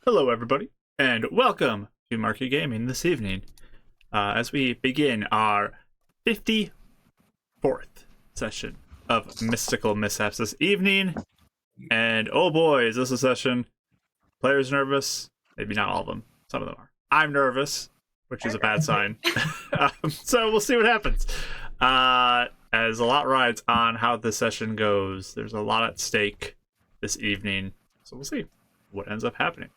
Hello, everybody, and welcome to Market Gaming this evening as we begin our 54th session of Mystical Mishaps this evening. And oh boy, is this a session. Players nervous. Maybe not all of them. Some of them are. I'm nervous, which is a bad sign. So we'll see what happens. As a lot rides on how this session goes. There's a lot at stake this evening. So we'll see what ends up happening.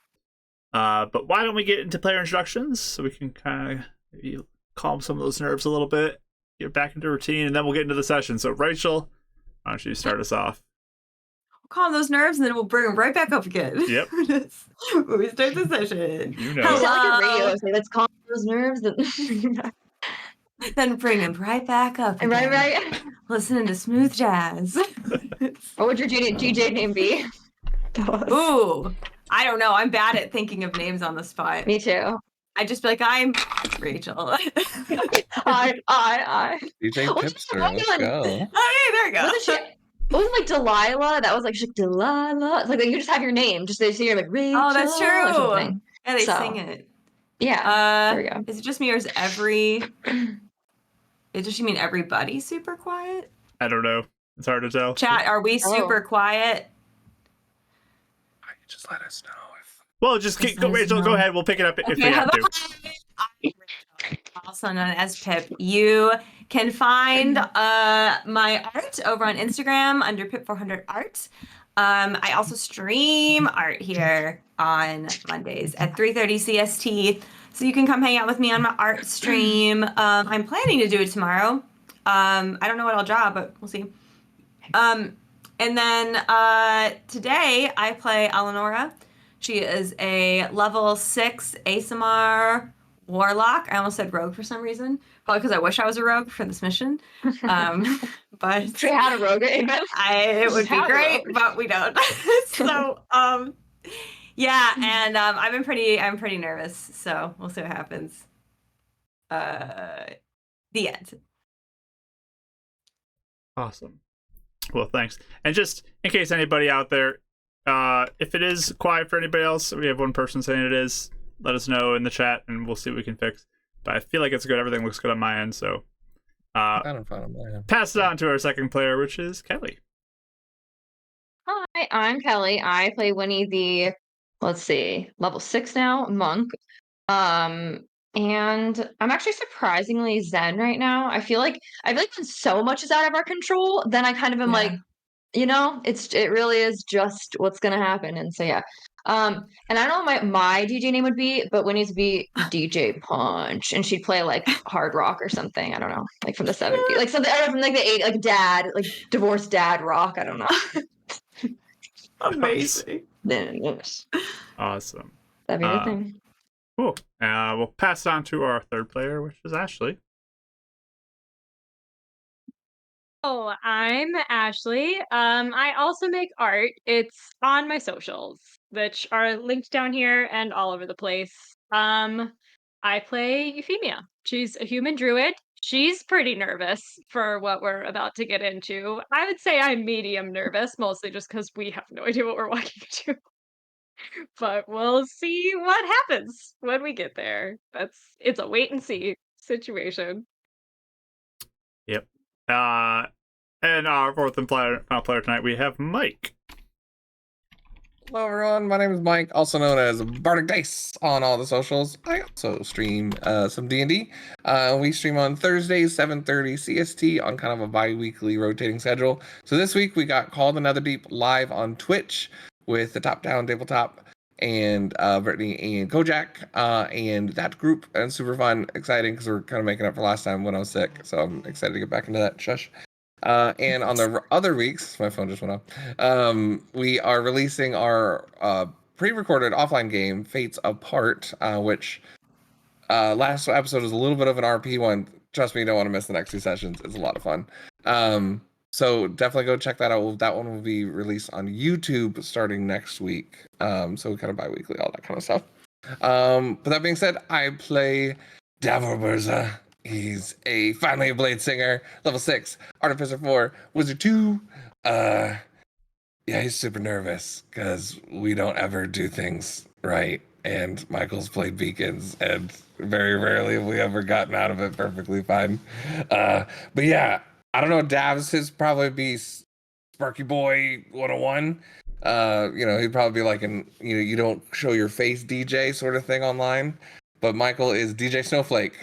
But why don't we get into player introductions so we can kind of maybe calm some of those nerves a little bit, get back into routine, and then we'll get into the session. So Rachel, why don't you start us off? Calm those nerves, and then we'll bring them right back up again. Yep. When we start the session. You know. You sound like a radio. Say, let's calm those nerves. Then bring them right back up again. Right. Listening to smooth jazz. What would your DJ name be? Ooh, I don't know. I'm bad at thinking of names on the spot. Me too. I just be like, I'm Rachel. I. DJ Tipster, let's go. Okay, there we go. Wasn't like Delilah? That was like Delilah. It's like you just have your name. Just so you're like Rachel. Oh, that's true. Yeah, they sing it. Yeah. There we go. Is it just me or is does she mean everybody super quiet? I don't know. It's hard to tell. Chat, are we super quiet? Just let us know if. Well, just go, Rachel. Go ahead. We'll pick it up if we have to. Also known as Pip. You can find my art over on Instagram under Pip400art. I also stream art here on Mondays at 3:30 CST. So you can come hang out with me on my art stream. I'm planning to do it tomorrow. I don't know what I'll draw, but we'll see. And then today I play Eleonora. She is a level 6 ASMR warlock. I almost said rogue for some reason. Probably because I wish I was a rogue for this mission. But if we had a rogue, it would be great, but we don't. So yeah, and I'm pretty nervous. So we'll see what happens. The end. Awesome. Well, thanks. And just in case anybody out there, if it is quiet for anybody else, we have one person saying it is, let us know in the chat and we'll see what we can fix. But I feel like it's good. Everything looks good on my end. So pass it on to our second player, which is Kelly. Hi, I'm Kelly. I play Winnie the, level 6 now, monk. And I'm actually surprisingly zen right now. I feel like when so much is out of our control, then I kind of am like, it really is just what's gonna happen. And so yeah. And I don't know what my DJ name would be, but Winnie's would be DJ Punch, and she'd play like hard rock or something. I don't know, like from the 70s, like something I don't know, from like the 80s, like dad, like divorced dad rock. I don't know. Amazing. Awesome. That'd be the thing. Cool. We'll pass it on to our third player, which is Ashley. Oh, I'm Ashley. I also make art. It's on my socials, which are linked down here and all over the place. I play Euphemia. She's a human druid. She's pretty nervous for what we're about to get into. I would say I'm medium nervous, mostly just because we have no idea what we're walking into. But we'll see what happens when we get there. It's a wait and see situation. Yep. And our fourth and final player tonight, we have Mike. Hello everyone, my name is Mike, also known as Bardic Dice on all the socials. I also stream some D&D. We stream on Thursdays, 7:30 CST on kind of a bi-weekly rotating schedule. So this week we got Called Another Deep live on Twitch with the Top Down Tabletop and Brittany and Kojak, and that group, and super fun, exciting, because we're kind of making up for last time when I was sick, so I'm excited to get back into that. Shush. And on the other weeks, my phone just went off, we are releasing our pre-recorded offline game, Fates Apart, which last episode was a little bit of an RP one. Trust me, you don't want to miss the next two sessions. It's a lot of fun. So definitely go check that out. That one will be released on YouTube starting next week. So kind of bi-weekly, all that kind of stuff. But that being said, I play Davor Burza. He's a Finally a Blade singer, level 6, Artificer 4, Wizard 2. Yeah, he's super nervous because we don't ever do things right? And Michael's played Beacons, and very rarely have we ever gotten out of it perfectly fine. But yeah, I don't know. Davs, his probably be Sparky Boy 101. He'd probably be like you don't show your face DJ sort of thing online. But Michael is DJ Snowflake,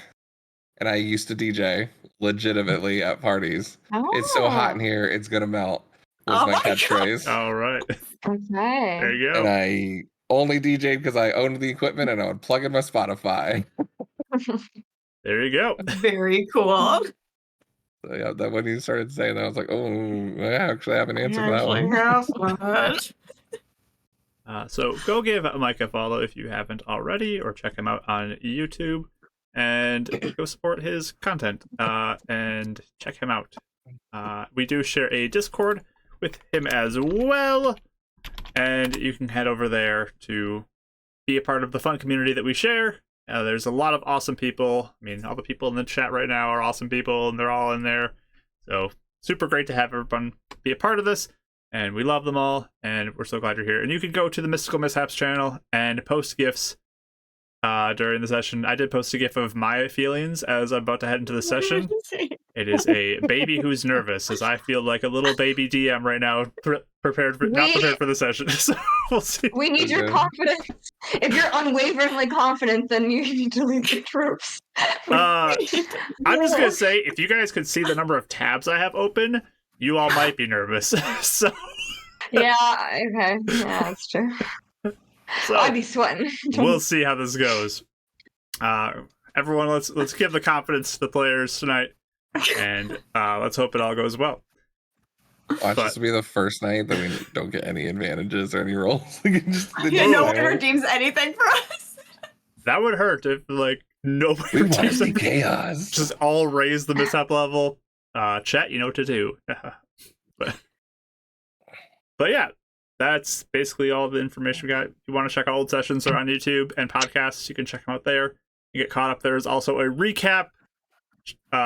and I used to DJ legitimately at parties. It's so hot in here, it's gonna melt. Was my catchphrase. All right. Okay. There you go. And I only DJ'd because I owned the equipment and I would plug in my Spotify. There you go. Very cool. So yeah, that when you started saying that, I was like, oh, I actually have an answer for that one. So go give Mike a follow if you haven't already, or check him out on YouTube, and go support his content and check him out. We do share a Discord with him as well, and you can head over there to be a part of the fun community that we share. There's a lot of awesome people. I mean, all the people in the chat right now are awesome people, and they're all in there. So super great to have everyone be a part of this, and we love them all, and we're so glad you're here. And you can go to the Mystical Mishaps channel and post GIFs during the session. I did post a GIF of my feelings as I'm about to head into the session. It is a baby who's nervous, as I feel like a little baby DM right now, not prepared for the session. So we'll see. We need your confidence. If you're unwaveringly confident, then you need to leave the troops. I'm just gonna say, if you guys could see the number of tabs I have open, you all might be nervous. So yeah, okay, yeah, that's true. So I'd be sweating. We'll see how this goes. Everyone, let's give the confidence to the players tonight, and let's hope it all goes well. Watch this will be the first night that we don't get any advantages or any rolls. No one redeems anything for us. That would hurt if nobody redeems anything. Chaos. Just all raise the mishap level. Chat, you know what to do. but yeah, that's basically all the information we got. If you want to check out old sessions, they're on YouTube and podcasts. You can check them out there. You get caught up. There's also a recap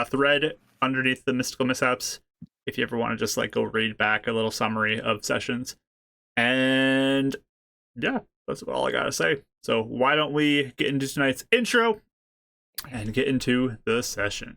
thread underneath the Mystical Mishaps if you ever want to just go read back a little summary of sessions. And yeah, that's all I gotta say. So why don't we get into tonight's intro and get into the session.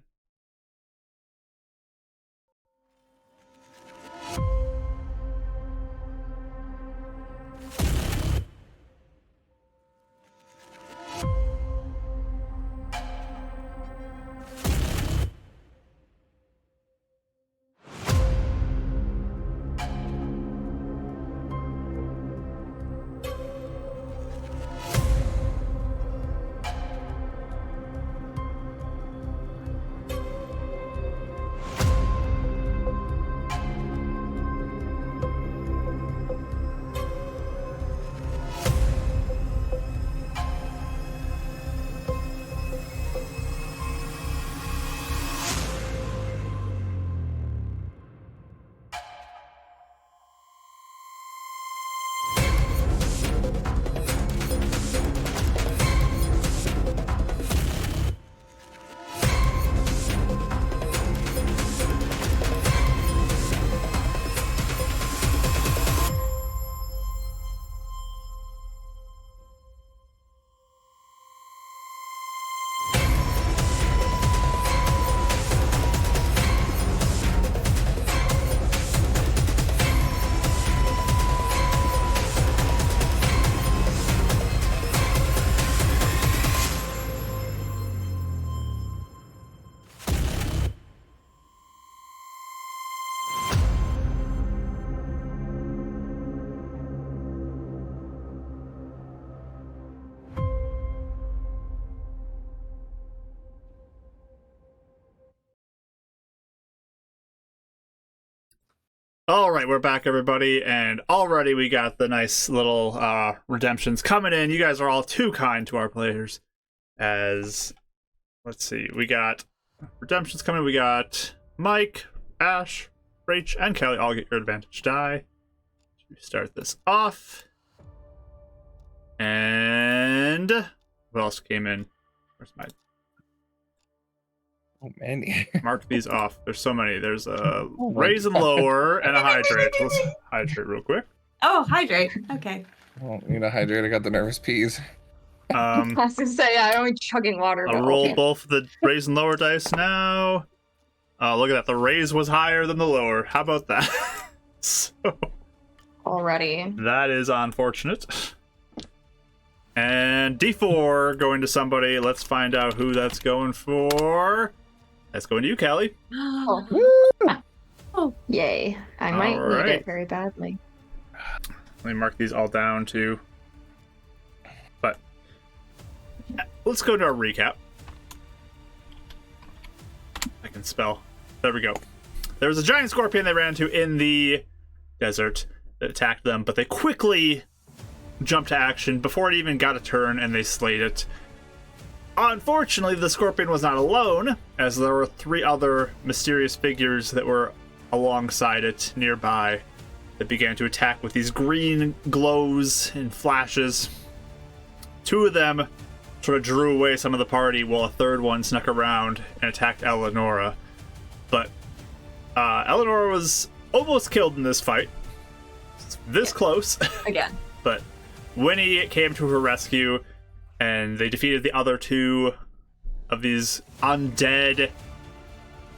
All right, we're back, everybody, and already we got the nice little redemptions coming in. You guys are all too kind to our players. Let's see, we got redemptions coming. We got Mike, Ash, Rach, and Kelly all get your advantage die to start this off. And what else came in? Where's my... Oh, many. Mark these off. There's so many. There's a raise and lower and a hydrate. Let's hydrate real quick. Oh, hydrate. Okay. Well, you know, hydrate. I got the nervous peas. I was gonna say, I'm only chugging water. I'll But roll okay. both the raise and lower dice now. Look at that. The raise was higher than the lower. How about that? So Already. that is unfortunate. And D4 going to somebody. Let's find out who that's going for. That's going to you, Callie. Oh, yay! I might need Alright. it very badly. Let me mark these all down too. But let's go to our recap. I can spell. There we go. There was a giant scorpion they ran into in the desert that attacked them, but they quickly jumped to action before it even got a turn, and they slayed it. Unfortunately, the scorpion was not alone, as there were 3 other mysterious figures that were alongside it nearby that began to attack with these green glows and flashes. 2 of them sort of drew away some of the party, while a 3rd one snuck around and attacked Eleonora. But Eleonora was almost killed in this fight. This close. Again. But Winnie came to her rescue, and they defeated the other 2 of these undead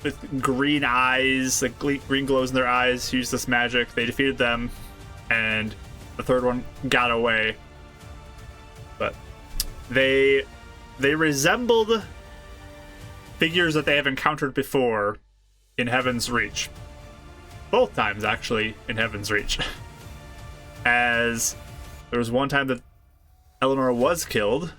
with green eyes, like green glows in their eyes, used this magic. They defeated them, and the 3rd one got away. But they resembled figures that they have encountered before in Heaven's Reach. Both times, actually, in Heaven's Reach. As there was one time that Eleanor was killed,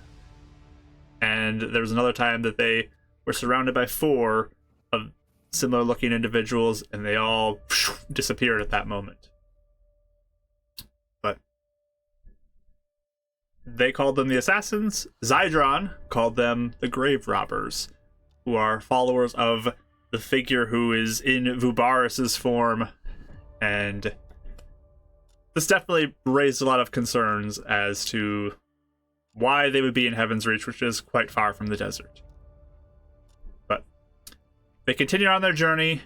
and there was another time that they were surrounded by 4 of similar looking individuals, and they all disappeared at that moment. But they called them the assassins. Zydron called them the grave robbers, who are followers of the figure who is in Vubaris's form, and this definitely raised a lot of concerns as to why they would be in Heaven's Reach, which is quite far from the desert. But they continued on their journey,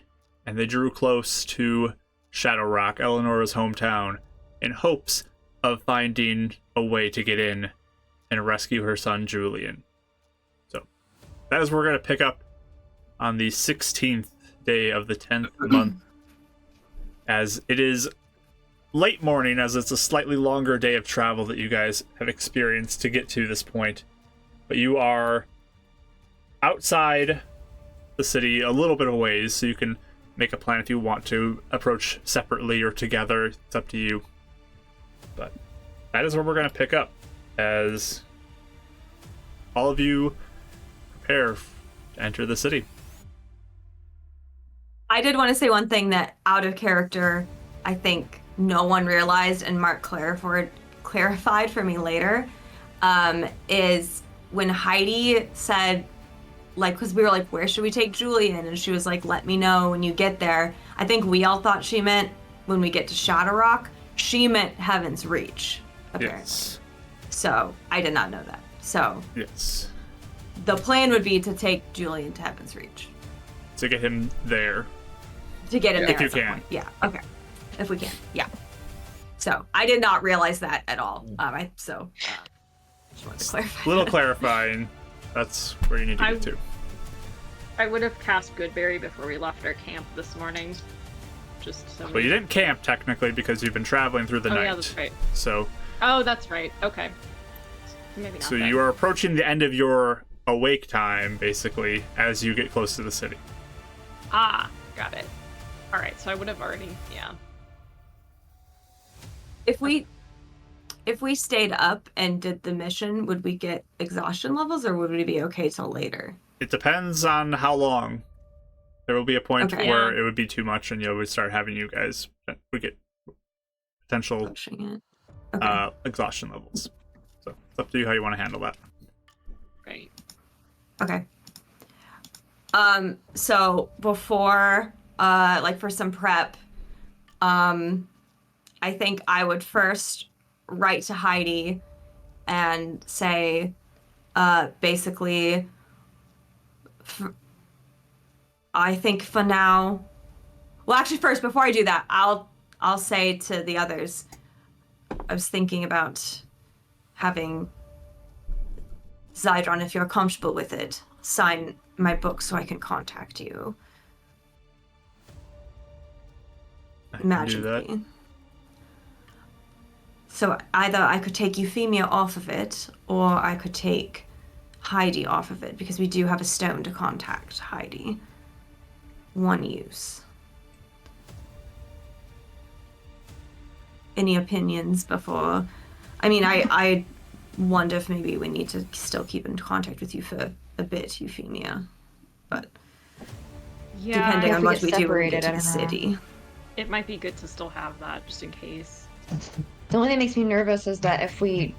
and they drew close to Shadow Rock, Eleanor's hometown, in hopes of finding a way to get in and rescue her son, Julian. So that is where we're going to pick up on the 16th day of the 10th month, as it is late morning, as it's a slightly longer day of travel that you guys have experienced to get to this point. But you are outside the city a little bit of ways, so you can make a plan if you want to approach separately or together. It's up to you. But that is where we're going to pick up, as all of you prepare to enter the city. I did want to say one thing that, out of character, I think no one realized, and Mark clarified for me later, is when Heidi said, like, because we were like, where should we take Julian? And she was like, let me know when you get there. I think we all thought she meant when we get to Shadow Rock. She meant Heaven's Reach, apparently. Yes. So I did not know that. So Yes. the plan would be to take Julian to Heaven's Reach. To get him there. To get him Yeah, there if you at some can. point. Yeah, okay. If we can, yeah. So I did not realize that at all. Just wanted to clarify. Little clarifying. That's where you need to get to. I would have cast Goodberry before we left our camp this morning. Just so. But you didn't camp technically because you've been traveling through the night. Yeah, that's right. So Oh, that's right. Okay. Maybe not. so then. you are approaching the end of your awake time, basically, as you get close to the city. Ah, got it. All right, so I would have already, yeah. If we stayed up and did the mission, would we get exhaustion levels, or would we be okay till later? It depends on how long. There will be a point Okay. where Yeah. it would be too much, and would start having you guys would get potential Pushing it. Okay. exhaustion levels. So it's up to you how you want to handle that. Right. Okay. So before, like for some prep, I think I would first write to Heidi and say, basically, I think for now, well, actually first, before I do that, I'll say to the others, I was thinking about having Zydron, if you're comfortable with it, sign my book so I can contact you. I can do that. Magically. So either I could take Euphemia off of it, or I could take Heidi off of it, because we do have a stone to contact Heidi. One use. Any opinions before? I mean, I wonder if maybe we need to still keep in contact with you for a bit, Euphemia. But Yeah, depending if on we what get we do when we separated, get to I the don't know. city. it might be good to still have that just in case. The only thing that makes me nervous is that if we,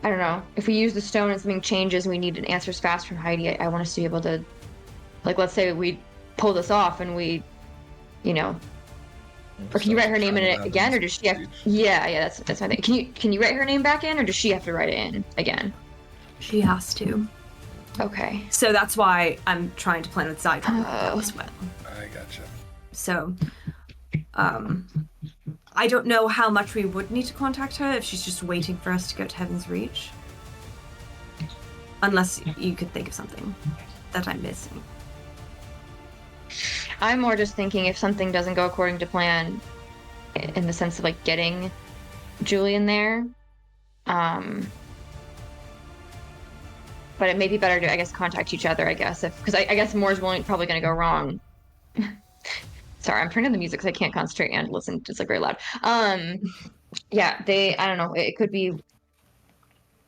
I don't know, if we use the stone and something changes and we need an answers fast from Heidi, I want us to be able to, like, let's say we pull this off and we, you know, or can you write her name in it again, or does she have? Yeah, that's my thing. Can you write her name back in, or does she have to write it in again? She has to. Okay. So that's why I'm trying to plan with Zydron right now as well. I gotcha. So, I don't know how much we would need to contact her if she's just waiting for us to go to Heaven's Reach. Unless you could think of something that I'm missing. I'm more just thinking if something doesn't go according to plan, in the sense of like getting Julian there, but it may be better to, I guess, contact each other. I guess because I guess more is probably going to go wrong. Sorry, I'm turning the music because I can't concentrate and listen. It's like very loud. Yeah, I don't know. It could be.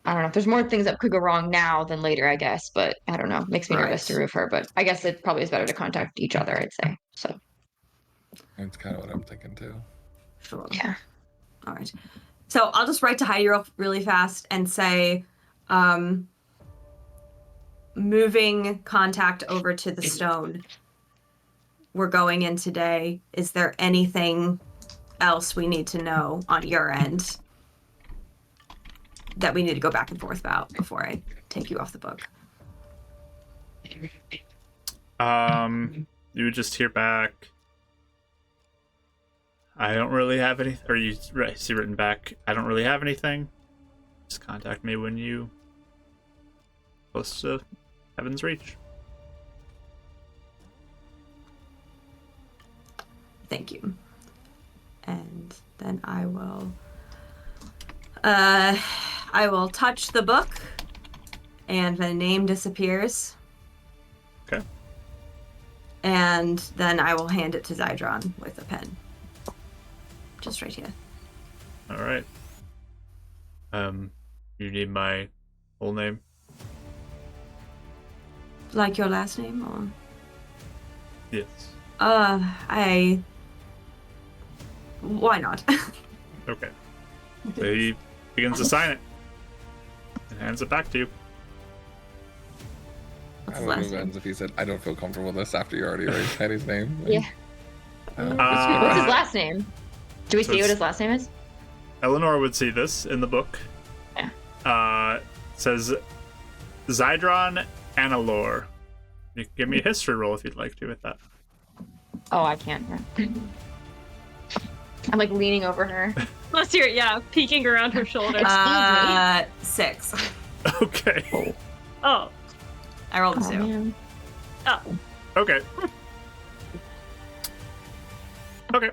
I don't know. There's more things that could go wrong now than later, I guess. But I don't know. Makes me nervous to remove her. But I guess it probably is better to contact each other, I'd say. So. That's kind of what I'm thinking too. Sure. Yeah. All right. So I'll just write to Heidi really fast and say, moving contact over to the stone. We're going in today. Is there anything else we need to know on your end that we need to go back and forth about before I take you off the book? You would just hear back. I don't really have anything. Or you see written back. I don't really have anything. Just contact me when you close to Heaven's Reach. Thank you. And then I will touch the book, and the name disappears. Okay. And then I will hand it to Zydron with a pen. Just right here. All right. You need my full name? Like your last name, or? Yes. Why not? Okay. So he begins to sign it and hands it back to you. What's I his would last move name? ends if he said, "I don't feel comfortable with this" after you already raised Teddy's name. Yeah. What's his last name? Do we so see what it's- his last name is? Eleanor would see this in the book. Yeah. It says Zydron Annalore. You can give me a history roll if you'd like to with that. Oh, I can't. I'm like leaning over her. Let's hear it, yeah, peeking around her shoulder. 6. Okay. Oh, I rolled a Oh, 2. man. oh. Okay. Okay.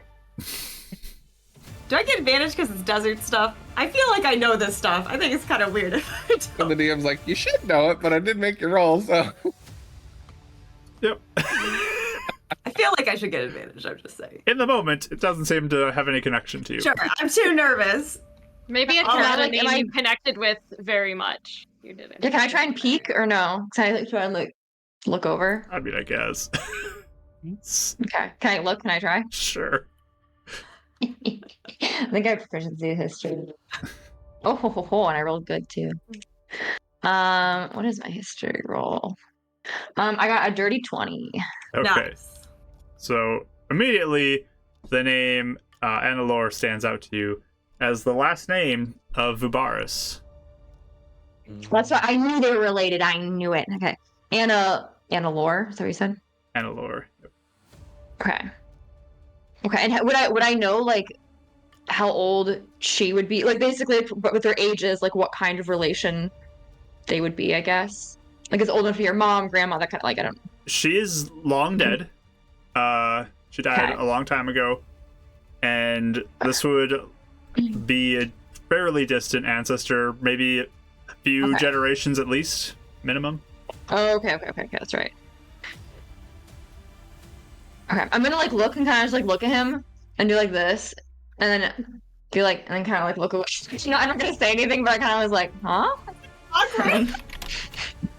Do I get advantage because it's desert stuff? I feel like I know this stuff. I think it's kind of weird if I And don't. the DM's like, "You should know it, but I did make your roll, so." Yep. I feel like I should get advantage, I'm just saying. In the moment, it doesn't seem to have any connection to you. Sure, I'm too nervous. Maybe it's Oh, not a like, name am I- you connected with very much. You didn't. Yeah, can I try and peek or no? Can I like try and like look over? I mean, I guess. Okay. Can I look? Can I try? Sure. I think I have proficiency in history. Oh, ho, ho, ho, and I rolled good too. What is my history roll? I got a dirty 20. Okay. Nice. So immediately, the name Annalore stands out to you as the last name of Vubaris. That's what I knew they were related. I knew it. Okay. Anna Lore, is that what you said? Annalore. Okay. Okay. And would I know like how old she would be, like basically, but with their ages, like what kind of relation they would be, I guess. Like it's old enough to be your mom, grandma, that kind of like I don't. She is long dead. She died Okay. a long time ago, and this would be a fairly distant ancestor, maybe a few Okay. generations at least, minimum. Oh, okay, that's right. Okay, I'm gonna like look and kind of just like look at him and do like this, and then do like and then kind of like look away. You know, I'm not gonna say anything, but I kind of was like, huh? Awkward.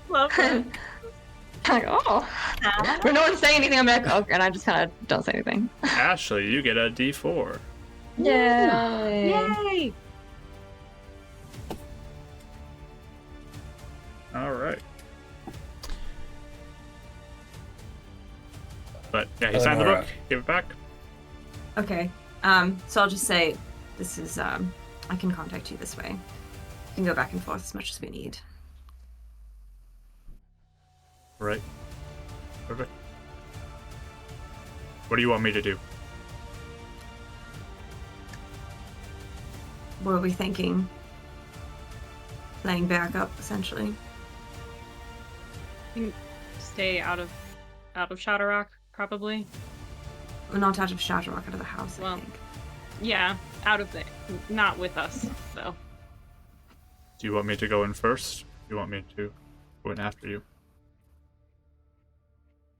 Love that. Like, oh. But no one's saying anything. I'm like, okay, and I just kind of don't say anything. Ashley, you get a D4. Yay! Yay! All right. But yeah, he signed the book. Give it back. Okay. So I'll just say this is I can contact you this way. We can go back and forth as much as we need. Right. Perfect. What do you want me to do? What are we thinking? Playing backup, essentially. Stay out of Shadow Rock, probably. We're not out of Shadow Rock, out of the house, I Well. think. Yeah, out of the, not with us, though. Do you want me to go in first? Do you want me to go in after you?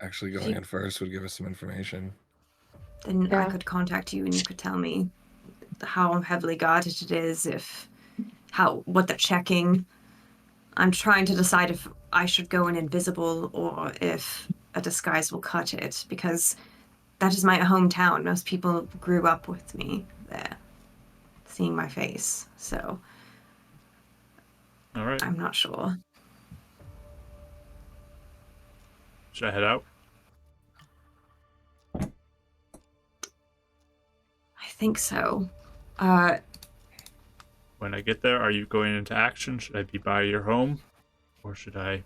Actually, going in first would give us some information. Then I Yeah. could contact you and you could tell me how heavily guarded it is, what they're checking. I'm trying to decide if I should go in invisible or if a disguise will cut it, because that is my hometown. Most people grew up with me there, seeing my face. So All right. I'm not sure. Should I head out? I think so. When I get there, are you going into action? Should I be by your home? Or should I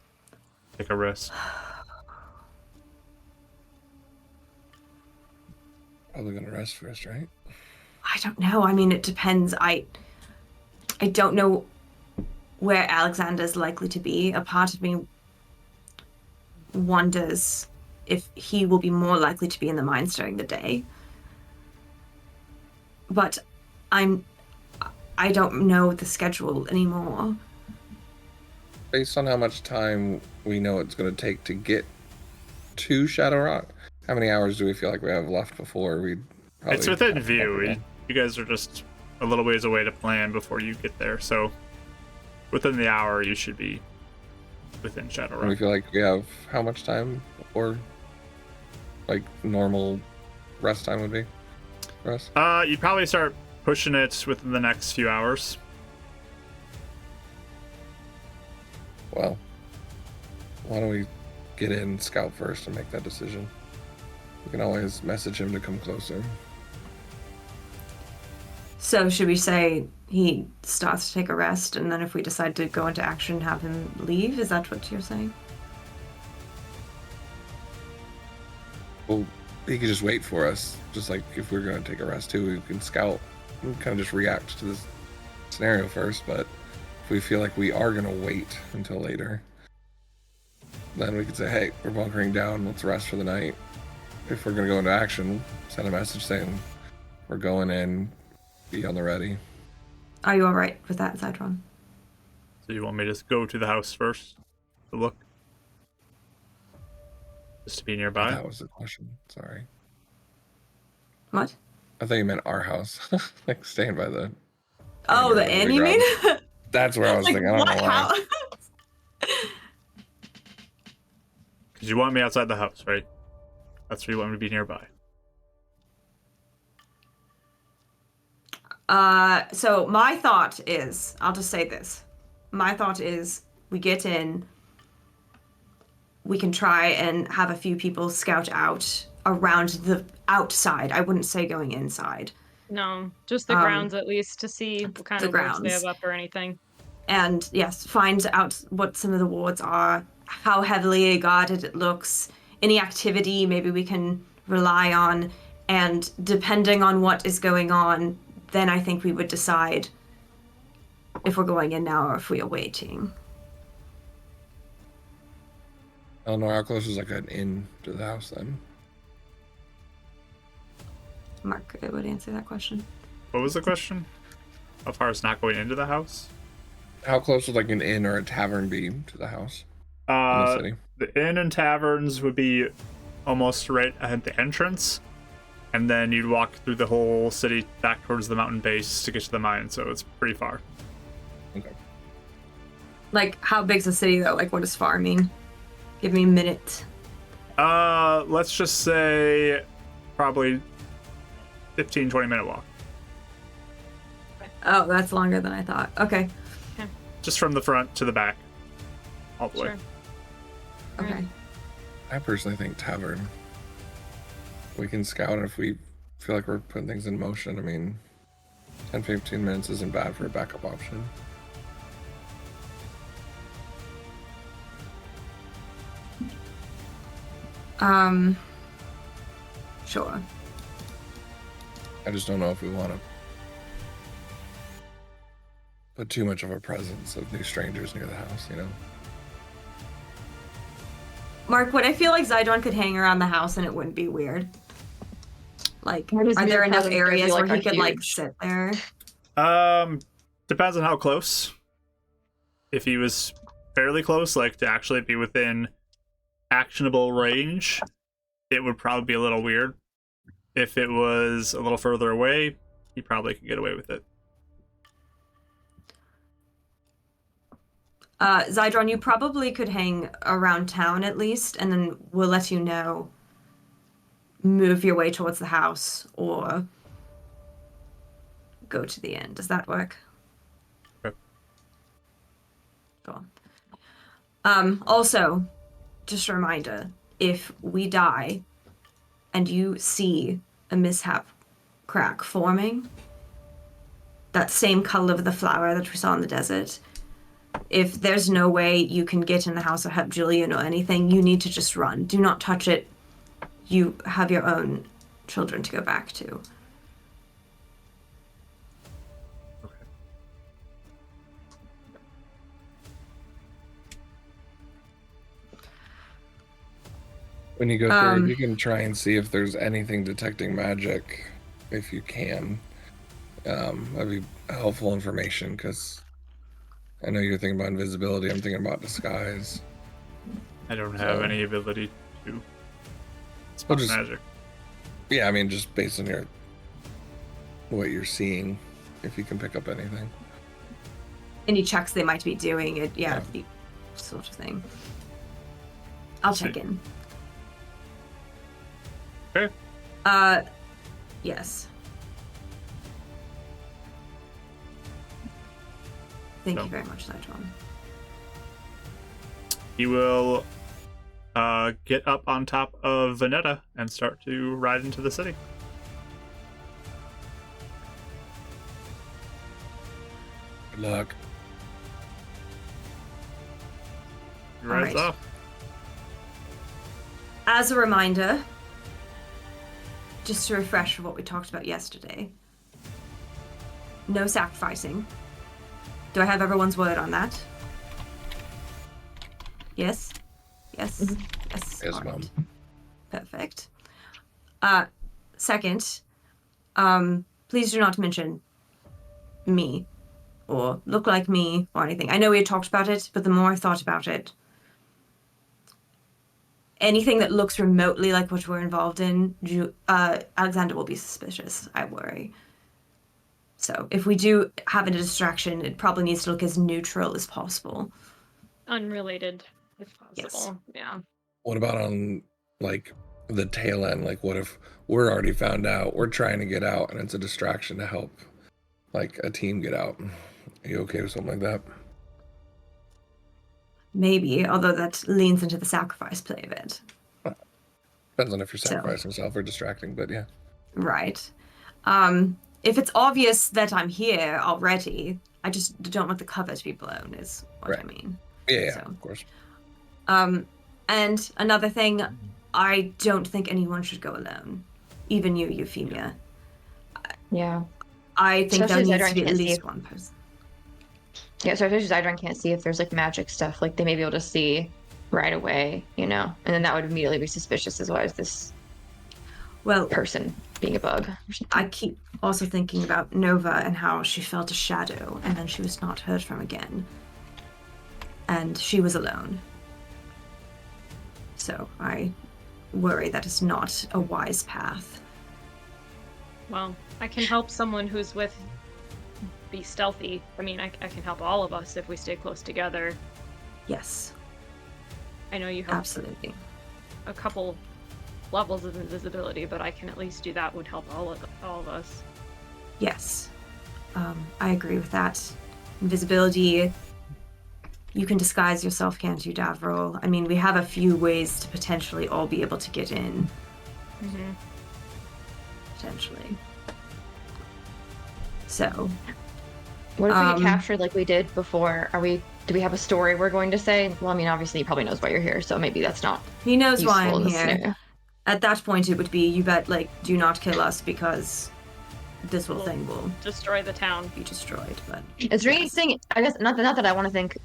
take a rest? Probably gonna rest first, right? I don't know. I mean, it depends. I don't know where Alexander's likely to be. A part of me wonders if he will be more likely to be in the mines during the day. But I don't know the schedule anymore. Based on how much time we know it's gonna take to get to Shadow Rock, how many hours do we feel like we have left before we? It's within view. You guys are just a little ways away to plan before you get there, so within the hour you should be within Shadow We Rock. feel like we have how much time before, like normal rest time would be for us? You'd probably start pushing it within the next few hours. Well, why don't we get in, scout first, and make that decision? We can always message him to come closer. So should we say he starts to take a rest, and then if we decide to go into action, have him leave? Is that what you're saying? Well, he could just wait for us. Just like if we're going to take a rest too, we can scout and kind of just react to this scenario first. But if we feel like we are going to wait until later, then we could say, hey, we're bunkering down. Let's rest for the night. If we're going to go into action, send a message saying we're going in, be on the ready. Are you all right with that, Zydron? So you want me to just go to the house first to look? Just to be nearby? That was the question. Sorry. What? I thought you meant our house. Like staying by the... Oh, the inn, you mean? That's where I was Like, thinking. I don't know why. How? Because you want me outside the house, right? That's where you want me to be nearby. So my thought is, I'll just say this. My thought is we get in, we can try and have a few people scout out around the outside. I wouldn't say going inside. No, just the grounds at least to see what kind the of wards they grounds. have up or anything. And yes, find out what some of the wards are, how heavily guarded it looks, any activity maybe we can rely on, and depending on what is going on, then I think we would decide if we're going in now or if we are waiting. I don't know how close is like an inn to the house then. Mark would answer that question. What was the question? How far is not going into the house? How close would like an inn or a tavern be to the house in the city? The inn and taverns would be almost right at the entrance, and then you'd walk through the whole city back towards the mountain base to get to the mine, so it's pretty far. Okay. Like, how big's the city, though? Like, what does far mean? Give me a minute. Let's just say probably 15-20 minute walk. Oh, that's longer than I thought. Okay. Just from the front to the back. All the way. Sure. Okay. I personally think tavern. We can scout if we feel like we're putting things in motion. I mean, 10-15 minutes isn't bad for a backup option. Sure. I just don't know if we want to put too much of a presence of new strangers near the house, you know? Mark, would I feel like Zydron could hang around the house and it wouldn't be weird? Like, Where does are there mere enough presence gonna be, areas like, where he a could, like, huge- sit there? Depends on how close. If he was fairly close, like to actually be within actionable range, it would probably be a little weird. If it was a little further away, he probably could get away with it. Zydron, you probably could hang around town at least, and then we'll let you know. Move your way towards the house or go to the inn. Does that work? Okay. Cool. Also, just a reminder, if we die and you see a mishap crack forming, that same color of the flower that we saw in the desert, if there's no way you can get in the house or help Julian or anything, you need to just run. Do not touch it. You have your own children to go back to. Okay. When you go through, you can try and see if there's anything detecting magic, if you can. That'd be helpful information, because I know you're thinking about invisibility. I'm thinking about disguise. I don't have So- any ability to Well, spell just magic. yeah, I mean, just based on your what you're seeing, if you can pick up anything. Any checks they might be doing, it, Yeah. the sort of thing. I'll check in. Okay. Yes. Thank So- you very much, Citron. He will get up on top of Vanetta and start to ride into the city. Good luck. He rides Alright. off. As a reminder, just to refresh what we talked about yesterday, no sacrificing. Do I have everyone's word on that? Yes? Yes? Yes. Yes, All Mom. right. Perfect. Second, please do not mention me or look like me or anything. I know we had talked about it, but the more I thought about it, anything that looks remotely like what we're involved in, Alexander will be suspicious, I worry. So if we do have a distraction, it probably needs to look as neutral as possible. Unrelated, if Yes. possible. Yeah. What about on like the tail end? Like, what if we're already found out, we're trying to get out, and it's a distraction to help like a team get out? Are you okay with something like that? Maybe, although that leans into the sacrifice play of it. Depends on if you're So- sacrificing yourself or distracting, but yeah. Right. If it's obvious that I'm here already, I just don't want the cover to be blown, is what I Right. mean. Yeah, So- of course. And another thing, I don't think anyone should go alone. Even you, Euphemia. Yeah. I think there Especially needs to Zedron be at can't see least if- one person. Yeah, so especially Zydron can't see if there's like magic stuff. Like they may be able to see right away, you know, and then that would immediately be suspicious as well as this Well, person being a bug. Or something. I keep also thinking about Nova and how she felt a shadow and then she was not heard from again. And she was alone. So I worry that is not a wise path. Well, I can help someone who's with be stealthy. I mean, I can help all of us if we stay close together. Yes, I know you have absolutely. a couple levels of invisibility, but I can at least do that would help all of us. Yes, I agree with that. Invisibility. You can disguise yourself, can't you, Davril? I mean, we have a few ways to potentially all be able to get in. Mm-hmm. Potentially. So, What if we get captured like we did before? Do we have a story we're going to say? Well, I mean, obviously he probably knows why you're here, so maybe that's not he knows why useful I'm in this here. scenario. At that point, it would be, you bet, like, do not kill us because this whole Well, thing will Destroy the town. be destroyed. But Is there anything? I guess not that I want to think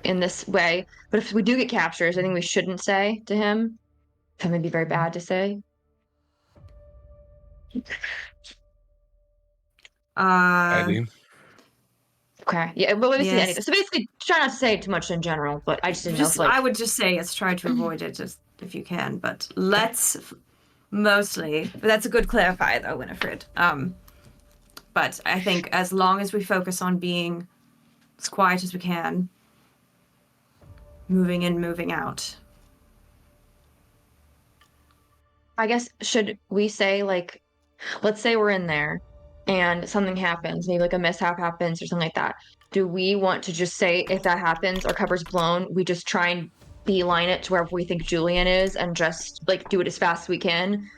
in this way, but if we do get captured, I think we shouldn't say to him. That may be very bad to say. I do. Okay, yeah, but basically, Yes. anything. So basically, try not to say too much in general. But I just didn't know if like I would just say it's try to avoid it if you can. But let's mostly. But that's a good clarifier, though, Winifred. But I think as long as we focus on being as quiet as we can, moving in, moving out. I guess should we say like, let's say we're in there and something happens, maybe like a mishap happens or something like that. Do we want to just say if that happens or cover's blown, we just try and beeline it to wherever we think Julian is and just like do it as fast as we can?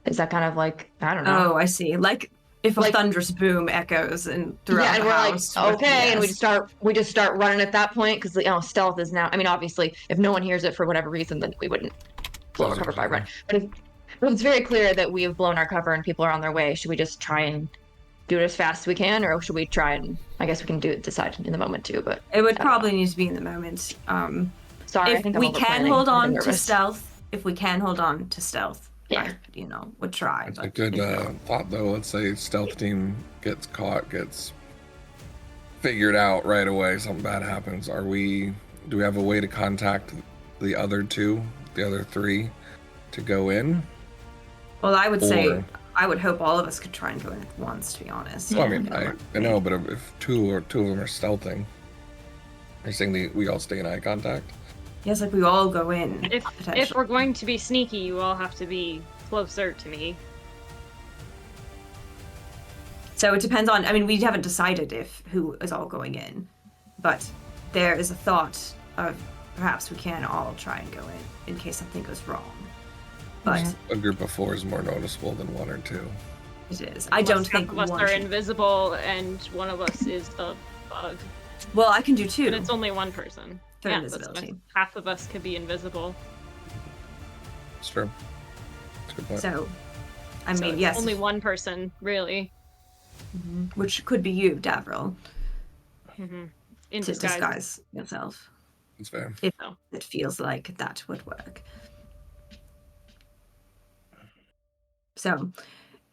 Is that kind of like, I don't know. Oh, I see. Like if a Like- thunderous boom echoes and throughout Yeah, and the we're house. like, okay, and we yes. just start running at that point because stealth is now. I mean, obviously, if no one hears it for whatever reason, then we wouldn't blow our cover by run. But if it's very clear that we have blown our cover and people are on their way, should we just try and do it as fast as we can, or should we try and? I guess we can decide in the moment too. But It would probably need to be in the moment. sorry, I If think I'm we can overplanning. hold I'm on to nervous. stealth, Yeah. I would try. It's a but good if not- thought, though. Let's say stealth team gets caught, gets figured out right away. Something bad happens. Do we have a way to contact the other three, to go in? Well, I would say Or- I would hope all of us could try and go in at once. To be honest. Well, I mean, You I know, but if two of them are stealthing, you're saying we all stay in eye contact? Yes, like we all go in. If potentially. we're going to be sneaky, you all have to be closer to me. So it depends on. I mean, we haven't decided who is all going in, but there is a thought of perhaps we can all try and go in case something goes wrong. But Yeah. A group of four is more noticeable than one or two. it is. I don't think half of us one are should- invisible and one of us is a bug. Well, I can do two. But it's only one person. For Yeah, that's invisibility. fine. Half of us could be invisible. It's true. That's a good point. So, I So mean, it's yes, only one person, really, which could be you, Davril, in to disguise yourself. It's fair. If No. it feels like that would work. So,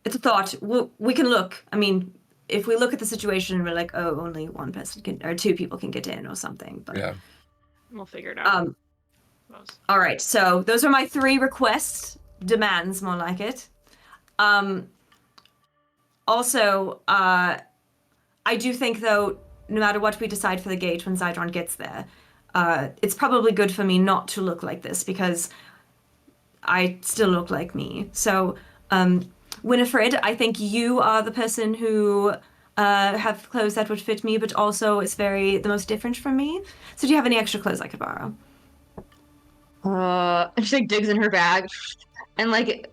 it's a thought. We can look. I mean, if we look at the situation and we're like, oh, only one person can, or two people can get in or something. But Yeah. We'll figure it out. all right. So those are my 3 requests, demands, more like it. Also, I do think though, no matter what we decide for the gate when Zydron gets there, it's probably good for me not to look like this because I still look like me. So, Winifred, I think you are the person who have clothes that would fit me, but also is the most different from me. So do you have any extra clothes I could borrow? And she like digs in her bag and like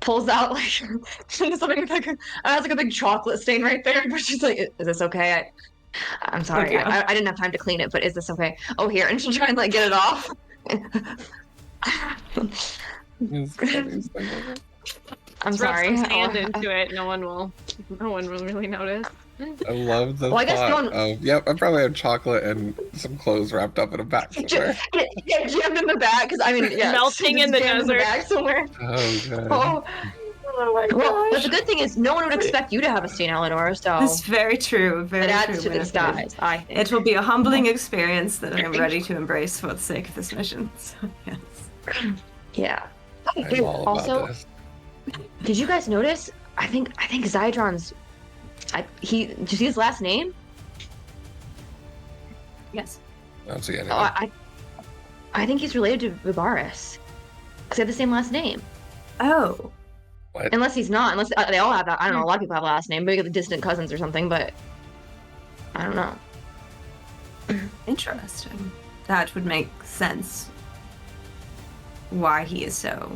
pulls out like something like has like a big chocolate stain right there. But she's like, "Is this okay? I'm sorry, Okay. I didn't have time to clean it, but is this okay? Oh, here." And she'll try and like get it off. I'm Just rub sorry. some sand into it. No one will really notice. I love the Well, I guess thought no one- of, yep, I probably have chocolate and some clothes wrapped up in a bag somewhere. Get jammed in the bag, because I mean, yeah, Melting just in the jammed in the desert. bag somewhere. Oh, good. Oh, Oh my well, but gosh. the good thing is no one would expect you to have a stain, Eleanor, so That's very true. Very it true. adds to the Winifred. disguise, I think. It will be a humbling experience that I am ready to embrace for the sake of this mission. So, yes. Yeah. I'm all about Also, this. did you guys notice? I think Zydron's. Did you see his last name? Yes. I don't see anything. Oh, I think he's related to Vibaris. Because they have the same last name. Oh. What? Unless he's not. Unless they all have that. I don't know. A lot of people have a last name. Maybe the distant cousins or something, but I don't know. Interesting. That would make sense. Why he is so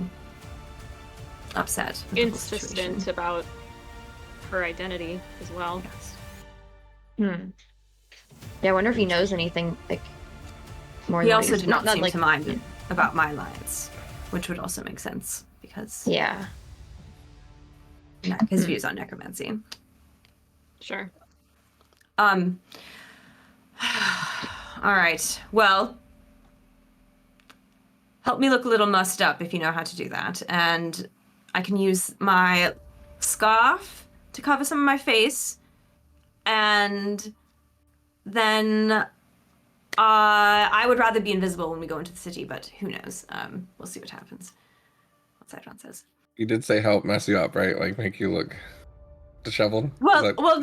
upset. With the whole Insistent situation. about her identity as well. Yes. Yeah, I wonder if he knows anything like more. He than also what did not seem like, to mind about my alliance, which would also make sense because Yeah. his views on necromancy. Sure. All right. Well, help me look a little mussed up if you know how to do that, and I can use my scarf to cover some of my face, and then I would rather be invisible when we go into the city, but who knows? We'll see what happens. What Cydron says. You did say help mess you up, right? Like make you look disheveled. Well, Is that- well,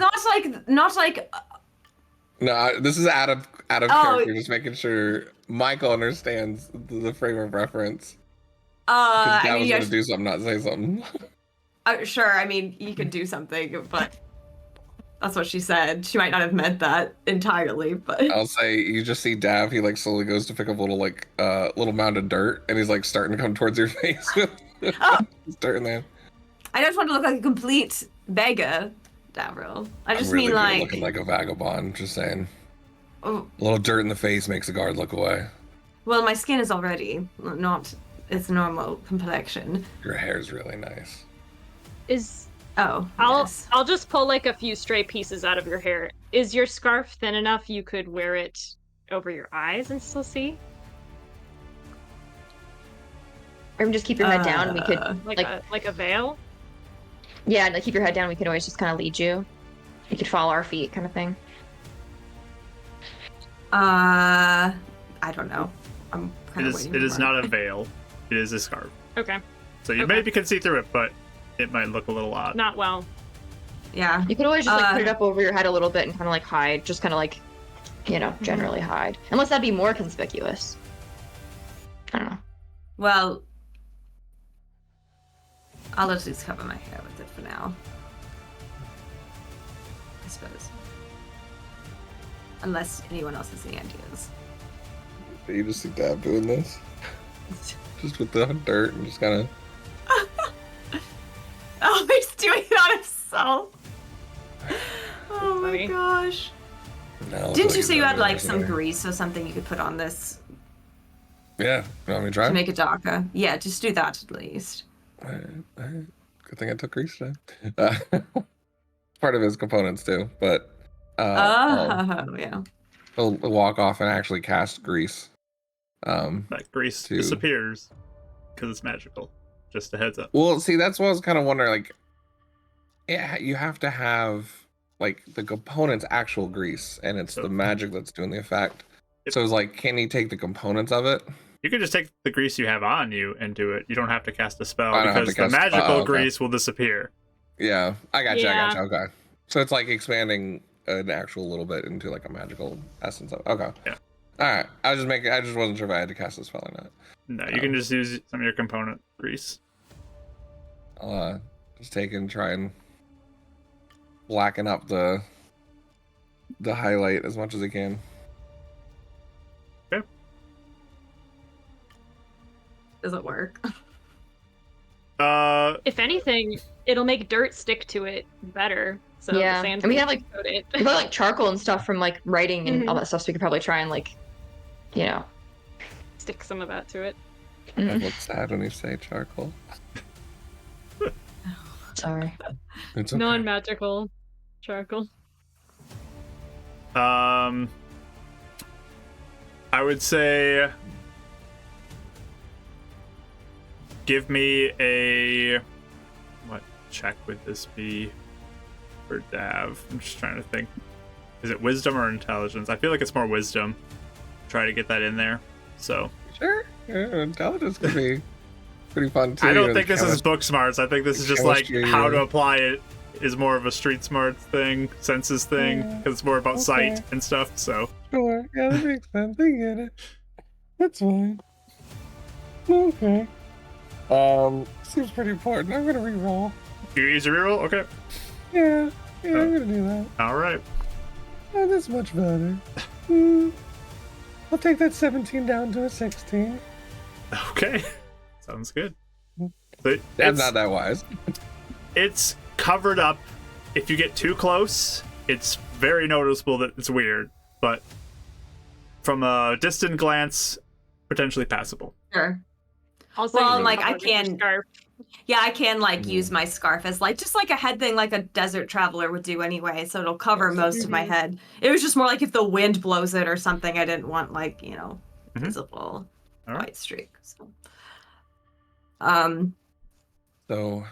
not like. No, this is out of Oh. character. Just making sure Michael understands the frame of reference. I I mean, was yeah, gonna do something, not say something. sure. I mean, you could do something, but that's what she said. She might not have meant that entirely, but I'll say you just see Dav. He like slowly goes to pick up a little little mound of dirt, and he's like starting to come towards your face with Oh. dirt in there. I don't want to look like a complete beggar, Davril. I just I'm really mean good at like. looking like a vagabond. Just saying. Oh, A little dirt in the face makes a guard look away. well, my skin is already not its normal complexion. Your hair's really nice. Oh, I'll yes. I'll just pull like a few stray pieces out of your hair. Is your scarf thin enough you could wear it over your eyes and still see? Or just keep your head down, and we could Like a veil? yeah, like keep your head down. We could always just kind of lead you. You could follow our feet, kind of thing. I don't know. I'm kind of waiting. It is for not a veil. It is a scarf. Okay. So you Okay. maybe can see through it, but it might look a little odd. Not well. Yeah. You could always just like put it Uh, up over your head a little bit and kind of like hide, just kind of like, generally hide. Unless that'd be more conspicuous. I don't know. Well, I'll at least cover my hair with it for now. I suppose. Unless anyone else has any ideas. You just see Dav doing this, just with the dirt and just kind of. Oh, he's doing it on himself. Oh my Funny. gosh. No, Didn't you say you had like some grease or something you could put on this Yeah, you want me to try? to make it darker? Yeah, just do that at least. Alright. Good thing I took grease today. Part of his components too, but Oh, yeah. he'll walk off and actually cast grease. That grease to- disappears because it's magical. Just a heads up. Well, see, that's what I was kind of wondering. Like, yeah, you have to have like the components actual grease, and it's the magic that's doing the effect. Yep. So it's like, can he take the components of it? You can just take the grease you have on you and do it. You don't have to cast a spell I don't have because to the cast- magical okay. grease will disappear. Yeah, I got you. I Yeah. got you. Okay, so it's like expanding an actual little bit into like a magical essence of. Okay. Yeah. All right. I just wasn't sure if I had to cast a spell or not. No, you can just use some of your component grease. I'll just take and try and blacken up the highlight as much as I can. Does it work? If anything, it'll make dirt stick to it better. So Yeah. the sand And we can have, like- coat it. We got like charcoal and stuff from like writing and all that stuff, so we could probably try and like, Stick some of that to it. I look sad when you say charcoal. Sorry. It's okay. Non-magical charcoal. I would say give me a what check would this be for Dav? I'm just trying to think. Is it wisdom or intelligence? I feel like it's more wisdom. Try to get that in there. So Sure. Yeah, intelligence could be pretty fun too. I You don't know, think the this is book smarts. I think this is just like chemistry, how yeah. to apply it is more of a street smarts thing, senses thing, because it's more about sight Okay. and stuff. So Sure. Yeah, that makes sense. I get it. That's fine. Okay. Seems pretty important. I'm gonna re-roll. you use a reroll, okay? Yeah. Yeah, I'm gonna do that. All right. Oh, that's much better. I'll take that 17 down to a 16. Okay, sounds good. So That's it's, not that wise. it's covered up. If you get too close, it's very noticeable that it's weird, but from a distant glance, potentially passable. Sure. Also, Well, you like, can I cover with your can- scarf. Yeah, I can like use my scarf as like just like a head thing, like a desert traveler would do anyway. So it'll cover most of my head. It was just more like if the wind blows it or something, I didn't want like visible All right. white streak. So, So,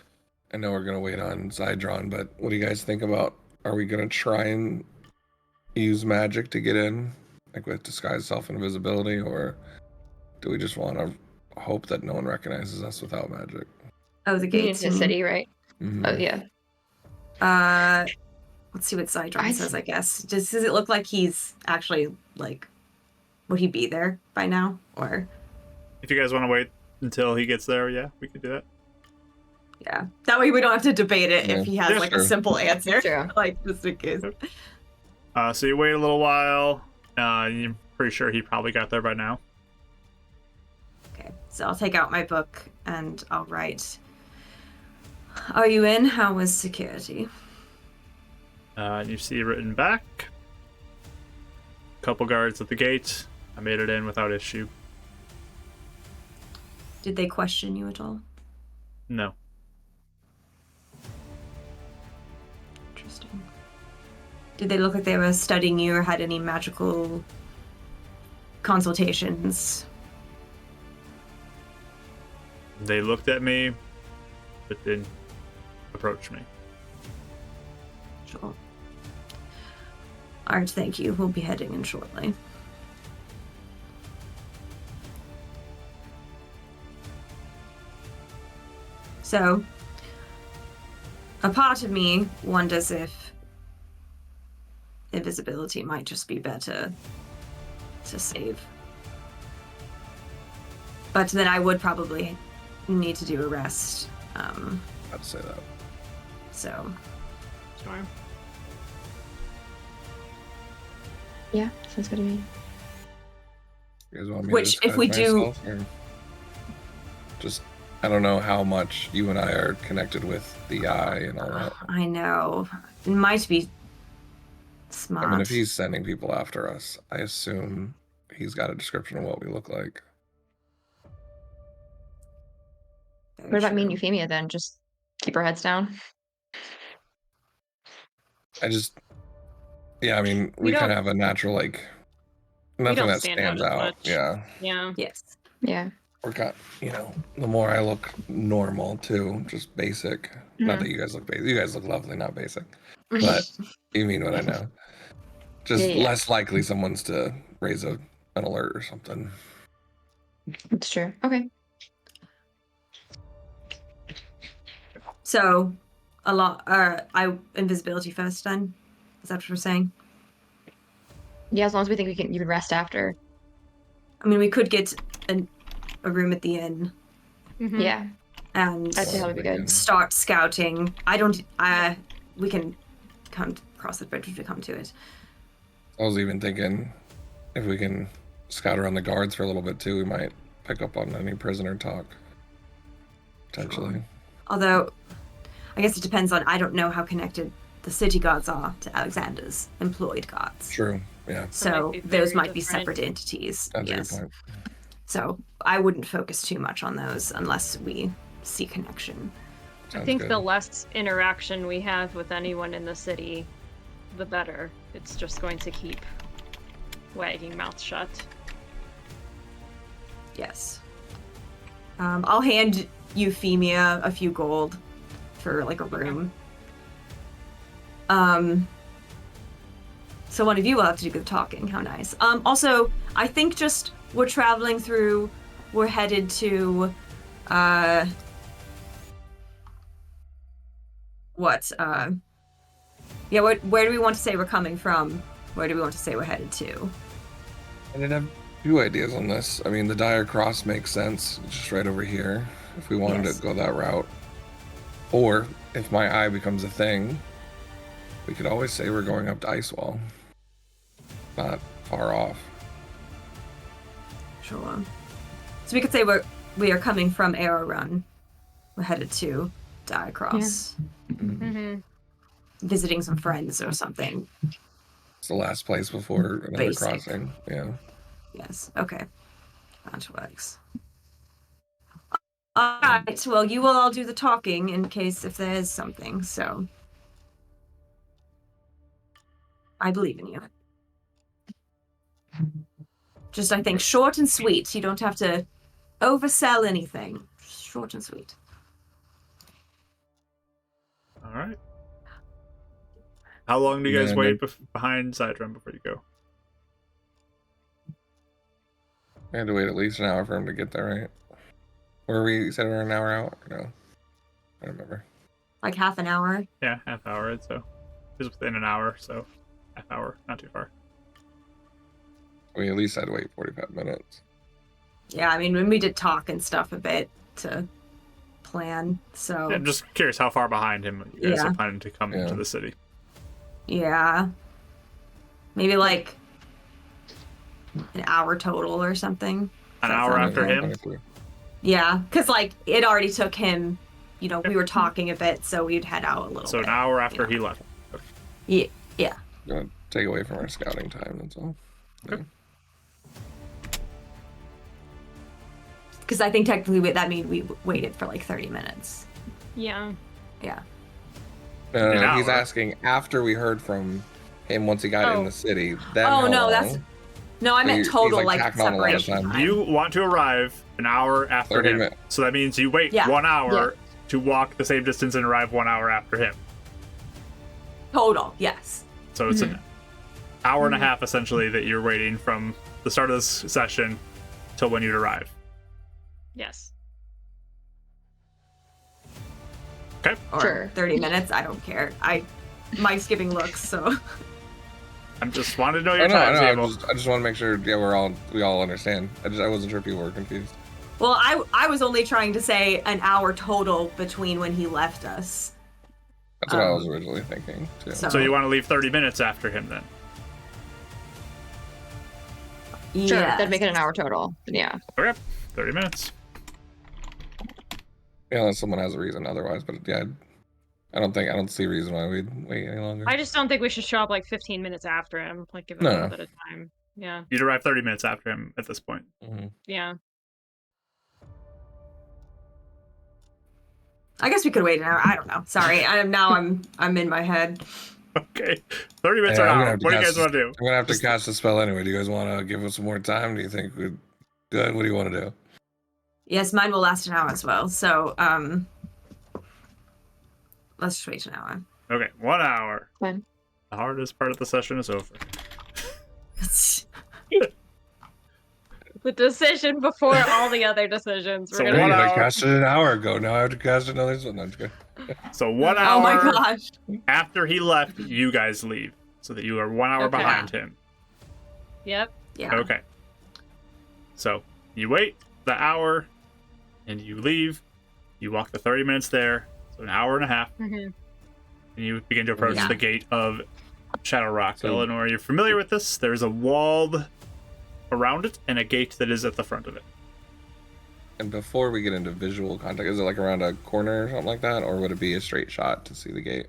I know we're gonna wait on Zydron, but what do you guys think about? Are we gonna try and use magic to get in, like with disguise self-invisibility, or do we just want to hope that no one recognizes us without magic? the Getting gates. into the and- city, right? Mhm. Oh yeah. Let's see what Zydron I says. see. I guess. Does it look like he's actually like? Would he be there by now? Or If you guys want to wait until he gets there, yeah, we could do that. yeah, that way we don't have to debate it if Yeah. he has Yeah, like sure. a simple answer. Sure. Like just in case. So you wait a little while. You're pretty sure he probably got there by now. Okay, so I'll take out my book and I'll write. Are you in? How was security? And you see written back. Couple guards at the gate. I made it in without issue. Did they question you at all? No. Interesting. Did they look like they were studying you or had any magical consultations? They looked at me, but didn't approach me. Sure. Alright, thank you. We'll be heading in shortly. So, a part of me wonders if invisibility might just be better to save. But then I would probably need to do a rest. I'd say that. So, Sure. Yeah, sounds good to me. You guys want me Which, to if we disguise do- myself, or just I don't know how much you and I are connected with the eye and all that. I know. It might be smart. I mean, if he's sending people after us, I assume he's got a description of what we look like. Very What about me and true. Euphemia then? Just keep our heads down. Yeah, I mean, we don't- kind of have a natural, like, nothing don't that stand out stands as out. much. Yeah. Yeah. Yes. Yeah. We're got, the more I look normal too, just basic. Not Mhm. that you guys look basic. You guys look lovely, not basic. But you mean what I know. Just Yeah, yeah. less likely someone's to raise an alert or something. It's true. Okay. So, invisibility first then? Is that what we're saying? Yeah, as long as we think you can rest after. I mean, we could get a room at the inn Mhm. Yeah. and I think that would be good. start scouting. We can come cross the bridge if we come to it. I was even thinking if we can scout around the guards for a little bit too, we might pick up on any prisoner talk. Potentially. Although, I guess it depends on, I don't know how connected the city guards are to Alexander's employed guards. True. Yeah. So might be those very might be different. separate entities. That's yes. a good point. So I wouldn't focus too much on those unless we see connection. I think good. the less interaction we have with anyone in the city, the better. It's just going to keep wagging mouth shut. Yes. I'll hand Euphemia a few gold for like a room. So one of you will have to do the talking. How nice. Also, I think just we're traveling through. We're headed to. What? Yeah. Where do we want to say we're coming from? Where do we want to say we're headed to? I did have two ideas on this. I mean, the Dire Cross makes sense, just right over here, if we wanted Yes. to go that route. Or, if my eye becomes a thing, we could always say we're going up to Icewall. Not far off. Sure. So we could say we are coming from Arrow Run. We're headed to Diacross. Mm-hmm. Visiting some friends or something. It's the last place before another Basic. crossing. Yeah. Yes. Okay. That works. All right. Well, you will all do the talking in case if there is something. So I believe in you. Just, I think, short and sweet. You don't have to oversell anything. Short and sweet. All right. How long do you guys Yeah, wait behind Sidrum before you go? We had to wait at least an hour for him to get there, right? Or we said we were an hour out? Or no. I don't remember. Like half an hour. Yeah, half hour. So it's within an hour, so half hour, not too far. We at least had to wait 45 minutes. Yeah, I mean, when we did talk and stuff a bit to plan, so... Yeah, I'm just curious how far behind him you guys Yeah. are planning to come Yeah. into the city. Yeah. Maybe like an hour total or something. An Does that hour sound after okay? him? Yeah, because like it already took him, you know, we were talking a bit, so we'd head out a little So bit. an hour after yeah. he left. Yeah. Gonna take away from our scouting time, that's all. Yeah. Because I think technically that means we waited for like 30 minutes. Yeah. Yeah. No, An he's hour. asking after we heard from him once he got in Oh. the city. Then Oh, how no, long? that's... No, I So meant he's, total, like, like, tacking on a lot of separation time. time. You want to arrive an hour after 30 him. minutes. So that means you wait Yeah. 1 hour to walk the same distance and arrive 1 hour after him. Total, yes. So it's an hour and a half essentially that you're waiting from the start of this session till when you'd arrive. Yes. Okay. Or Sure. 30 minutes, I don't care. Mike's giving looks, so... I'm just wanting to know I your know, I timetable. just want to make sure we all understand. I wasn't sure people were confused. Well, I was only trying to say an hour total between when he left us. That's what I was originally thinking too. So you want to leave 30 minutes after him then? Sure, Yes. that'd make it an hour total. Yeah. Okay. 30 minutes. Yeah, unless someone has a reason otherwise, but yeah, I don't see a reason why we'd wait any longer. I just don't think we should show up like 15 minutes after him. Like give him No. a little bit of time. Yeah. You'd arrive 30 minutes after him at this point. Mhm. Yeah. I guess we could wait an hour. I don't know. Sorry. I'm in my head. Okay. 30 minutes Yeah, or I'm an gonna hour. have to What do you cast guys want to do? I'm gonna have to cast the spell anyway. Do you guys want to give us some more time? Do you think we're good? What do you want to do? Yes, mine will last an hour as well. So, let's just wait an hour. Okay. 1 hour. Fine. The hardest part of the session is over. The decision before all the other decisions. So We're I gonna one I hour- cast it an hour ago. Now I have to cast another one. No, I'm just kidding. So 1 Oh hour my gosh. after he left, you guys leave. So that you are 1 hour Okay. behind him. Yep. Yeah. Okay. So you wait the hour and you leave. You walk the 30 minutes there. So an hour and a half. hmm And you begin to approach Yeah. the gate of Shadow Rock. So- Eleanor, you're familiar with this? There's a wall around it and a gate that is at the front of it. And before we get into visual contact, is it like around a corner or something like that, or would it be a straight shot to see the gate?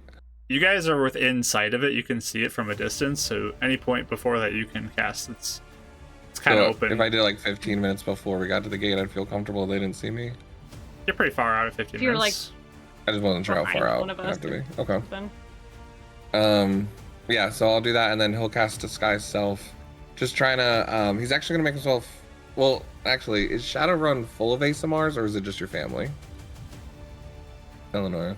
You guys are within sight of it. You can see it from a distance. So any point before that you can cast. It's kind of So open. If I did like 15 minutes before we got to the gate, I'd feel comfortable they didn't see me. You're pretty far out of 15 If you're, minutes. I just wasn't sure how Behind far out one of it us have to be. or Okay. something. Yeah, so I'll do that, and then he'll cast Disguise Self. Just trying to, he's actually gonna make himself, well, actually, is Shadowrun full of ASMRs, or is it just your family? Eleanor.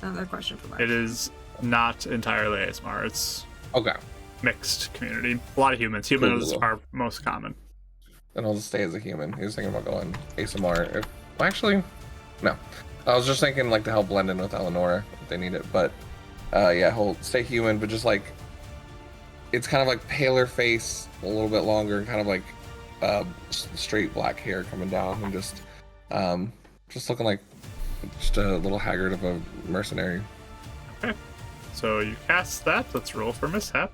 Another question for Mark. It is not entirely ASMR. It's Okay. mixed community. A lot of humans. Humans Cool. are most common. Then I'll just stay as a human. He was thinking about going ASMR. Well, actually, no. I was just thinking like to help blend in with Eleanor if they need it, but yeah, he'll stay human, but just like it's kind of like paler face, a little bit longer, kind of like straight black hair coming down, and just looking like just a little haggard of a mercenary. Okay. So you cast that. Let's roll for Mishap.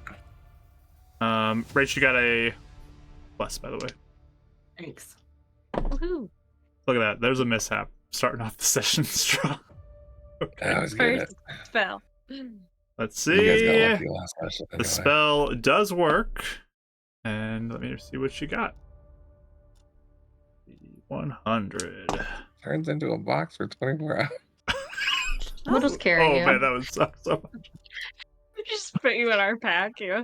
Rach, you got a plus, by the way. Thanks. Woohoo. Look at that. There's a Mishap starting off the session strong. I always get it. First spell. Let's You guys got see. lucky last session. The anyway. spell does work. And let me see what you got. 100. Turns into a box for 24 hours. We'll just carry Oh, you. man, that would suck so much. We just put you in our pack, yeah.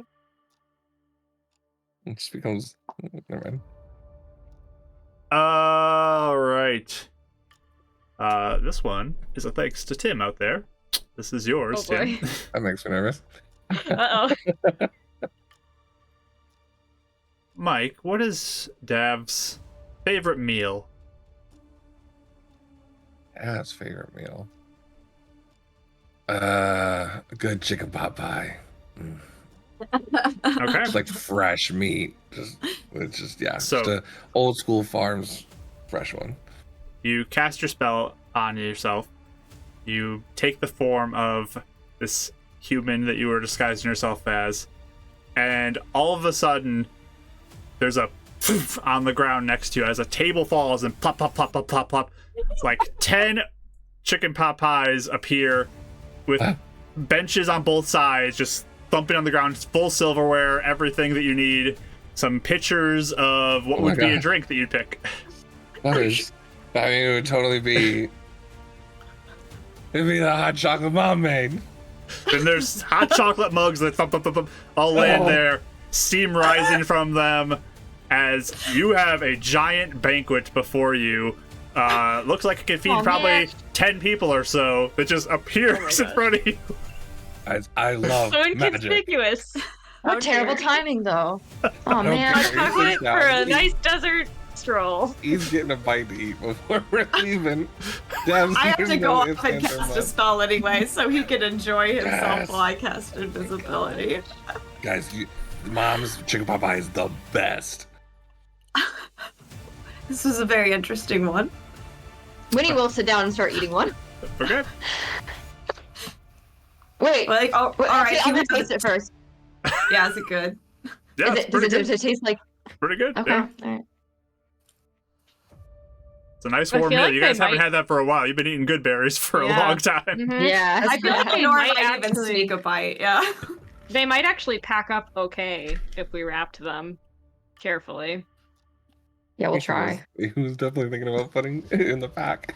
It just becomes. Never mind. All right. This one is a thanks to Tim out there. This is yours, Oh, Tim. boy. That makes me nervous. Uh-oh. Mike, what is Dav's favorite meal? Dad's favorite meal. A good chicken pot pie. Okay. It's like fresh meat. It's just yeah. So- just a old school farms fresh one. You cast your spell on yourself. You take the form of this human that you were disguising yourself as, and all of a sudden, there's a poof on the ground next to you as a table falls and plop, plop, plop, plop, plop, plop. Like 10 chicken pot pies appear with benches on both sides, just thumping on the ground, full silverware, everything that you need. Some pitchers of what Oh my would be a God. drink that you'd pick. That is. I mean, it would totally be. It'd be the hot chocolate mom made. Then there's hot chocolate mugs that thump, thump, thump, thump, all land there, steam rising from them as you have a giant banquet before you. Looks like it can feed Oh, probably man. 10 people or so that just appears in God. front of you. I love So magic. inconspicuous. What Oh, terrible dear. timing, though. Oh, don't man. care. Hot chocolate for a nice desert stroll. He's getting a bite to eat before we're leaving. Dev's I have to using go the off and instant cast a thermite. spell anyway, so he can enjoy himself Yes. while I cast invisibility. Guys, mom's chicken pot pie is the best. This was a very interesting one. Winnie will sit down and start eating one. Okay. Wait. Like, oh, Wait, all right. I'm gonna he taste it first. Yeah, is it good? Yeah, it's pretty Does good. it taste like? Pretty good. Okay. Yeah. All right. It's a nice I warm feel meal. like You they guys haven't might- had that for a while. You've been eating good berries for a Yeah. long time. Mhm. Yeah. I feel like They Nora might might even actually- sneak a bite. Yeah. They might actually pack up okay if we wrapped them carefully. Yeah, we'll try. He was definitely thinking about putting it in the pack.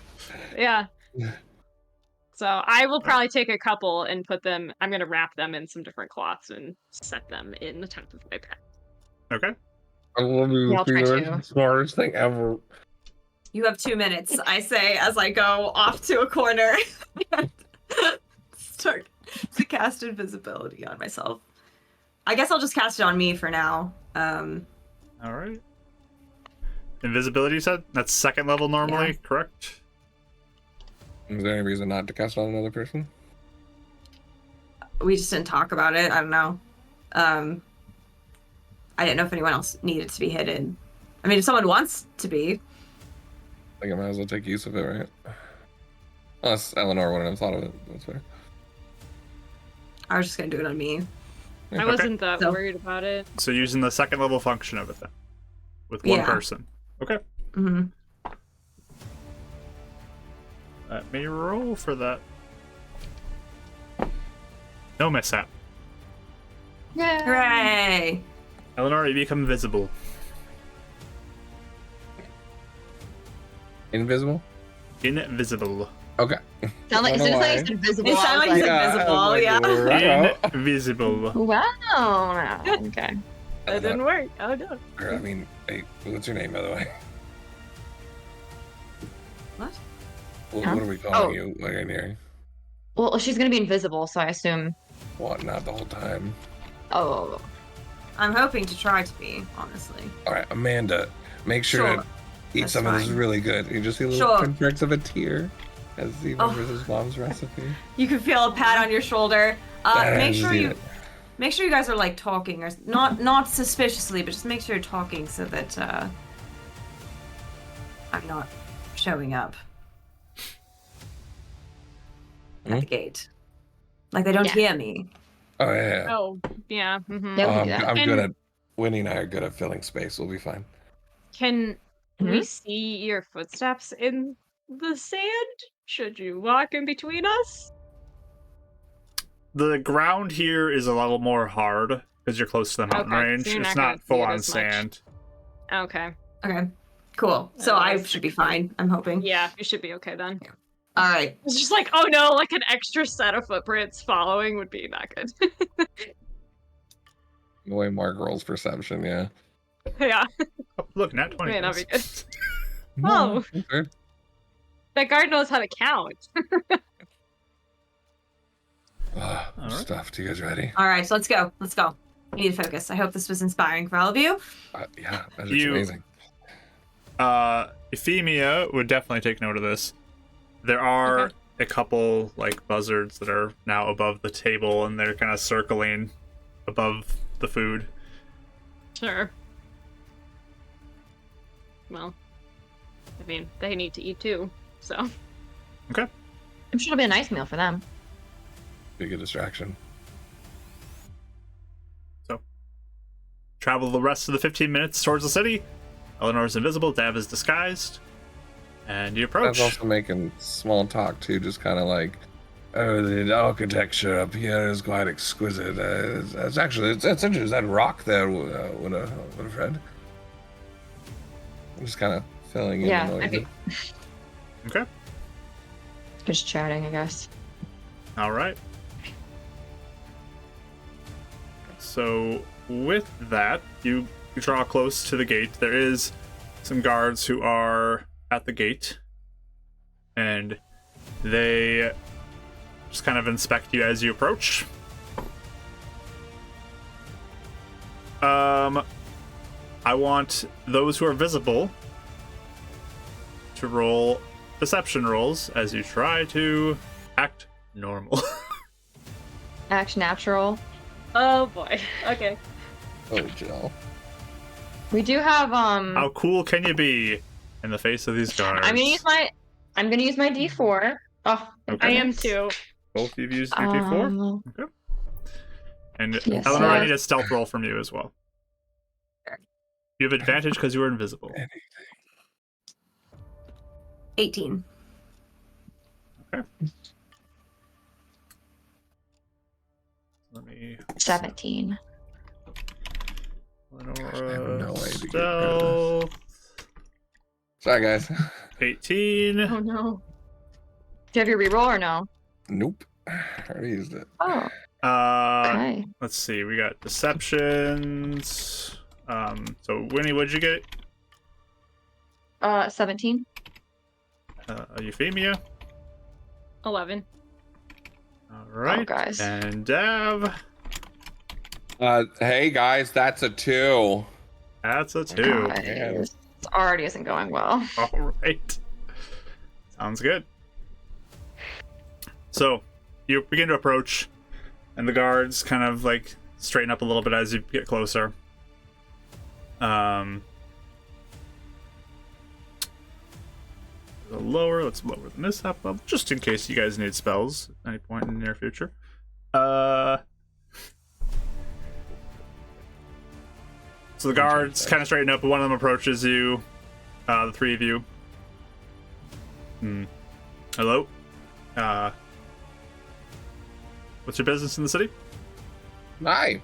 Yeah. So I will probably take a couple and put them. I'm gonna wrap them in some different cloths and set them in the top of my pack. Okay. I love you, Yeah, I'll try Peter. too. Smartest thing ever. You have 2 minutes, I say, as I go off to a corner and start to cast invisibility on myself. I guess I'll just cast it on me for now. All right. Invisibility, you said? That's second level normally, correct? Is there any reason not to cast on another person? We just didn't talk about it. I don't know. I didn't know if anyone else needed to be hidden. I mean, if someone wants to be. I think I might as well take use of it, right? Unless Eleanor wouldn't have thought of it. That's fair. I was just going to do it on me. I wasn't that So- worried about it. So using the second level function of it then. With one Yeah. person. Okay. hmm Let me roll for that. No mishap. Yeah. Hooray! Eleanor, you become invisible. Invisible? Invisible. Okay. Sound like, as soon as I said visible, It I sounded was like you like, said visible, yeah. Invisible. wow. Okay. That didn't work. Oh no. I mean, hey, what's your name, by the way? What? What are we calling you when you're in here? Well, she's gonna be invisible, so I assume. What? Not the whole time. Oh. I'm hoping to try to be, honestly. All right, Amanda, make sure Sure. to eat That's some of this. fine. Really good. You just see little Sure. pinpricks of a tear as he Oh. remembers his mom's recipe. You can feel a pat on your shoulder. Make Just sure eat you it. make sure you guys are like talking, or not suspiciously, but just make sure you're talking so that I'm not showing up at the gate. Like they don't Yeah. hear me. Oh yeah. Oh yeah. Mhm. Yeah. Oh, we can do that. I'm good And- at. Winnie and I are good at filling space. We'll be fine. Can we Mhm. see your footsteps in the sand? Should you walk in between us? The ground here is a little more hard because you're close to the mountain Okay, so range. you're It's not gonna not see full it on as much. sand. Okay. Okay. Cool. So I Otherwise- should be fine, I'm hoping. Yeah, you should be okay then. All right. It's just like, oh no, like an extra set of footprints following would be not good. Way more girls' perception. Yeah. Yeah. Oh, look, nat 20. Man, that'd be points. Oh. Okay. That guard knows how to count. Ah, All right. stuffed. You guys ready? All right. So let's go. Let's go. We need to focus. I hope this was inspiring for all of you. Yeah, that looks You- amazing. Euphemia would definitely take note of this. There are Okay. a couple like buzzards that are now above the table, and they're kind of circling above the food. Sure. Well, I mean, they need to eat too, so. Okay. I'm sure it'll be a nice meal for them. Big a distraction. Travel the rest of the 15 minutes towards the city. Eleanor's invisible, Dav is disguised, and you approach. That's also making small talk too, just kind of like, oh, the architecture up here is quite exquisite. It's actually it's interesting. That rock there would have read. I'm just kind of filling in. Yeah, the I noises. think Okay. just chatting, I guess. All right. So with that, you draw close to the gate. There is some guards who are at the gate, and they just kind of inspect you as you approach. I want those who are visible to roll deception rolls as you try to act normal. Act natural. Oh boy. Okay. Oh, Jill. We do have How cool can you be in the face of these guards? I'm gonna use my D4. Oh, Okay. I am too. Both of you used your D4? Okay. And yes, Eleanor, I sir. need a stealth roll from you as well. You have advantage because you are invisible. 18. Let me. 17. Eleanor, I have no way to get stealth. Sorry, guys. 18. Oh no. Do you have your reroll or no? Nope. I already used it. Oh, okay. Let's see. We got deceptions. So Winnie, what'd you get? 17. Euphemia. 11. All right. Oh, guys. And Dav. Hey guys, that's a 2. That's a 2. God, this already isn't going well. All right. Sounds good. So you begin to approach, and the guards kind of like straighten up a little bit as you get closer. Let's lower the mishap level, just in case you guys need spells at any point in the near future. So the guards kind of straighten up, but one of them approaches you. The three of you. Hello? What's your business in the city? Hi.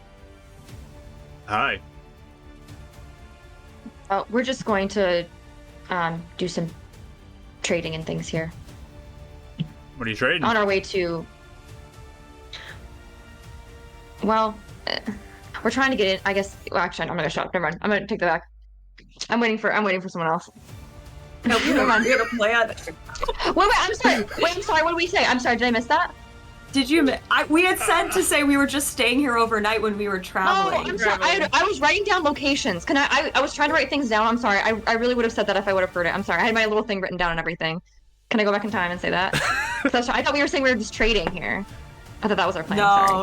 Hi. We're just going to do some trading and things here. What are you trading? on our way to. Well, we're trying to get in. I guess. Well, actually, I'm not gonna shut up. Never mind. I'm gonna take that back. I'm waiting for someone else. No, we had a plan. Wait, I'm sorry. What did we say? I'm sorry. Did I miss that? Did you? We had said to say we were just staying here overnight when we were traveling. Oh, I'm sorry. I was writing down locations. I was trying to write things down. I'm sorry. I really would have said that if I would have heard it. I'm sorry. I had my little thing written down and everything. Can I go back in time and say that? I thought we were saying we were just trading here. I thought that was our plan.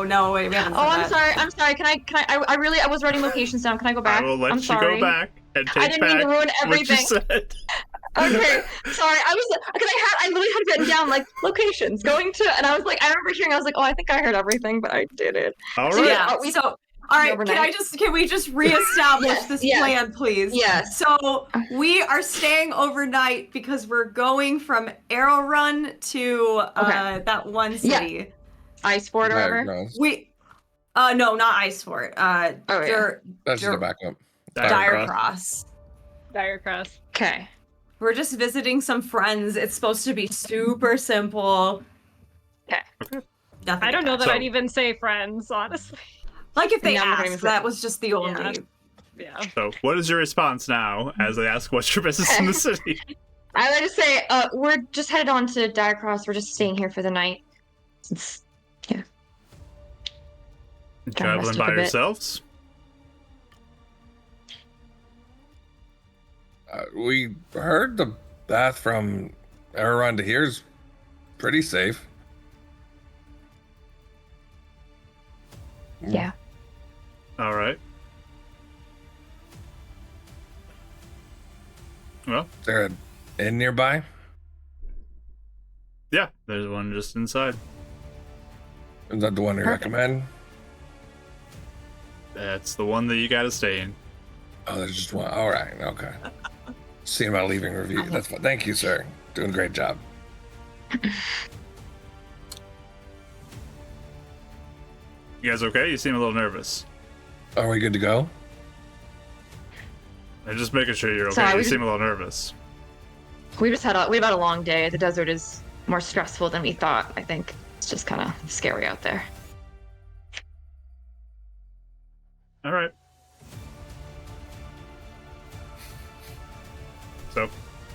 No, wait, we haven't. I'm sorry. Can I was writing locations down. Can I go back? I will let I'm you sorry. go back and take I didn't mean back to ruin everything. what you said. Okay, sorry. I literally had written down like locations going to, and I was like, I remember hearing, I was like, oh, I think I heard everything, but I didn't. All So, right. yeah, All right, overnight. can we just reestablish this plan, please? Yes. So we are staying overnight because we're going from Arrow Run to that one city. Ice Fort or whatever. No, not Ice Fort. That's just a backup. Dire Cross. Dire Cross. Okay. We're just visiting some friends. It's supposed to be super simple. Okay. Nothing I don't know that So- I'd even say friends, honestly. Like if they No, I'm not gonna asked, say- that was just the only. Yeah. So, what is your response now as they ask what's your business in the city? I would just say, we're just headed on to Dire Cross. We're just staying here for the night. Since, Traveling rest by up a bit. yourselves? We heard the path from Araron to here is pretty safe. Yeah. All right. Well, Is there an inn nearby? yeah, there's one just inside. Is that the one you Perfect. recommend? That's the one that you gotta stay in. Oh, there's just one. All right. Okay. Seeing about leaving review. That's fine. Thank you, sir. Doing a great job. You guys okay? You seem a little nervous. Are we good to go? I'm just making sure you're okay. Sorry, You we seem a little nervous. We've had a long day. The desert is more stressful than we thought. I think it's just kind of scary out there. All right. So,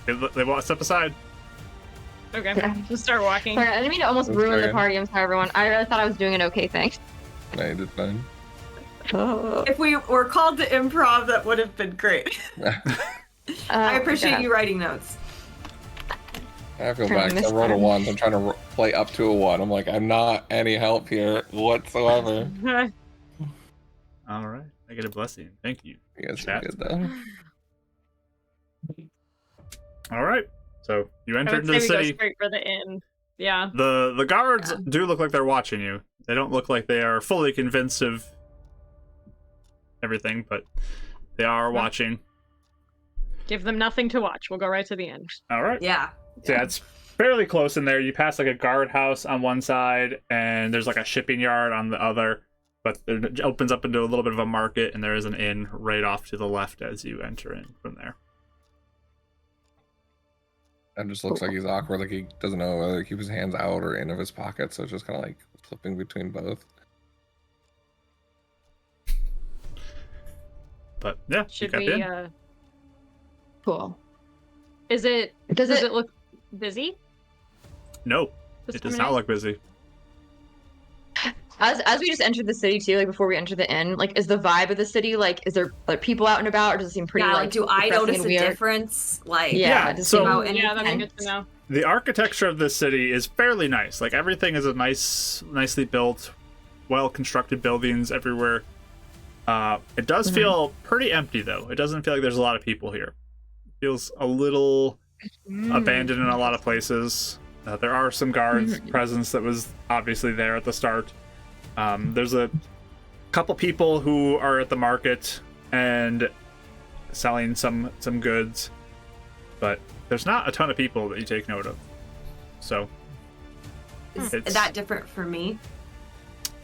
they want to step aside. Okay. Yeah. Just start walking. Sorry, I didn't mean to almost That's ruin the fair. party. I'm sorry, everyone. I really thought I was doing an okay thing. No, you did fine. If we were called to improv, that would have been great. I appreciate you writing notes. I feel Trying bad to 'cause I miss rolled a time. 1. I'm trying to play up to a 1. I'm like, I'm not any help here whatsoever. All right. I get a blessing. Thank you. You guys Chat. are good though. All right. So, you I enter would into say the we go city. straight for the inn. Yeah. The guards do look like they're watching you. They don't look like they are fully convinced of everything, but they are watching. Give them nothing to watch. We'll go right to the inn. All right. Yeah. So yeah, it's fairly close in there. You pass like a guardhouse on one side, and there's like a shipping yard on the other. But it opens up into a little bit of a market, and there is an inn right off to the left as you enter in from there. That just looks like he's awkward. Like he doesn't know whether to keep his hands out or in of his pocket. So it's just kind of like flipping between both. But yeah, you Should got we in. Cool. Does it Does it look busy? No, This it does time not around? look busy. as we just entered the city too, like before we enter the inn, like is the vibe of the city like is there like people out and about or does it seem pretty Yeah, like like, do I depressing notice and a weird? difference? Like, Yeah, Yeah, does it so- seem about Yeah, that'd be anything? good to know. The architecture of this city is fairly nice. Like everything is a nicely built, well constructed buildings everywhere. It does feel pretty empty though. It doesn't feel like there's a lot of people here. It feels a little abandoned in a lot of places. There are some guards presence that was obviously there at the start. There's a couple people who are at the market and selling some goods, but there's not a ton of people that you take note of. So Is It's- that different for me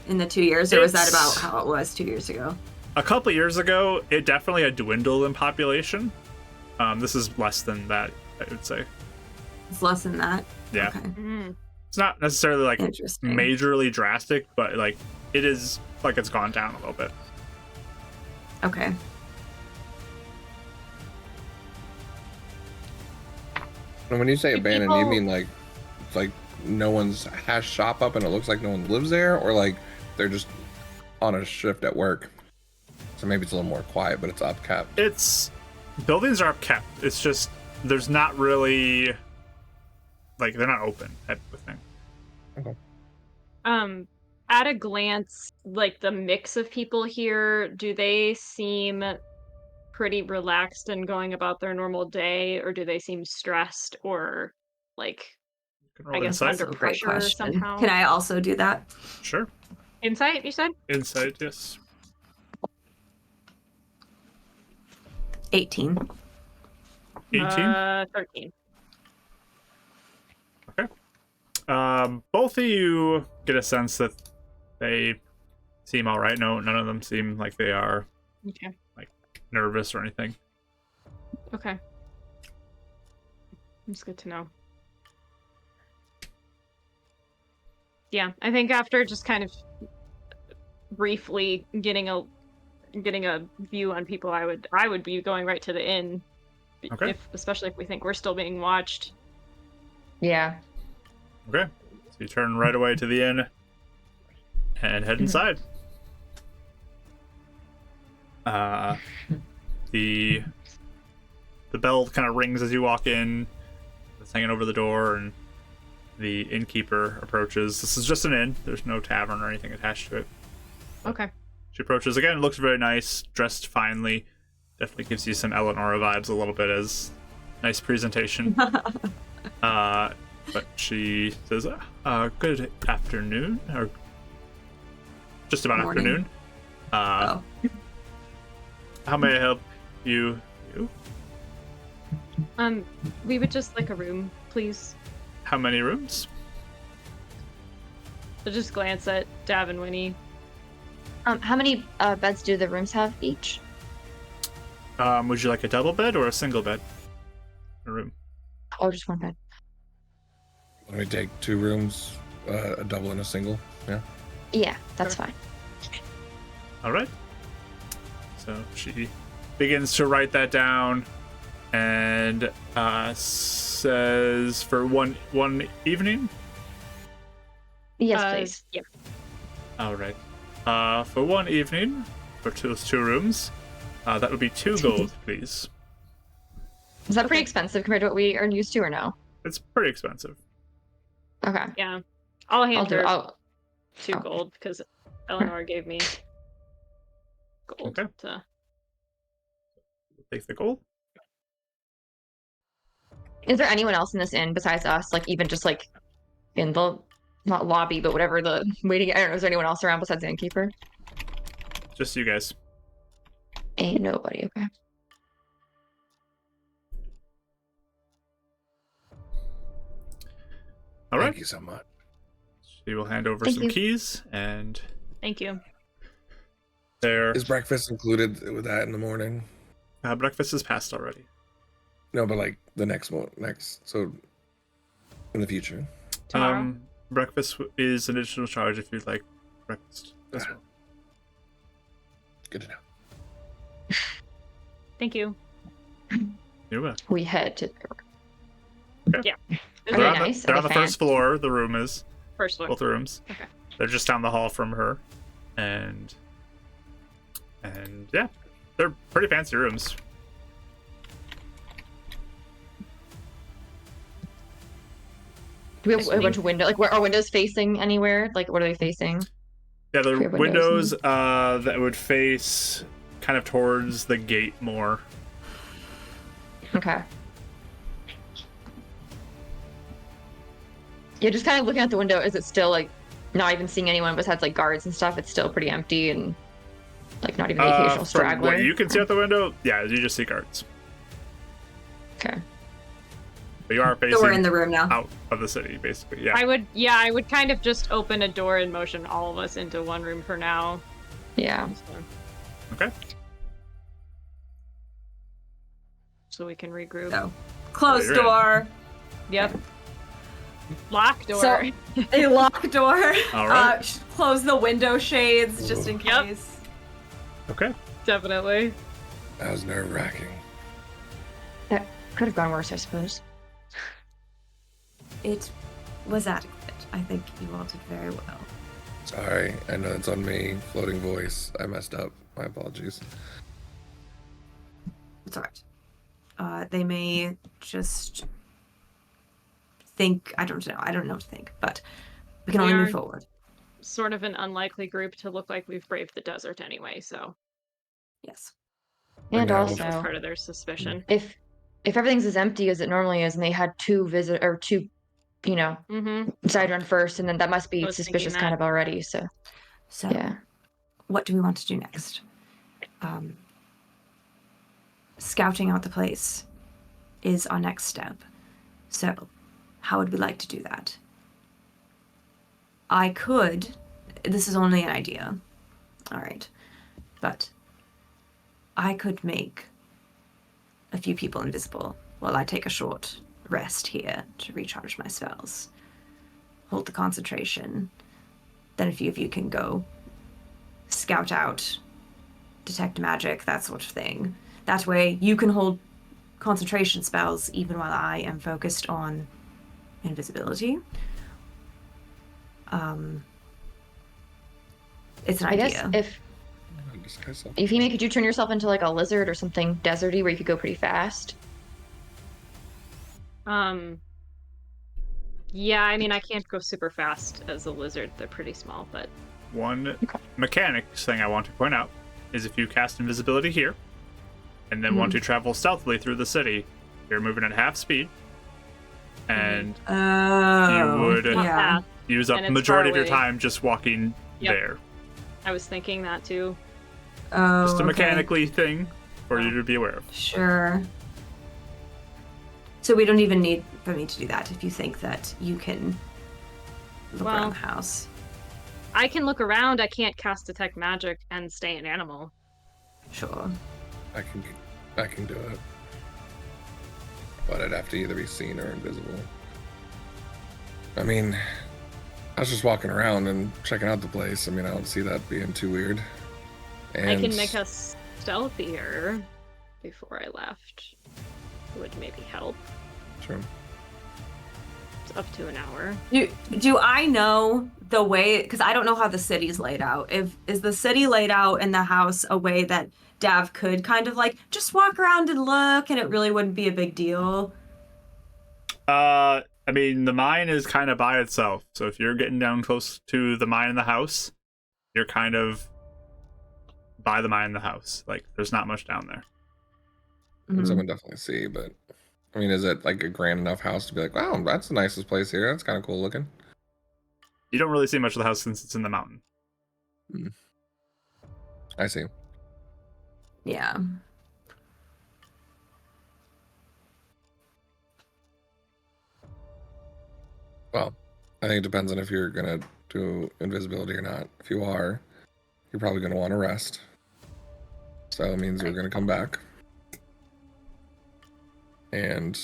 in the 2 years, or was that It's- about how it was 2 years ago? a couple years ago, it definitely had dwindled in population. This is less than that, I would say. It's less than that. Yeah. Okay. Mm. It's not necessarily like Interesting. majorly drastic, but like it is like it's gone down a little bit. Okay. And when you say Do abandoned, you people- mean like it's like no one's has shop up and it looks like no one lives there, or like they're just on a shift at work? So maybe it's a little more quiet, but it's upkept. It's buildings are upkept. It's just there's not really like they're not open type of thing. At a glance, like the mix of people here, do they seem pretty relaxed and going about their normal day, or do they seem stressed or like You can I roll guess insight. under Great pressure question. somehow? Can I also do that? Sure. Insight, you said? Insight, yes. 18. 18. 13. Both of you get a sense that they seem all right. No, none of them seem like they are Okay. nervous or anything. Okay. It's good to know. Yeah, I think after just kind of briefly getting a view on people, I would be going right to the inn. Okay. Especially if we think we're still being watched. Yeah. Okay. So you turn right away to the inn and head inside. The bell kind of rings as you walk in. It's hanging over the door, and the innkeeper approaches. This is just an inn. There's no tavern or anything attached to it. Okay. She approaches again. Looks very nice, dressed finely. Definitely gives you some Eleanor vibes a little bit as nice presentation. But she says, "Good afternoon," or just about Morning. afternoon. Oh. How may I help you? We would just like a room, please. How many rooms? So just glance at Dav and Winnie. How many beds do the rooms have each? Would you like a double bed or a single bed? A room. Oh, just one bed. Let me take 2 rooms, a double and a single. Yeah. Yeah, that's fine. All right. So she begins to write that down, and says for one evening. Yes, please. Yeah. All right. For one evening, for those 2 rooms, that would be 2 gold, please. Is that pretty expensive compared to what we are used to, or no? It's pretty expensive. Okay. Yeah. I'll hand I'll do her it. Oh, 2 gold because Eleanor gave me gold. Okay. Take the gold. is there anyone else in this inn besides us? Like even just like in the not lobby, but whatever the waiting. I don't know. Is there anyone else around besides the innkeeper? Just you guys. Ain't nobody. Okay. All right. Thank you so much. She will hand over Thank some you. keys, and Thank you. their Is breakfast included with that in the morning? breakfast is passed already. No, but like the next so in the future. Tomorrow. Breakfast is an additional charge if you'd like breakfast as well. Good to know. Thank you. You're welcome. We head to Yeah. Are They're they on the, nice? they're Are on the they first floor. The room is First one. both rooms. Okay. They're just down the hall from her, and yeah, they're pretty fancy rooms. Do we have a bunch of windows? Like, where are windows facing anywhere? Like, what are they facing? Yeah, the We have windows windows that would face kind of towards the gate more. Okay. Yeah, just kind of looking out the window. Is it still like not even seeing anyone besides like guards and stuff? It's still pretty empty and like not even the occasional From straggler. what you can see out the window, yeah, you just see guards. Okay. But you are So we're in facing the room now. out of the city, basically. Yeah. I would kind of just open a door and motion all of us into one room for now. Yeah. Okay. So we can regroup. So, closed you're in. door. Yep. Lock door. So a lock door. All right. Close the window shades just in Yep. case. Okay. Definitely. That was nerve-wracking. That could have gone worse, I suppose. It was adequate. I think you all did very well. Sorry, I know it's on me. Floating voice. I messed up. My apologies. It's alright. They may just think, I don't know what to think, but we can We only are- move forward. Sort of an unlikely group to look like we've braved the desert anyway, so Yes. And Yeah, that was also, part of their suspicion. if everything's as empty as it normally is, and they had two Mm-hmm. side run first, and then that must be I was thinking suspicious kind that. of already. So So, yeah, what do we want to do next? Scouting out the place is our next step. So, how would we like to do that? This is only an idea, all right, but I could make a few people invisible while I take a short rest here to recharge my spells. Hold the concentration. Then a few of you can go scout out, detect magic, that sort of thing. That way you can hold concentration spells even while I am focused on invisibility. It's an I guess idea. if you could you turn yourself into like a lizard or something deserty where you could go pretty fast? Yeah, I mean, I can't go super fast as a lizard. They're pretty small, but One mechanics thing I want to point out is if you cast invisibility here, and then want to travel stealthily through the city, you're moving at half speed, and Oh, would- yeah. use up And the it's majority of far your away. time just walking Yep. there. I was thinking that too. Oh, Just a okay. mechanically thing for you to be aware of. Sure. So we don't even need for me to do that if you think that you can look Well- around the house. I can look around. I can't cast detect magic and stay an animal. Sure. I can do it. But I'd have to either be seen or invisible. I mean, I was just walking around and checking out the place. I mean, I don't see that being too weird. And I can make us stealthier before I left. Would maybe help. Sure. It's up to an hour. Do I know the way? Because I don't know how the city's laid out. Is the city laid out in the house a way that Dav could kind of like just walk around and look, and it really wouldn't be a big deal? I mean, the mine is kind of by itself, so if you're getting down close to the mine in the house, you're kind of by the mine in the house. Like, there's not much down there. Mhm. Someone definitely see, but I mean, is it like a grand enough house to be like, wow, that's the nicest place here. That's kind of cool looking. You don't really see much of the house since it's in the mountain. I see. Yeah. Well, I think it depends on if you're gonna do invisibility or not. If you are, you're probably gonna want to rest. So that means we're gonna come back. And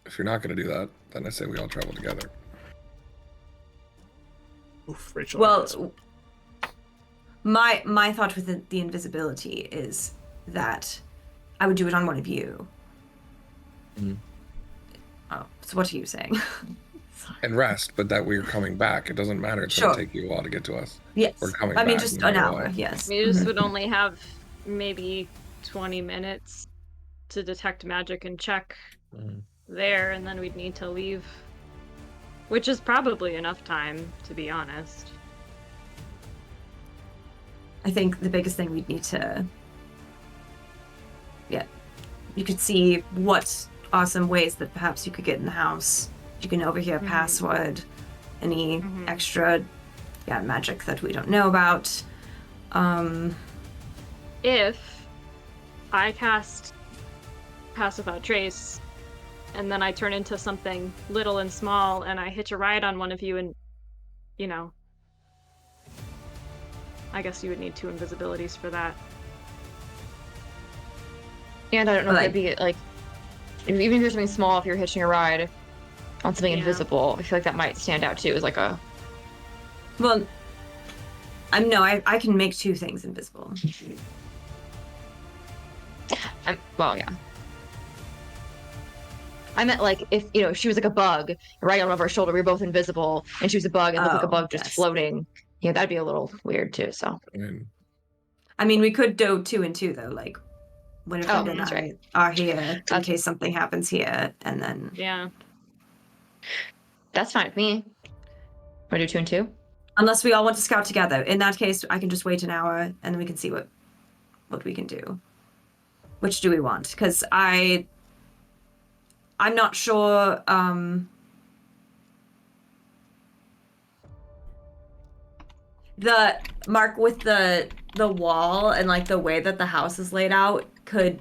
if you're not gonna do that, then I say we all travel together. Oof, Rachel. Well, my thought with the invisibility is that I would do it on one of you. Mhm. Oh, so what are you saying? And rest, but that we're coming back. It doesn't matter. It's Sure. gonna take you a while to get to us. Yes. We're coming I mean, back just no an matter hour. what. Yes. We just Mhm. would only have maybe 20 minutes to detect magic and check there, and then we'd need to leave. Which is probably enough time, to be honest. I think the biggest thing we'd need to, you could see what are some ways that perhaps you could get in the house. You can overhear a password, any extra, magic that we don't know about. If I cast Pass Without Trace, and then I turn into something little and small, and I hitch a ride on one of you, and, I guess you would need 2 invisibilities for that. And I don't know Like- if it'd be like, even if you're something small, if you're hitching a ride, on something Yeah. invisible. I feel like that might stand out too as like a. Well, I can make 2 things invisible. Well, yeah. I meant like if she was like a bug right on over her shoulder, we were both invisible, and she was a bug and looked like a bug just yes. floating. Yeah, that'd be a little weird too. So. I mean, We could do 2 and 2 though, like Winifred and that's I right. are here in Okay. case something happens here, and then Yeah. That's fine with me. Want to do 2 and 2? unless we all want to scout together. In that case, I can just wait an hour and then we can see what we can do. Which do we want? Because I'm not sure. The Mark with the wall and like the way that the house is laid out, could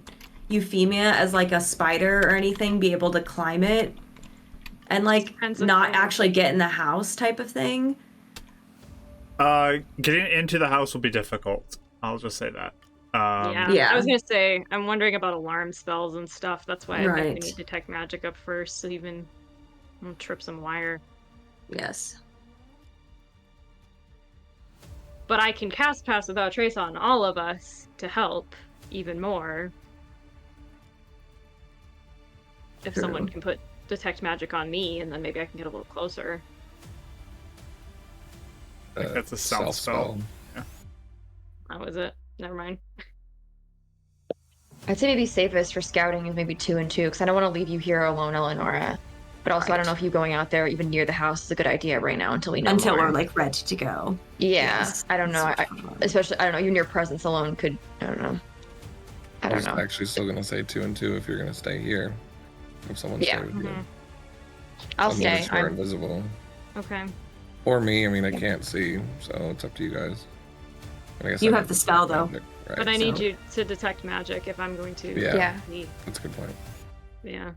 Euphemia as like a spider or anything be able to climb it and like Depends if not they're- actually get in the house type of thing? Getting into the house will be difficult. I'll just say that. Yeah. I was gonna say, I'm wondering about alarm spells and stuff. That's why I think we Right. need detect magic up first, so even trip some wire. Yes. But I can cast Pass Without Trace on all of us to help even more. If True. someone can put detect magic on me, and then maybe I can get a little closer. I think that's a stealth spell. That was it. Never mind. I'd say maybe safest for scouting is maybe 2 and 2, because I don't want to leave you here alone, Eleonora. But also, I don't know if you going out there even near the house is a good idea right now until we know Until more. we're like ready to go. Yeah, Yes. I don't know. Especially, I don't know. Even your presence alone could. I don't know. I don't was know. actually still gonna say 2 and 2 if you're gonna stay here. If someone Yeah. stay with you. I'll Unless stay. you're I'm, invisible. Okay. Or me. I mean, I can't see, so it's up to you guys. And I guess You I have the spell, though. magic, right, But I need so- you to detect magic if I'm going to. Yeah. yeah. leave. That's a good point. Yeah.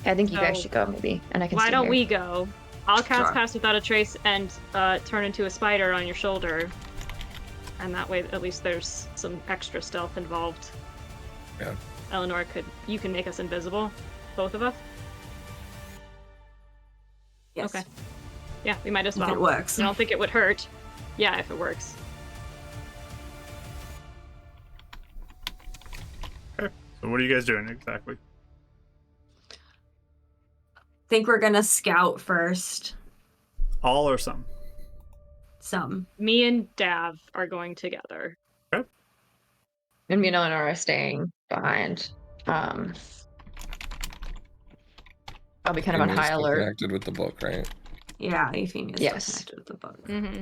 I think you guys So, should go maybe, and I can. Why stay don't here. we go? I'll cast Sure. Pass Without a Trace and turn into a spider on your shoulder. And that way, at least there's some extra stealth involved. Yeah. Eleanor, you can make us invisible? Both of us? Yes. Okay. Yeah, we might as If well. it works. I don't think it would hurt. Yeah, if it works. Okay. So what are you guys doing exactly? Think we're gonna scout first. All or some? Some. Me and Dav are going together. And me and Eleanor are staying behind. I'll be kind of on And you're high still alert. Connected with the book, right? Yeah, Euphemia is Yes. still connected with the book. Mm-hmm.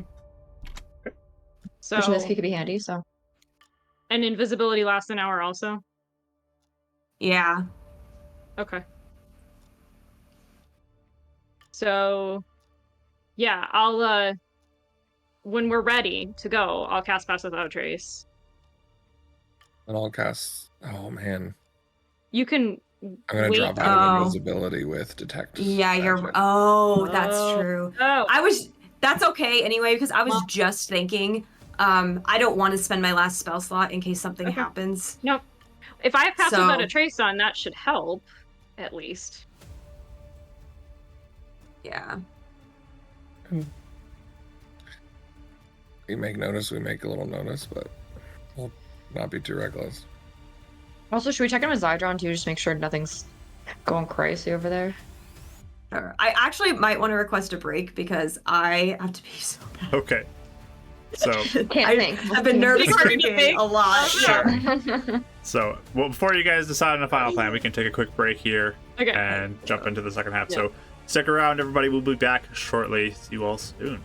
So, Which in this case could be handy. So and invisibility lasts an hour also? Yeah. Okay. So, yeah, I'll, when we're ready to go, I'll cast Pass Without a Trace. And I'll cast. Oh man, You can I'm gonna wait. drop out of Oh. invisibility with detect. Yeah, you're. magic. Oh, that's Oh. true. Oh, That's okay anyway, because I was Well- just thinking, I don't want to spend my last spell slot in case something Okay. happens. no. If I have Pass So- Without a Trace on, that should help, at least. Yeah. We make notice. We make a little notice, but we'll not be too reckless. also, should we check in with Zydron too, just make sure nothing's going crazy over there? Sure. I actually might want to request a break because I have to pee so bad. Okay. So Can't think. I've been nervous It's hard to drinking think. a lot. Sure. Well, before you guys decide on a final plan, we can take a quick break here Okay. and jump into the second half. Yeah. So stick around, everybody. We'll be back shortly. See you all soon.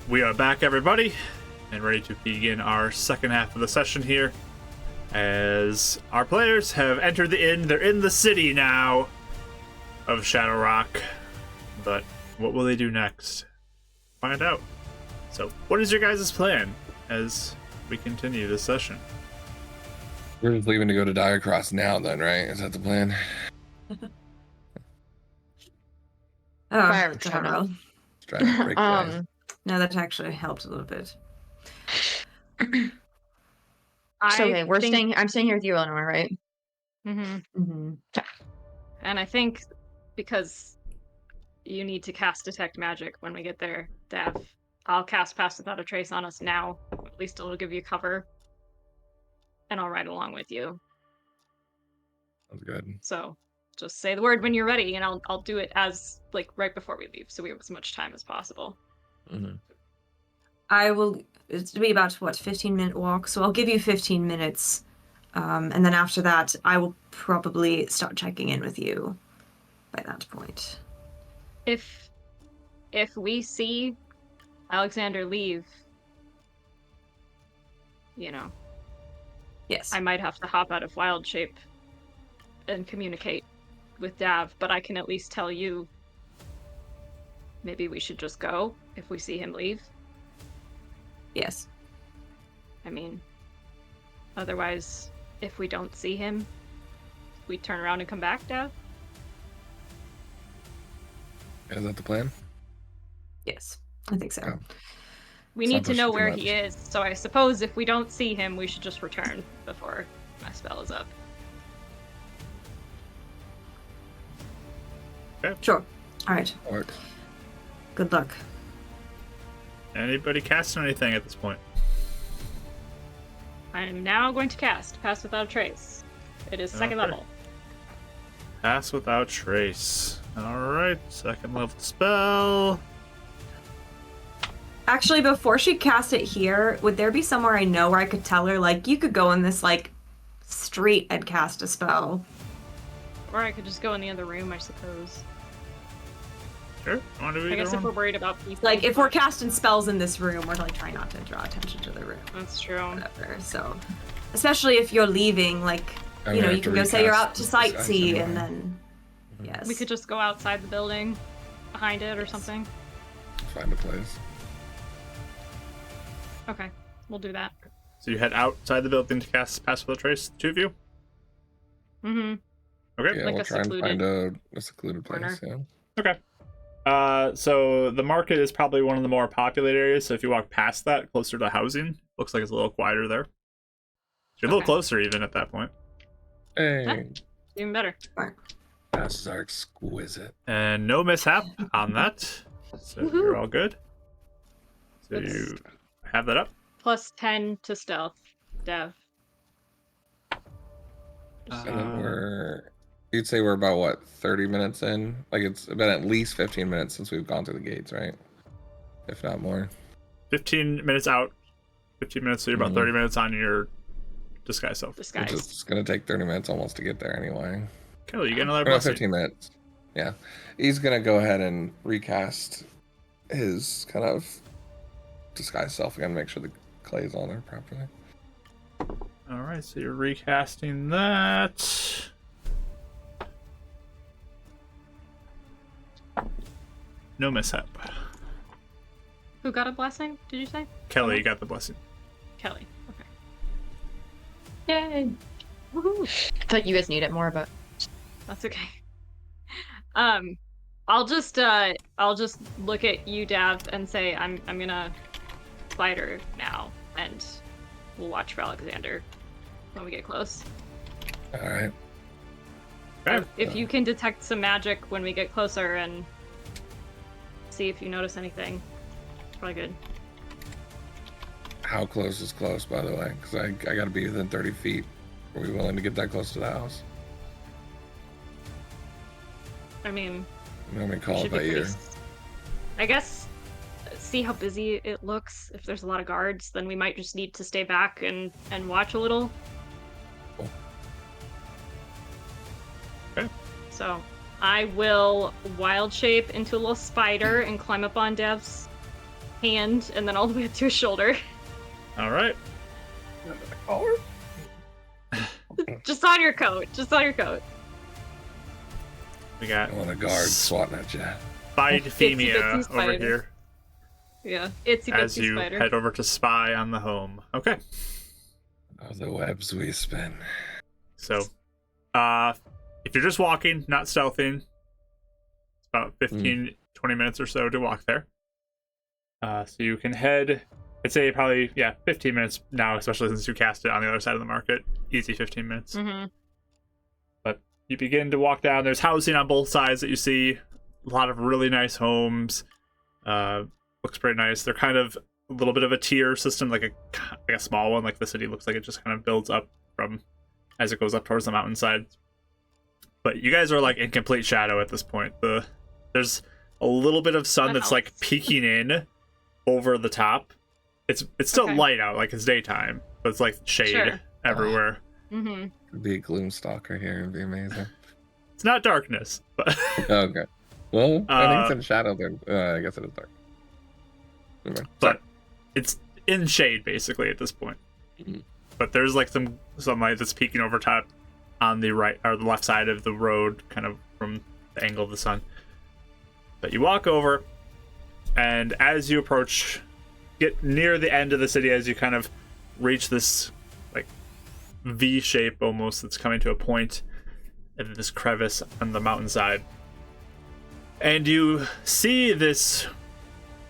we are back, everybody, and ready to begin our second half of the session here. As our players have entered the inn, they're in the city now of Shadow Rock. But what will they do next? Find out. So, what is your guys' plan as we continue this session? We're just leaving to go to Diacross now, then, right? Is that the plan? Oh, general. Let's try to break away. No, that actually helped a little bit. So, okay, I think- I'm staying here with you, Eleanor, right? Mhm. Mm-hmm. And I think because you need to cast Detect Magic when we get there, Dev, I'll cast Pass Without a Trace on us now. At least it'll give you cover. And I'll ride along with you. Sounds good. So just say the word when you're ready, and I'll do it as like right before we leave, so we have as much time as possible. Mm-hmm. I will. It's to be about what 15-minute walk, so I'll give you 15 minutes, and then after that, I will probably start checking in with you. By that point, If we see Alexander leave, yes. I might have to hop out of wild shape and communicate with Dav, but I can at least tell you maybe we should just go if we see him leave. Yes. I mean, otherwise, if we don't see him, we turn around and come back, Dav? Is that the plan? Yes. I think so. Okay. We It's need not to know pushing too where much. he is, so I suppose if we don't see him, we should just return before my spell is up. Sure. All right. Works. Good luck. Anybody casting anything at this point? I am now going to cast Pass Without a Trace. It is second Okay. level. Pass Without Trace. Alright, second level spell. Actually, before she cast it here, would there be somewhere I know where I could tell her, like, you could go in this, like, street and cast a spell? Or I could just go in the other room, I suppose. Sure. Want to do I guess either if we're one? worried about people. Like, if we're casting spells in this room, we're, like, trying not to draw attention to the room. That's true. Whatever, so... Especially if you're leaving, like, I'm you know, gonna you have can to go say you're recast out to this disguise sightsee, anyway. and then... Yes. We could just go outside the building, behind it or something. Find a place. Okay, we'll do that. So you head outside the building to cast Pass Without Trace, the two of you? Mm-hmm. Okay. Yeah, Like we'll a try and find secluded a secluded corner. place. Yeah. Okay. So the market is probably one of the more populated areas, so if you walk past that, closer to housing, looks like it's a little quieter there. You're a little Okay. closer even at that point. Hey, Even better. passes are exquisite. And no mishap on that. So you're all good. So That's- you have that up. Plus 10 to stealth, Dev. And then you'd say we're about what, 30 minutes in? Like it's been at least 15 minutes since we've gone through the gates, right? If not more. 15 minutes out. 15 minutes, so you're about Mhm. 30 minutes on your disguise self. Which Disguise. is gonna take 30 minutes almost to get there anyway. Kelly, you get another Or no, blessing. 15 minutes. Yeah. He's gonna go ahead and recast his kind of disguise self again, make sure the clay's on there properly. Alright, so you're recasting that. No mishap. Who got a blessing, did you say? Kelly, you got the blessing. Kelly. Okay. Yay! Woohoo! I thought you guys need it more, but That's okay. I'll just look at you, Dav, and say I'm gonna spider now, and we'll watch for Alexander when we get close. Alright. Okay. If you can detect some magic when we get closer and see if you notice anything, probably good. How close is close, by the way? Because I gotta be within 30 feet. Are we willing to get that close to the house? I mean, I'm gonna call it should by be pretty ear. I guess see how busy it looks. If there's a lot of guards, then we might just need to stay back and watch a little. Cool. Okay. So I will wild shape into a little spider and climb up on Dev's hand and then all the way up to his shoulder. All right. Just on your coat. Just on your coat. We got I want a guard swatting at you. Spidefemia Itsy-bitsy over spider. here Yeah. Itsy as bitsy you spider. head over to spy on the home. Okay. Oh, the webs we spin. So, if you're just walking, not stealthing, it's about 15, 20 minutes or so to walk there. So you can head, I'd say probably, 15 minutes now, especially since you cast it on the other side of the market. Easy 15 minutes. Mm-hmm. But you begin to walk down. There's housing on both sides that you see. A lot of really nice homes. Looks pretty nice. They're kind of a little bit of a tier system, like a small one. Like the city looks like it just kind of builds up from as it goes up towards the mountainside. But you guys are like in complete shadow at this point. There's a little bit of sun that's like peeking in over the top. It's still Okay. light out, like it's daytime, but it's like shade Sure. everywhere. Mm-hmm. Could be a gloom stalker here. It'd be amazing. It's not darkness, but Okay. Well, I think it's in shadow then. I guess it is dark. Okay. but it's in shade basically at this point. Mhm. But there's like some light that's peeking over top on the right or the left side of the road, kind of from the angle of the sun. But you walk over, and as you approach, get near the end of the city, as you kind of reach this like V shape almost that's coming to a point in this crevice on the mountainside, and you see this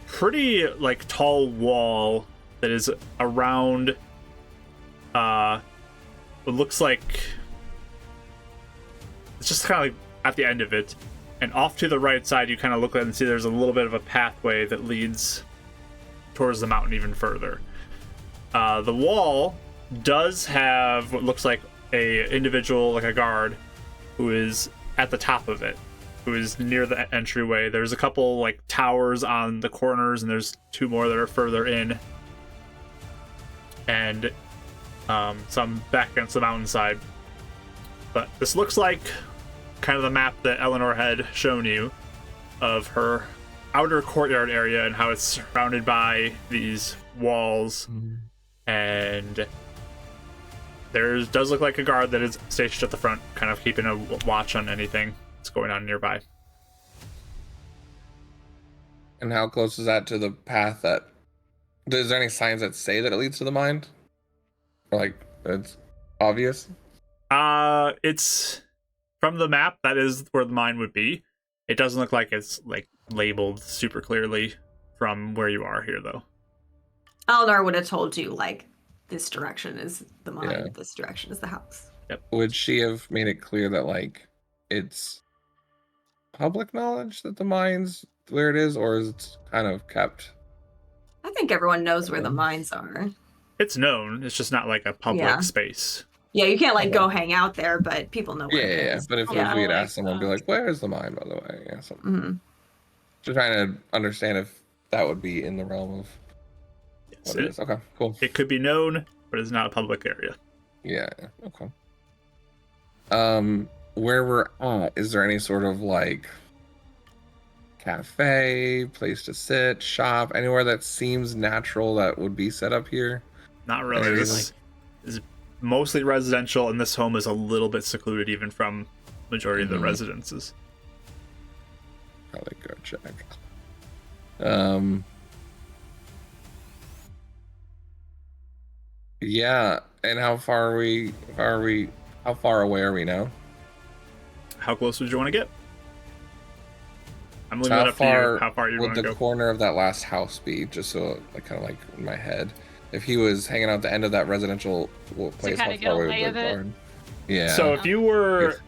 pretty like tall wall that is around it looks like it's just kind of like at the end of it, and off to the right side you kind of look at it and see there's a little bit of a pathway that leads towards the mountain even further. The wall does have what looks like a individual, like a guard, who is at the top of it, who is near the entryway. There's a couple like towers on the corners, and there's two more that are further in, and some back against the mountainside. But this looks like kind of the map that Eleanor had shown you of her outer courtyard area and how it's surrounded by these walls. And there does look like a guard that is stationed at the front, kind of keeping a watch on anything that's going on nearby. And how close is that to the path that... Is there any signs that say that it leads to the mine? Or like, it's obvious? It's from the map, that is where the mine would be. It doesn't look like it's like labeled super clearly from where you are here, though. Eleanor would have told you, like, this direction is the mine, Yeah. this direction is the house. Would she have made it clear that, like, it's public knowledge that the mine's where it is, or is it kind of kept? I think everyone knows where the mines are. It's known, it's just not like a public Yeah. space. Yeah, you can't, like, go hang out there, but people know where it Yeah, is. but if Yeah. we had like asked someone, be like, where is the mine, by the way? Yeah, something. Mhm. Just trying to understand if that would be in the realm of Yes, what it is. Okay, cool. it could be known, but it's not a public area. Yeah, okay. Where we're at, is there any sort of like cafe, place to sit, shop, anywhere that seems natural that would be set up here? Not really. Any This is mostly residential, and this home is a little bit secluded even from majority of the Mhm. residences. Probably go check. Yeah, and how far how far away are we now? How close would you want to get? I'm leaving How it up to you. far How far you would want to the go? corner of that last house be? Just so, like, kind of like in my head, if he was hanging out at the end of that residential place, how kinda get a far away lay would of the it? guard? Yeah. So if you were If-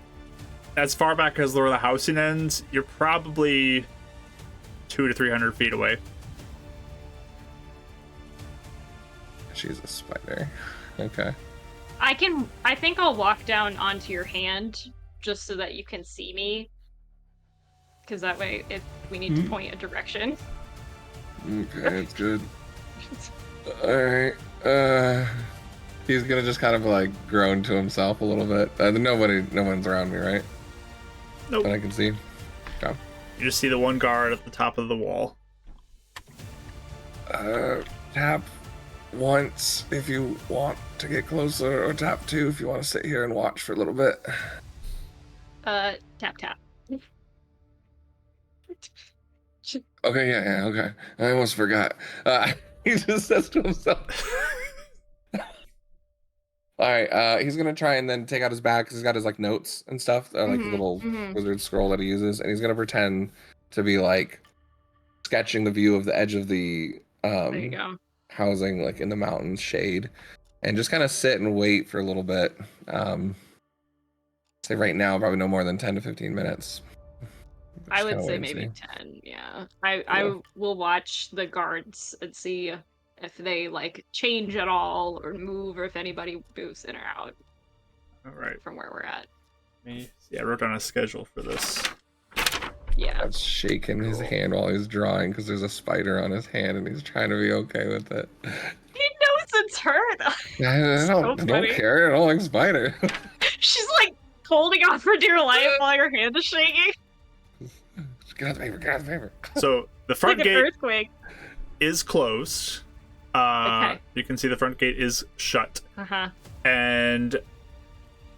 as far back as where the housing ends, you're probably 200 to 300 feet away. She's a spider. Okay. I think I'll walk down onto your hand just so that you can see me. Because that way, if we need to point a direction. Okay, it's good. Alright. He's gonna just kind of like groan to himself a little bit. No one's around me, right? Nope. That I can see. You just see the one guard at the top of the wall. Tap once if you want to get closer, or tap 2 if you want to sit here and watch for a little bit. Tap tap. Okay, yeah, okay. I almost forgot. He just says to himself. All right, he's gonna try and then take out his bag because he's got his like notes and stuff, like the little wizard scroll that he uses, and he's gonna pretend to be like sketching the view of the edge of the There you go. housing, like in the mountains shade, and just kind of sit and wait for a little bit. Say right now, probably no more than 10 to 15 minutes. I would say maybe 10. Yeah. I will watch the guards and see if they like change at all or move, or if anybody moves in or out. All right. From where we're at. I wrote down a schedule for this. Yeah. That's shaking his hand while he's drawing because there's a spider on his hand and he's trying to be okay with it. He knows it's her. I don't care. I don't like spider. She's like holding on for dear life while your hand is shaking. Get out the paper. Get out the paper. So the front like an gate earthquake. is closed. Okay. You can see the front gate is shut. Uh-huh. And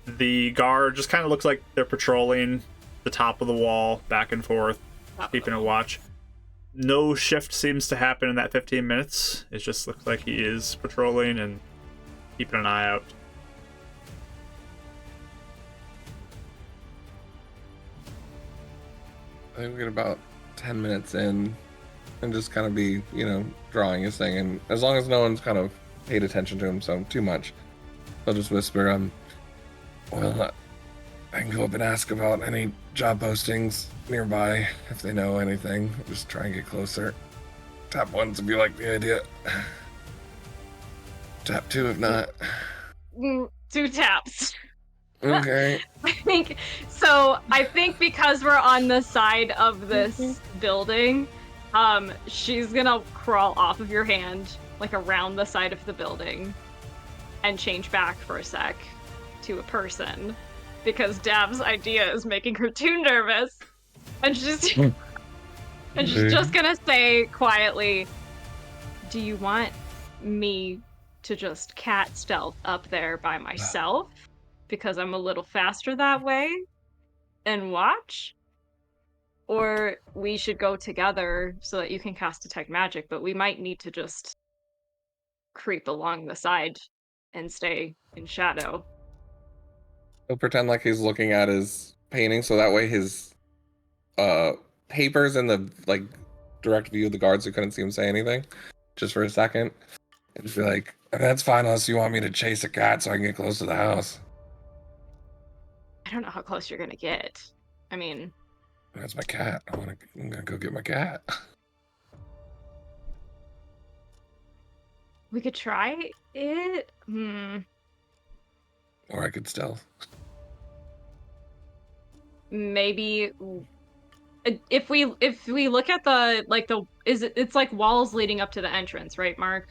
the guard just kind of looks like they're patrolling the top of the wall back and forth, keeping a watch. No shift seems to happen in that 15 minutes. It just looks like he is patrolling and keeping an eye out. I think we get about 10 minutes in and just kind of be, drawing his thing. And as long as no one's kind of paid attention to him so too much, I'll just whisper, well, I can go up and ask about any job postings nearby if they know anything. Just try and get closer. Tap 1 if you like the idea. Tap 2 if not. 2 taps. Okay. I think because we're on the side of this building, she's gonna crawl off of your hand, like around the side of the building, and change back for a sec to a person, because Dab's idea is making her too nervous, and she's just gonna say quietly, "Do you want me to just cat stealth up there by myself? Because I'm a little faster that way, and watch? Or we should go together so that you can cast Detect Magic, but we might need to just creep along the side and stay in shadow." He'll pretend like he's looking at his painting, so that way his papers in the direct view of the guards who couldn't see him say anything, just for a second, and just be like, "That's fine unless you want me to chase a cat so I can get close to the house." I don't know how close you're gonna get. I mean, that's my cat. I'm gonna go get my cat. we could try it. Or I could stealth. Maybe if we look at it's like walls leading up to the entrance, right, Mark?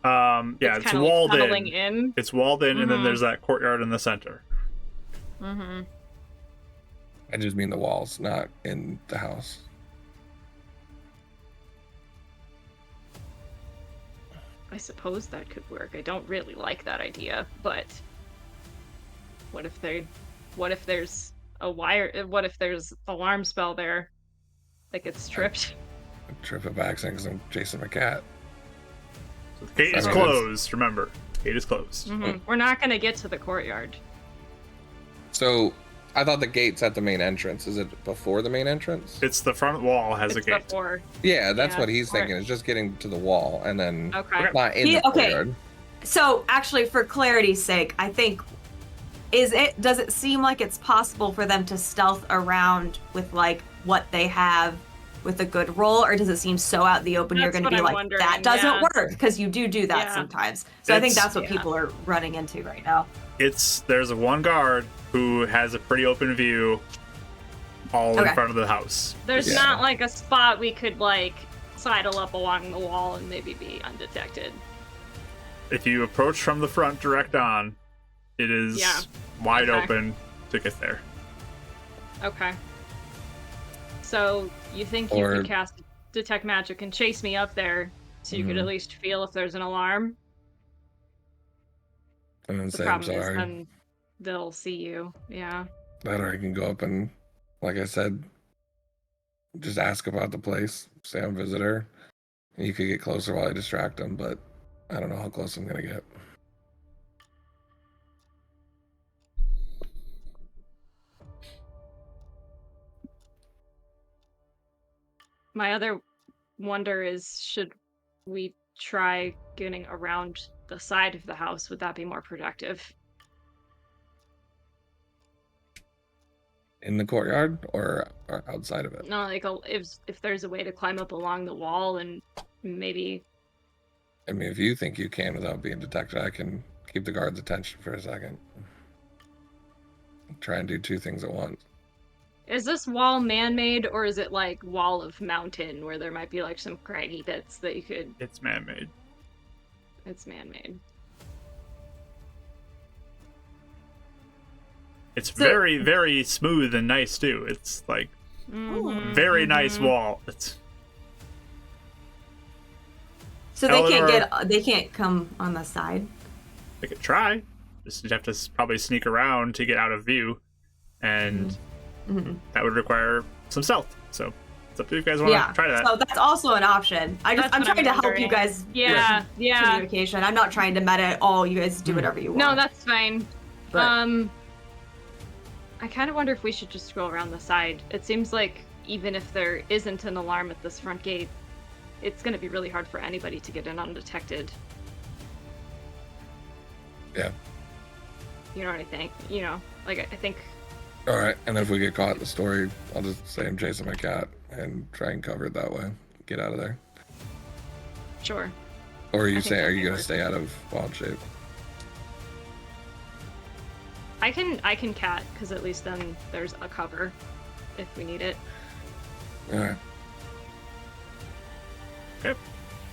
Yeah, it's walled in. It's walled in, and then there's that courtyard in the center. Mm-hmm. I just mean the walls, not in the house. I suppose that could work. I don't really like that idea, but what if there's alarm spell there that gets tripped? I trip it by accident because I'm chasing my cat. So the gate is closed, remember. Gate is closed. We're not gonna get to the courtyard. So, I thought the gate's at the main entrance. Is it before the main entrance? It's the front wall has a gate. Before. Yeah, that's what he's thinking. It's just getting to the wall and then not in the courtyard. So, actually, for clarity's sake, I think, does it seem like it's possible for them to stealth around with, what they have with a good roll, or does it seem so out in the open you're going to be like, that doesn't work? Because you do that sometimes. So I think that's what people are running into right now. There's one guard who has a pretty open view all in front of the house. There's not a spot we could sidle up along the wall and maybe be undetected. If you approach from the front direct on, it is wide open to get there. Okay. So you think you could cast detect magic and chase me up there, so you could at least feel if there's an alarm. And then The say I'm problem is sorry. then they'll see you. Yeah. That or I can go up and, like I said, just ask about the place. Say I'm a visitor. And you could get closer while I distract them, but I don't know how close I'm gonna get. My other wonder is, should we try getting around the side of the house? Would that be more productive? In the courtyard or outside of it? No, like if there's a way to climb up along the wall and maybe. I mean, if you think you can without being detected, I can keep the guard's attention for a second. Try and do two things at once. Is this wall man-made, or is it like wall of mountain where there might be like some craggy bits that you could? It's man-made. It's man-made. It's very, very smooth and nice too. It's like very nice wall. It's So they can't come on the side. They could try. Just you'd have to probably sneak around to get out of view, and that would require some stealth. So it's up to you guys want to try that. So that's also an option. I'm trying to help you guys. Yeah. Communication. I'm not trying to meta at all. You guys do whatever you want. No, that's fine. But, I kind of wonder if we should just go around the side. It seems like even if there isn't an alarm at this front gate, it's going to be really hard for anybody to get in undetected. Yeah. You know what I think? You know, like I think. All right, and if we get caught in the story, I'll just say I'm chasing my cat and try and cover it that way. Get out of there. Sure. Or are you going to stay out of wild shape? I can cat, because at least then there's a cover if we need it. All right. Okay.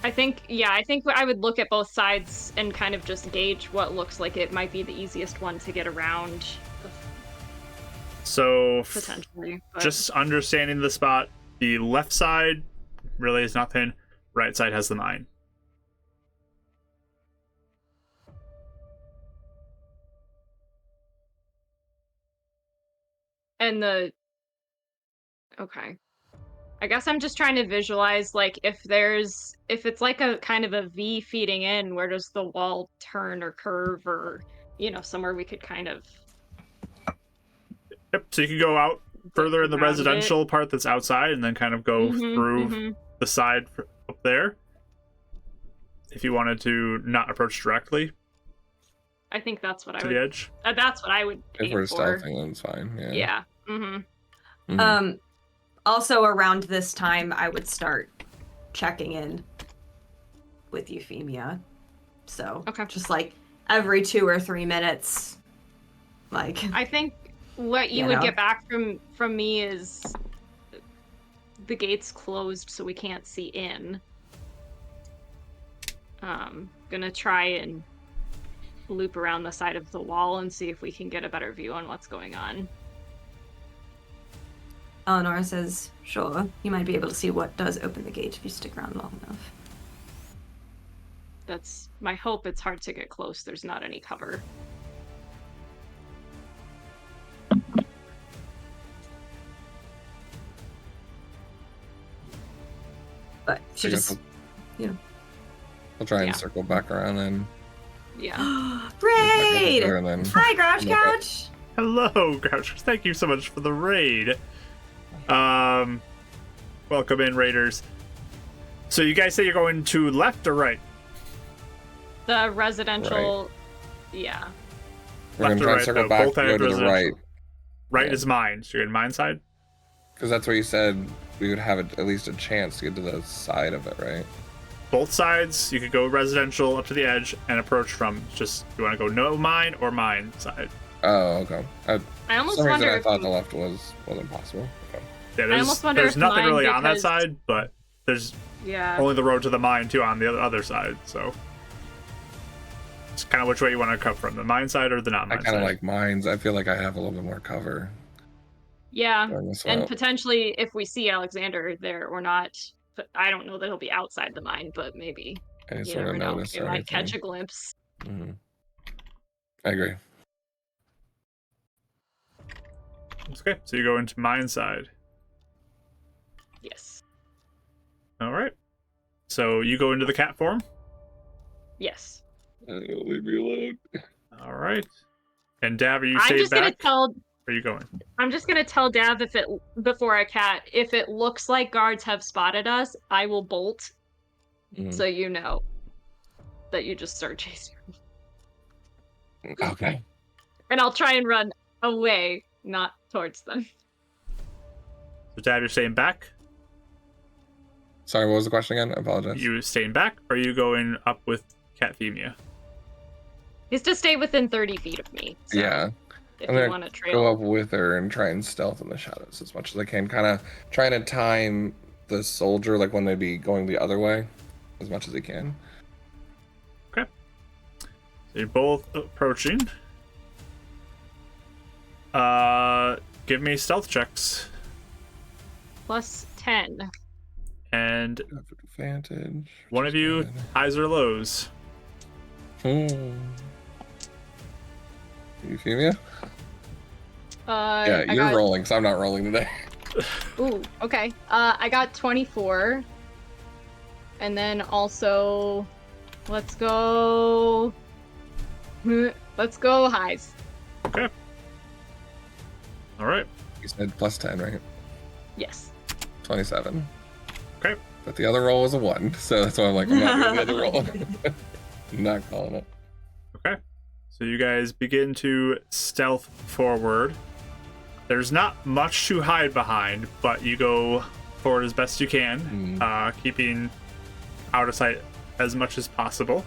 I think I would look at both sides and kind of just gauge what looks like it might be the easiest one to get around. So, Potentially. just understanding the spot, the left side really is nothing. Right side has the mine. And okay. I guess I'm just trying to visualize, like, if it's like a kind of a V feeding in, where does the wall turn or curve, or, somewhere we could kind of. Yep, so you can go out further in the residential part that's outside and then kind of go through the side up there. If you wanted to not approach directly. I think that's what I would. To the edge? That's what I would aim If we're for. stealthing, then it's fine. Yeah. Yeah. Also around this time, I would start checking in with Euphemia. So, just like every 2 or 3 minutes, like. I think what you would get back from me is the gate's closed, so we can't see in. Gonna try and loop around the side of the wall and see if we can get a better view on what's going on. Eleanor says, sure, you might be able to see what does open the gate if you stick around long enough. That's my hope. It's hard to get close. There's not any cover. But she just, I'll try and circle back around and. Yeah. Raid! Then... Hi, Grouch Couch! Hello, Grouch. Thank you so much for the raid. Welcome in, raiders. So you guys say you're going to left or right? The residential, We're left going to or try right, and circle though. back Both and go to the right. Right is mine. So you're in mine side? Because that's where you said we would have at least a chance to get to the side of it, right? Both sides. You could go residential up to the edge and approach from just, you want to go no mine or mine side? Oh, okay. I almost for some wonder reason I if thought the left wasn't possible. Okay. Yeah, I almost wonder there's if nothing mine, really on that because- side, but there's only the road to the mine too on the other side, so it's kind of which way you want to come from, the mine side or the not I mine kind of side. like mines. I feel like I have a little bit more cover. Yeah, going this and route. potentially if we see Alexander there, we're not But I don't know that he'll be outside the mine, but maybe. Any You sort of never know. notice You or might catch anything. a glimpse. I agree. Okay, so you go into mine side. Yes. All right. So you go into the cat form. Yes. Leave me alone. All right. And Dav, are you I'm staying just gonna back? tell. Where are you going? I'm just gonna tell Dav before I cat, if it looks like guards have spotted us, I will bolt, so you know that you just start chasing. Okay. And I'll try and run away, not towards them. So Dav, you're staying back? Sorry, what was the question again? I apologize. You staying back, or are you going up with Catthemia? He's to stay within 30 feet of me. So Yeah. if I'm you gonna want to trail. go up with her and try and stealth in the shadows as much as I can. Kind of trying to time the soldier, like when they'd be going the other way, as much as he can. Okay. So you're both approaching. Give me stealth checks. Plus 10. And Advantage. one of you, highs or lows. Euphemia? I you're got... rolling, so I'm not rolling today. Ooh, okay. I got 24. And then also, let's go highs. Okay. All right. You said plus 10, right? Yes. 27. Okay. But the other roll was a 1, so that's why I'm like, I'm not doing the other roll. I'm not calling it. Okay. So you guys begin to stealth forward. There's not much to hide behind, but you go forward as best you can, keeping out of sight as much as possible.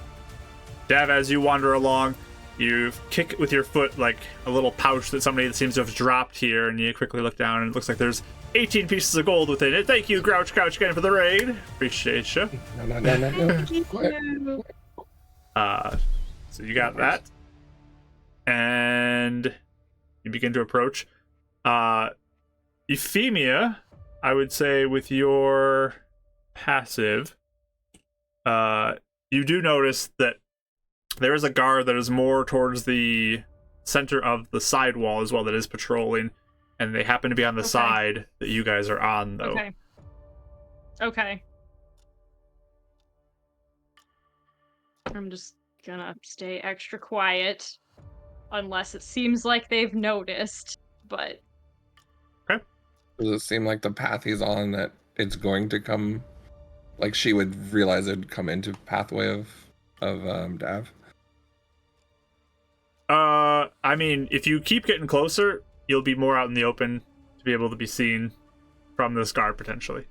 Dav, as you wander along, you kick with your foot like a little pouch that somebody seems to have dropped here, and you quickly look down, and it looks like there's 18 pieces of gold within it. Thank you, Grouch again for the raid. Appreciate you. No. So you got that. And you begin to approach. Euphemia, I would say with your passive, you do notice that there is a guard that is more towards the center of the side wall as well that is patrolling, and they happen to be on the side that you guys are on, though. Okay. I'm just gonna stay extra quiet, unless it seems like they've noticed, but... Does it seem like the path he's on that it's going to come, like she would realize it'd come into pathway of Dav? I mean, if you keep getting closer, you'll be more out in the open to be able to be seen from this guard potentially.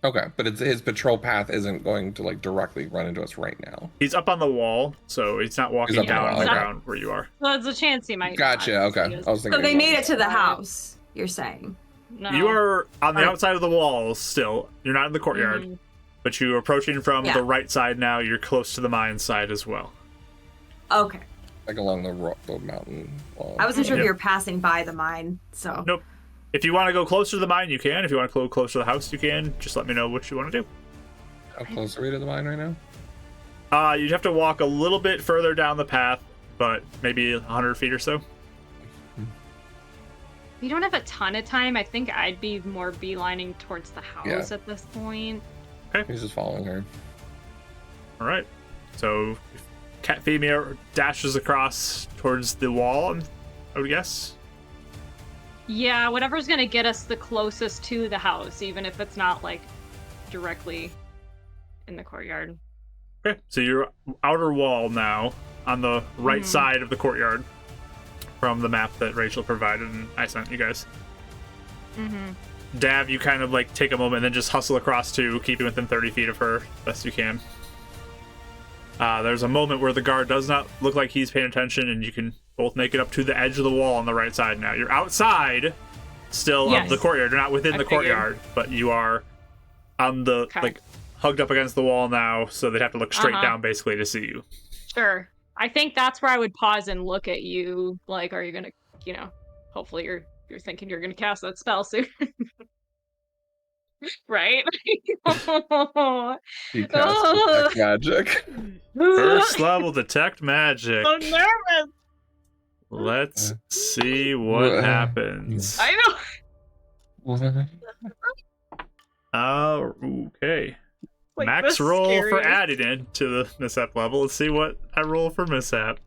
Okay, but his patrol path isn't going to like directly run into us right now. He's up on the wall, so he's not walking down on the ground where you are. Well, there's a chance he might. Gotcha. Not. Okay, I was thinking. So they made it to the house, you're saying? No. You are on the outside of the walls still. You're not in the courtyard, but you're approaching from the right side now. You're close to the mine side as well. Okay. Like along the mountain wall. I wasn't sure if you were passing by the mine, so. Nope. If you want to go closer to the mine, you can. If you want to go closer to the house, you can. Just let me know what you want to do. How close are we to the mine right now? You'd have to walk a little bit further down the path, but maybe 100 feet or so. We don't have a ton of time. I think I'd be more beelining towards the house at this point. Okay. He's just following her. All right. So, Catthemia dashes across towards the wall, I would guess. Yeah, whatever's gonna get us the closest to the house, even if it's not like directly in the courtyard. Okay, so you're outer wall now on the right side of the courtyard from the map that Rachel provided and I sent you guys. Dav, you kind of like take a moment and then just hustle across to keeping within 30 feet of her best you can. There's a moment where the guard does not look like he's paying attention, and you can both make it up to the edge of the wall on the right side now. You're outside still of the courtyard. You're not within the courtyard, but you are on the like hugged up against the wall now, so they'd have to look straight down basically to see you. Sure. I think that's where I would pause and look at you. Like, are you gonna, hopefully you're thinking you're gonna cast that spell soon. Right? He casts detect magic. First level detect magic. So nervous. Let's see what happens. I know. Okay. Like, Max the roll for scariest. adding in to the mishap level. Let's see what I roll for mishap.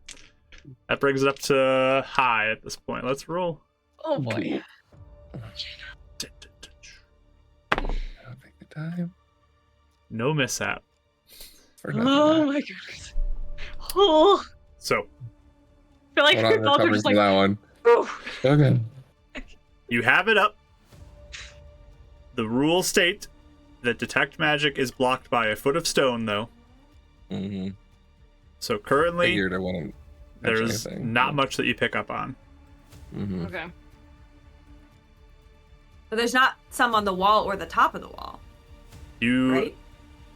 That brings it up to high at this point. Let's roll. Oh boy. I'll take the time. No mishap. For nothing. Oh my goodness. Oh. So I feel like We're we're not both are recovering just from like, that one. oof. Okay. you have it up. The rules state that detect magic is blocked by a foot of stone, though. Mm-hmm. So currently, Figured I wouldn't. there's not much that you pick up on. Mm-hmm. Okay. But there's not some on the wall or the top of the wall, You right?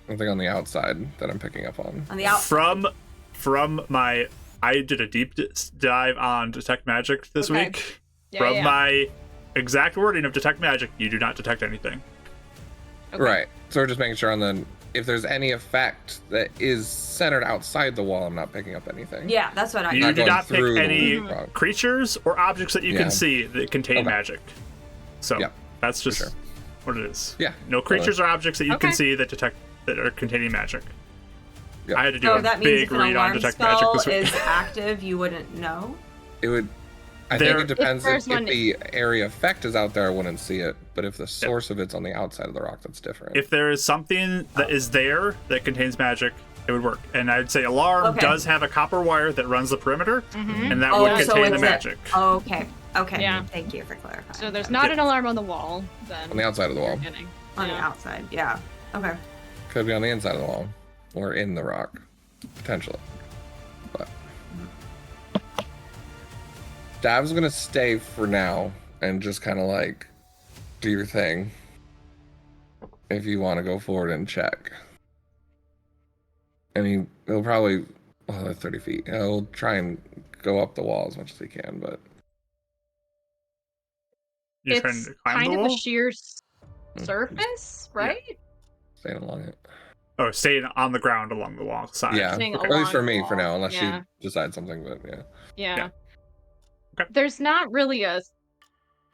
Something on the outside that I'm picking up on. On the outside. from my I did a deep dive on detect magic this Okay. week. Yeah, From yeah. my exact wording of detect magic, you do not detect anything. Okay. Right. So we're just making sure on the if there's any effect that is centered outside the wall, I'm not picking up anything. Yeah, that's what I You Not do going not pick through the any rock. creatures or objects that you Yeah. can see that contain Okay. magic. So Yeah, that's just sure. what it is. Yeah. No creatures or objects that you can Okay. see that are containing magic. Yep. I had to do So a that means big if an read on alarm detect magic spell this week. is active, you wouldn't know. It would. I There- think it depends there's if one- the area effect is out there, I wouldn't see it. But if the source of it's on the outside of the rock, that's different. If there is something that is there that contains magic, it would work. And I'd say alarm Okay. does have a copper wire that runs the perimeter, Mhm. and that Oh, would so contain the it's magic. Okay. Okay. Yeah. Thank you for clarifying. So there's that. not Yeah. an alarm on the wall, then. on the outside of the wall, Beginning. on the Yeah. outside. Yeah. Okay. could be on the inside of the wall, or in the rock, potentially. But Dav's gonna stay for now and just kind of like do your thing. If you want to go forward and check, and he'll probably that's 30 feet. He'll try and go up the wall as much as he can, but You're trying It's to climb kind the of wall? a sheer surface, right? staying along it. Oh, staying on the ground along the wall side. Yeah, Staying at least for along me the for wall. now, unless Yeah. you decide something. But yeah. Yeah. Okay. There's not really a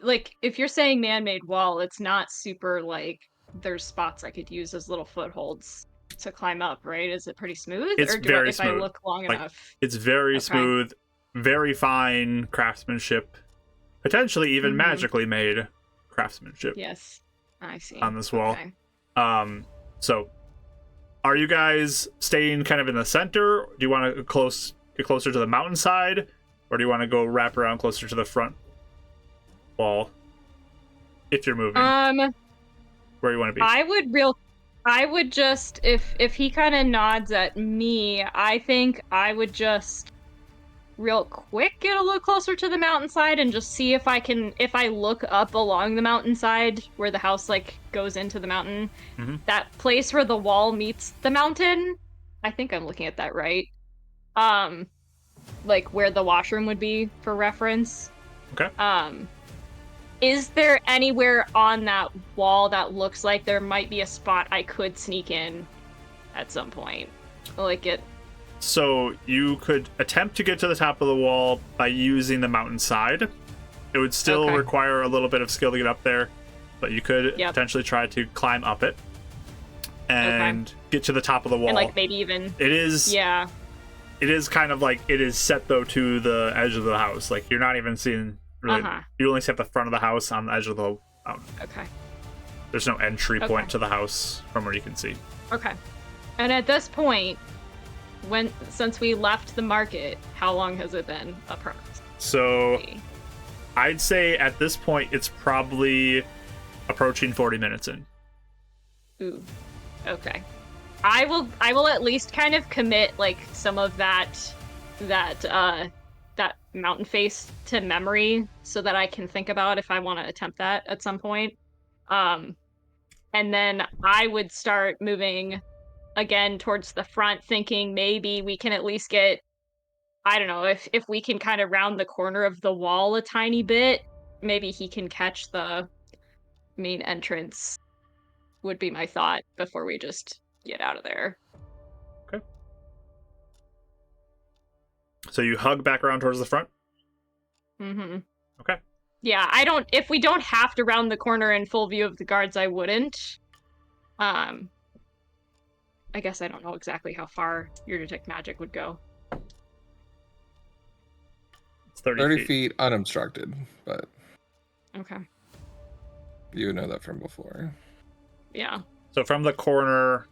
like if you're saying man-made wall, it's not super like there's spots I could use as little footholds to climb up, right? Is it pretty smooth? It's or do very if I smooth. look long Like, enough? It's very Okay. smooth, very fine craftsmanship, potentially even Mhm. magically made craftsmanship Yes. I see. on this wall. Okay. So are you guys staying kind of in the center? Do you want to get closer to the mountainside, or do you want to go wrap around closer to the front wall? If you're moving, where you want to be? I would just if he kind of nods at me, I think I would just real quick get a little closer to the mountainside and just see if I look up along the mountainside where the house like goes into the mountain, Mhm. that place where the wall meets the mountain. I think I'm looking at that right. Like where the washroom would be for reference. Okay. Is there anywhere on that wall that looks like there might be a spot I could sneak in at some point? Like it. So you could attempt to get to the top of the wall by using the mountainside. It would still Okay. require a little bit of skill to get up there, but you could Yep. potentially try to climb up it and get to the top of the wall. And like maybe even. It is Yeah. it is kind of like it is set though to the edge of the house. Like you're not even seeing really. Uh-huh. You only see at the front of the house on the edge of the mountain. Okay. There's no entry Okay. point to the house from where you can see. Okay. And at this point, since we left the market, how long has it been approximately? So I'd say at this point it's probably approaching 40 minutes in. Ooh. Okay. I will at least kind of commit like some of that mountain face to memory so that I can think about if I want to attempt that at some point. And then I would start moving again towards the front, thinking maybe we can at least get, I don't know, if we can kind of round the corner of the wall a tiny bit, maybe he can catch the main entrance would be my thought before we just get out of there. So you hug back around towards the front? Mm-hmm. Okay. Yeah, if we don't have to round the corner in full view of the guards, I wouldn't. I guess I don't know exactly how far your detect magic would go. It's 30 feet unobstructed, but Okay. you would know that from before. Yeah. So from the corner,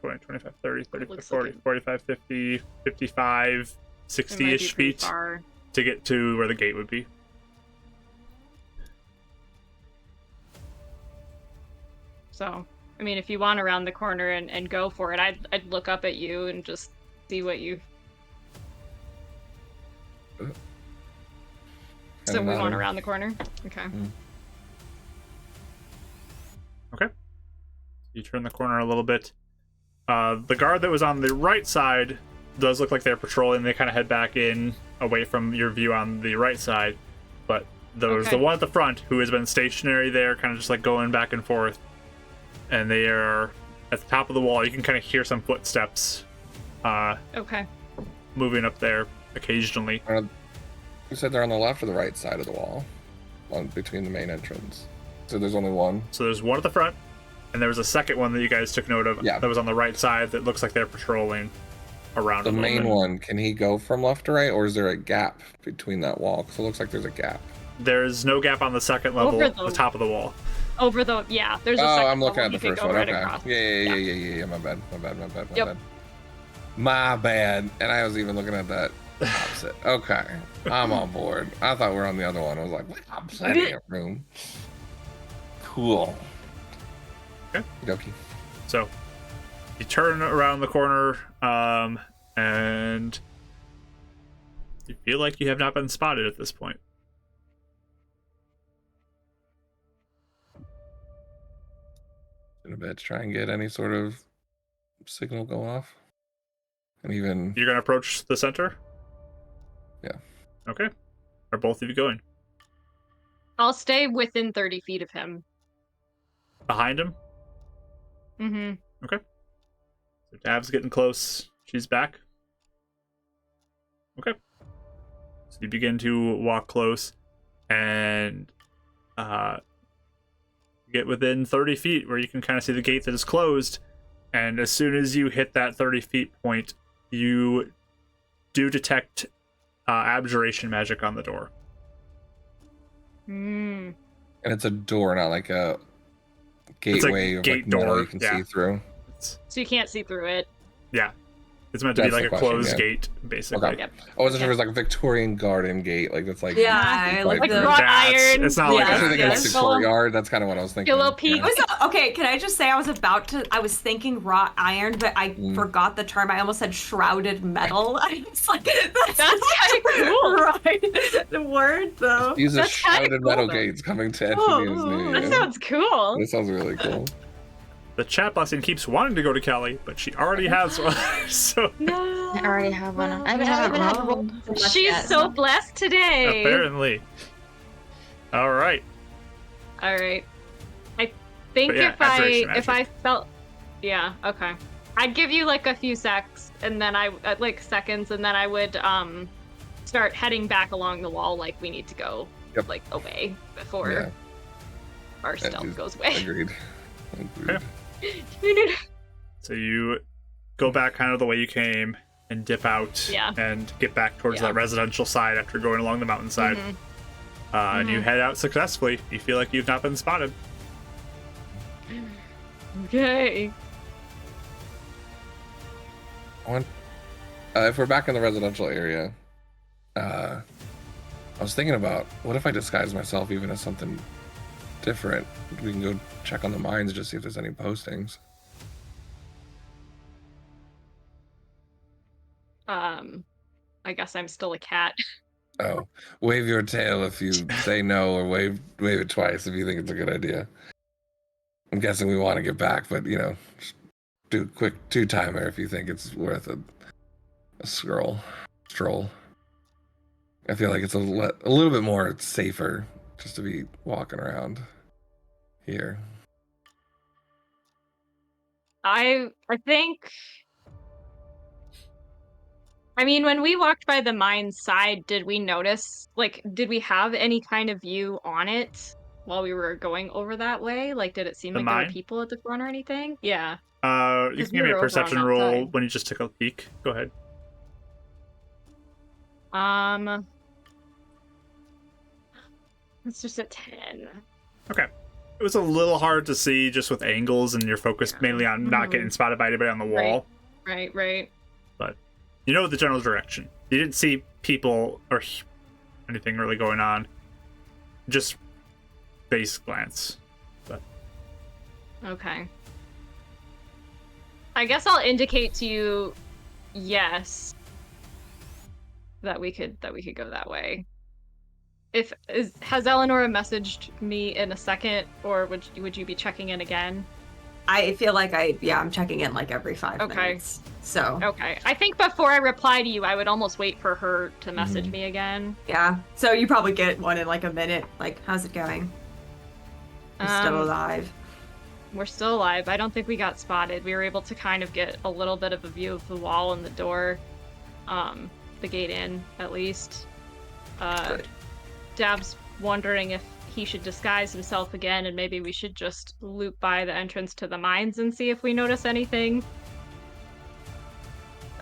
20, 25, 30, 35, looks 40, like 45, 50, 55, 60-ish feet far. to get to where the gate would be. So, I mean, if you want to round the corner and go for it, I'd look up at you and just see what you... So we want to round the corner? Okay. Okay. You turn the corner a little bit. The guard that was on the right side does look like they're patrolling. They kind of head back in, away from your view on the right side. But there's the one at the front who has been stationary there, kind of just like going back and forth. And they are at the top of the wall. You can kind of hear some footsteps Okay. moving up there occasionally. You said they're on the left or the right side of the wall? On between the main entrance. So there's only one? So there's one at the front, and there was a second one that you guys took note of that was on the right side that looks like they're patrolling around the a little main bit. one, can he go from left to right, or is there a gap between that wall? Because it looks like there's a gap. There's no gap on the second level, Over the top of the wall. Over the... Yeah, there's a Oh, second I'm looking level at the you could first go one. right Okay. across. Yeah. My bad. Yep. My bad. And I was even looking at that opposite. Okay. I'm on board. I thought we were on the other one. I was like, wow, plenty of room. Cool. Okay. Dokie. So you turn around the corner, and you feel like you have not been spotted at this point. In a bit, try and get any sort of signal going off. And even You're going to approach the center? Yeah. Okay. Are both of you going? I'll stay within 30 feet of him. Behind him? Mm-hmm. Okay. So Dav's getting close. She's back. Okay. So you begin to walk close and get within 30 feet where you can kind of see the gate that is closed. And as soon as you hit that 30 feet point, you do detect abjuration magic on the door. Mm. and it's a door, not like a gateway of gate like metal door, you can yeah. see through. So you can't see through it. Yeah. It's meant to be That's like the a question, closed yeah. gate, basically. Okay. I wasn't sure if it was like a Victorian garden gate, like that's like Yeah, like like the wrought iron. It's not Yeah. like I was thinking like Yes. the courtyard. That's kind of what I was thinking. Get a little peek. I was okay. Can I just say I was thinking wrought iron, but I forgot the term. I almost said shrouded metal. I was like, that's kind of cool. right. The word though. These are That's kinda shrouded cool, metal though. gates coming to Oh, Anthony's new. That sounds cool. That sounds really cool. The chat blessing keeps wanting to go to Kelly, but she already has one. So No. I already have one. I haven't had to roll so much She's yet. so blessed today. apparently. All right. All right. I think But yeah, abjuration if I felt, yeah, okay. I'd give you like a few secs, and then like seconds, and then I would start heading back along the wall like we need to go like away before Yeah. our stealth goes away. Agreed. Okay. So you go back kind of the way you came and dip out and get back towards that residential side after going along the mountainside. And you head out successfully. You feel like you've not been spotted. Okay. If we're back in the residential area, I was thinking about what if I disguise myself even as something different? We can go check on the mines just see if there's any postings. I guess I'm still a cat. Oh, wave your tail if you say no, or wave it twice if you think it's a good idea. I'm guessing we want to get back, but just do a quick 2-timer if you think it's worth a stroll. I feel like it's a little bit more safer just to be walking around here. I think. I mean, when we walked by the mine's side, did we notice, like, did we have any kind of view on it while we were going over that way? Like, did it seem The like there were mine? people at the front or anything? Yeah. You 'Cause can give me we a were over on perception that roll side. when you just took a peek. Go ahead. It's just a 10. Okay. It was a little hard to see just with angles, and you're focused Yeah. mainly on not getting spotted by anybody on the wall. Right. But you know the general direction. You didn't see people or anything really going on. Just base glance. But Okay. I guess I'll indicate to you, yes, that we could go that way. Has Eleanor messaged me in a second, or would you be checking in again? I feel like I'm checking in like every 5 Okay. minutes. So Okay. I think before I reply to you, I would almost wait for her to message me again. yeah. So you probably get one in like a minute. Like, how's it going? You're still alive. We're still alive. I don't think we got spotted. We were able to kind of get a little bit of a view of the wall and the door. The gate in, at least. Good. Dab's wondering if he should disguise himself again, and maybe we should just loop by the entrance to the mines and see if we notice anything.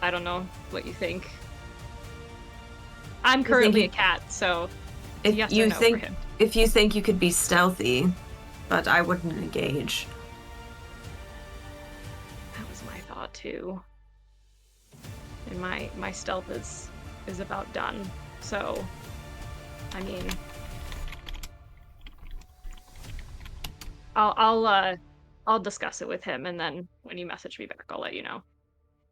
I don't know what you think. I'm currently a cat, so If yes you or no for think him. if you think you could be stealthy, but I wouldn't engage. That was my thought too. And my stealth is about done. So, I mean, I'll discuss it with him, and then when you message me back, I'll let you know.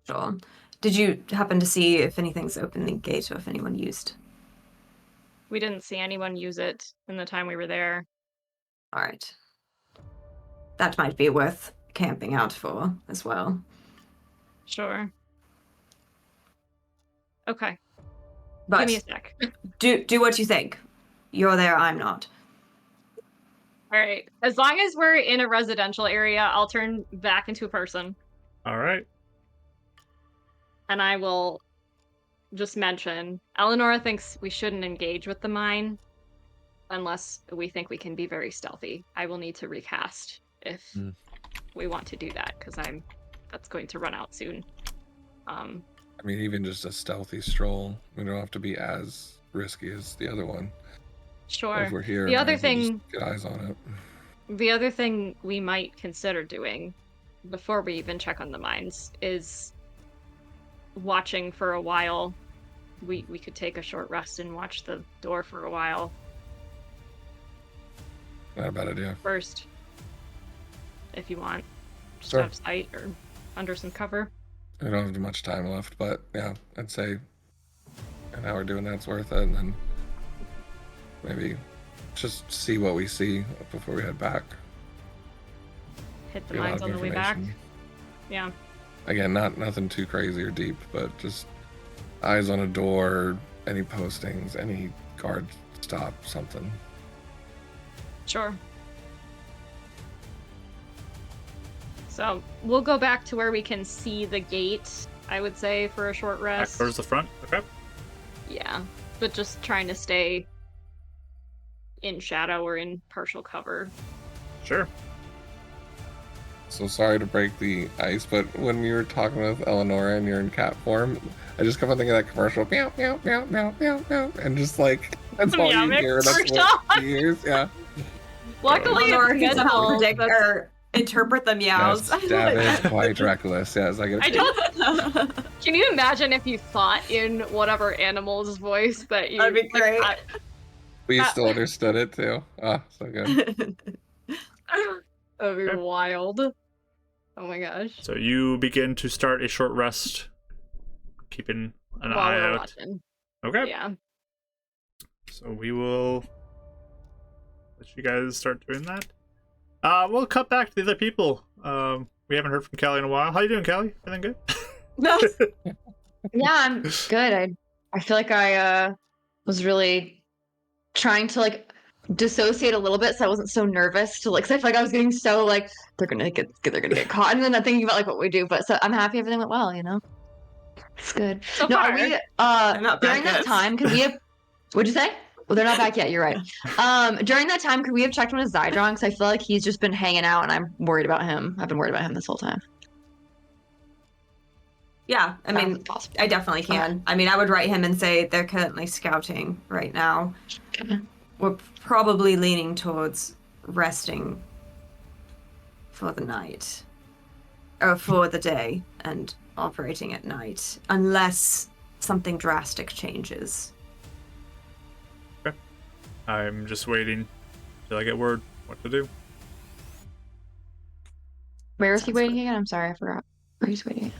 Sure. Did you happen to see if anything's open the gate or if anyone used? We didn't see anyone use it in the time we were there. All right. That might be worth camping out for as well. Sure. Okay. But Give me a sec. do what you think. You're there, I'm not. All right. As long as we're in a residential area, I'll turn back into a person, all right. and I will just mention Eleanor thinks we shouldn't engage with the mine unless we think we can be very stealthy. I will need to recast if we want to do that, because that's going to run out soon. I mean, even just a stealthy stroll. We don't have to be as risky as the other one. Sure. If we're here, The other might as well just thing- get eyes on it. The other thing we might consider doing before we even check on the mines is watching for a while. We could take a short rest and watch the door for a while Not a bad idea. first, if you want. Just Sure. out of sight or under some cover. We don't have much time left, but yeah, I'd say an hour doing that's worth it, and then maybe just see what we see before we head back. Hit the Be a lot mines of on the way back. information. Yeah. Again, nothing too crazy or deep, but just eyes on a door, any postings, any guard stop, something. Sure. So we'll go back to where we can see the gate, I would say, for a short Back rest. towards the front. Okay. Yeah, but just trying to stay in shadow or in partial cover. Sure. So sorry to break the ice, but when you were talking with Eleonora and you're in cat form, I just kept on thinking of that commercial, meow, meow, meow, meow, meow, meow, and just like, that's all Meow, you meow hear, that's commercial. what you hear, yeah. Luckily, Eleanor it's can somehow visible. predict That's- or interpret the meows. Yes, Dav is quite reckless, yes, I get I it. don't. Can you imagine if you thought in whatever animal's voice that you? That'd be great. But you still understood it too. Ah, so good. That'd be wild. Oh my gosh. So you begin to start a short rest, keeping an While eye we're out. watching. Okay. Yeah. So we will let you guys start doing that. We'll cut back to the other people. We haven't heard from Callie in a while. How you doing, Callie? Everything good? Yeah, I'm good. I feel like I was really trying to like dissociate a little bit, so I wasn't so nervous to like. Cause I feel like I was getting so like they're gonna get caught, and then I'm thinking about like what we do. But so I'm happy everything went well. You know, it's good. So No, far. are we They're not during back that yet. time? Could we have? What'd you say? Well, they're not back yet. You're right. During that time, could we have checked on his Zydron? Because I feel like he's just been hanging out, and I'm worried about him. I've been worried about him this whole time. Yeah, I mean, That's possible. I definitely can. I mean, I would write him and say they're currently scouting right now. Okay. We're probably leaning towards resting for the night. Or for the day and operating at night. Unless something drastic changes. I'm just waiting till I get word what to do. Where is he Sounds waiting good. again? I'm sorry, I forgot. Where he's waiting.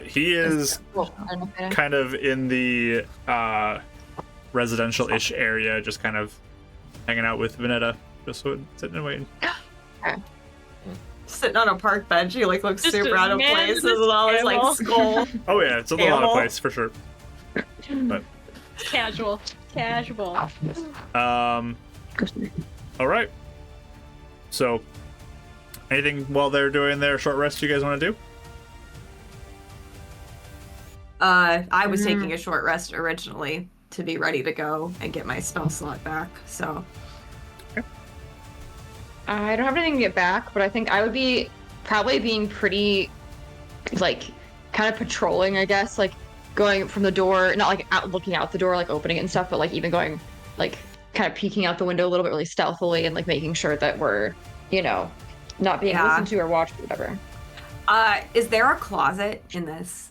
He is Oh, I don't know if I know. kind of in the residential-ish area, just kind of hanging out with Vanetta, just sitting and waiting. Sitting on a park bench, he like looks Just super a out of man place with as his well as like camel. skull. Oh yeah, it's a little out of Camel. place for sure. But Casual. all right. So, anything while they're doing their short rest you guys want to do? I was taking a short rest originally to be ready to go and get my spell slot back. So I don't have anything to get back, but I think I would be probably being pretty, like, kind of patrolling, I guess, like going from the door, not like out looking out the door, like opening it and stuff, but like even going, like, kind of peeking out the window a little bit really stealthily and like making sure that we're, you know, not being Yeah. listened to or watched or whatever. is there a closet in this?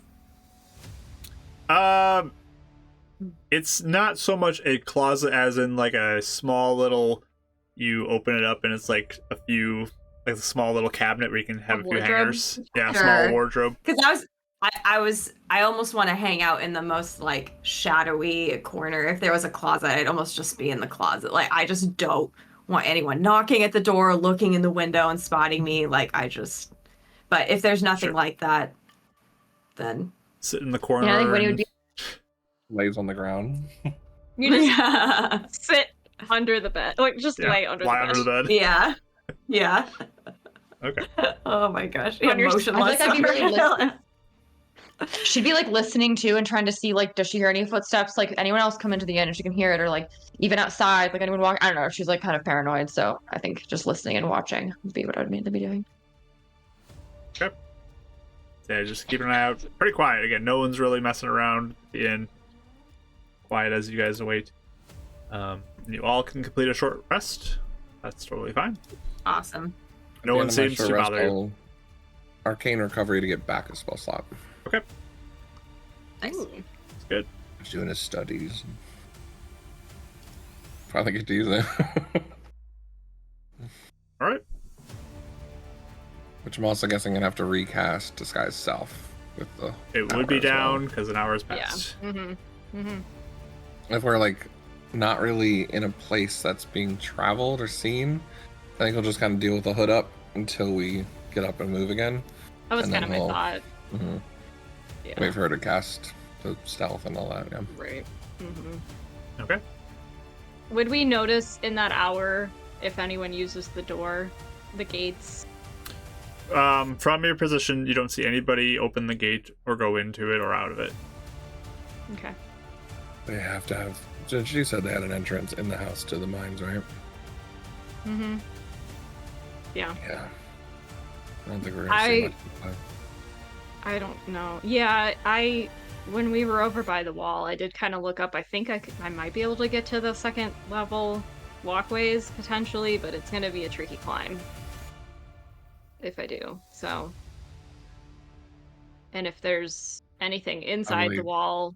It's not so much a closet as in like a small little. You open it up and it's like a small little cabinet where you can have a few wardrobe? hangers. Yeah, Sure. small wardrobe. Because I almost want to hang out in the most like shadowy corner. If there was a closet, I'd almost just be in the closet. Like I just don't want anyone knocking at the door, looking in the window and spotting me. Like but if there's nothing Sure. like that, then Sit in the corner. Yeah, I think Winnie would be. Lays on the ground. You just yeah, sit under the bed. Like, just lay under lie the bed. under the bed. yeah, yeah. Okay. Oh my gosh, On your- motionless. I feel like I'd be really She'd be like listening to and trying to see like, does she hear any footsteps? Like anyone else come into the inn and she can hear it, or like even outside, like anyone walk. I don't know. She's like kind of paranoid, so I think just listening and watching would be what I'd mainly be doing. Okay. Yeah, just keep an eye out. Pretty quiet again. No one's really messing around at the inn. Quiet as you guys wait. You all can complete a short rest. That's totally fine. Awesome. No one seems to bother you. I'll Arcane recovery to get back a spell slot. Okay, Nice. that's good. He's doing his studies. Probably get to use it. All right. Which I'm also guessing gonna have to recast Disguise Self with the. It would be hour as well. down because an hour has Yeah. passed. If we're like not really in a place that's being traveled or seen, I think we'll just kind of deal with the hood up until we get up and move again. That was And kind of then my we'll- thought. hmm Yeah. Wait for her to cast the stealth and all that. Yeah. Right. Okay. Would we notice in that hour if anyone uses the door, the gates? From your position, you don't see anybody open the gate or go into it or out of it. Okay. They have to have. So she said they had an entrance in the house to the mines, right? Yeah. Yeah. I don't think we're gonna see much. I don't know. Yeah, when we were over by the wall, I did kind of look up. I think I might be able to get to the second level walkways potentially, but it's going to be a tricky climb if I do. So, and if there's anything inside the believe- wall,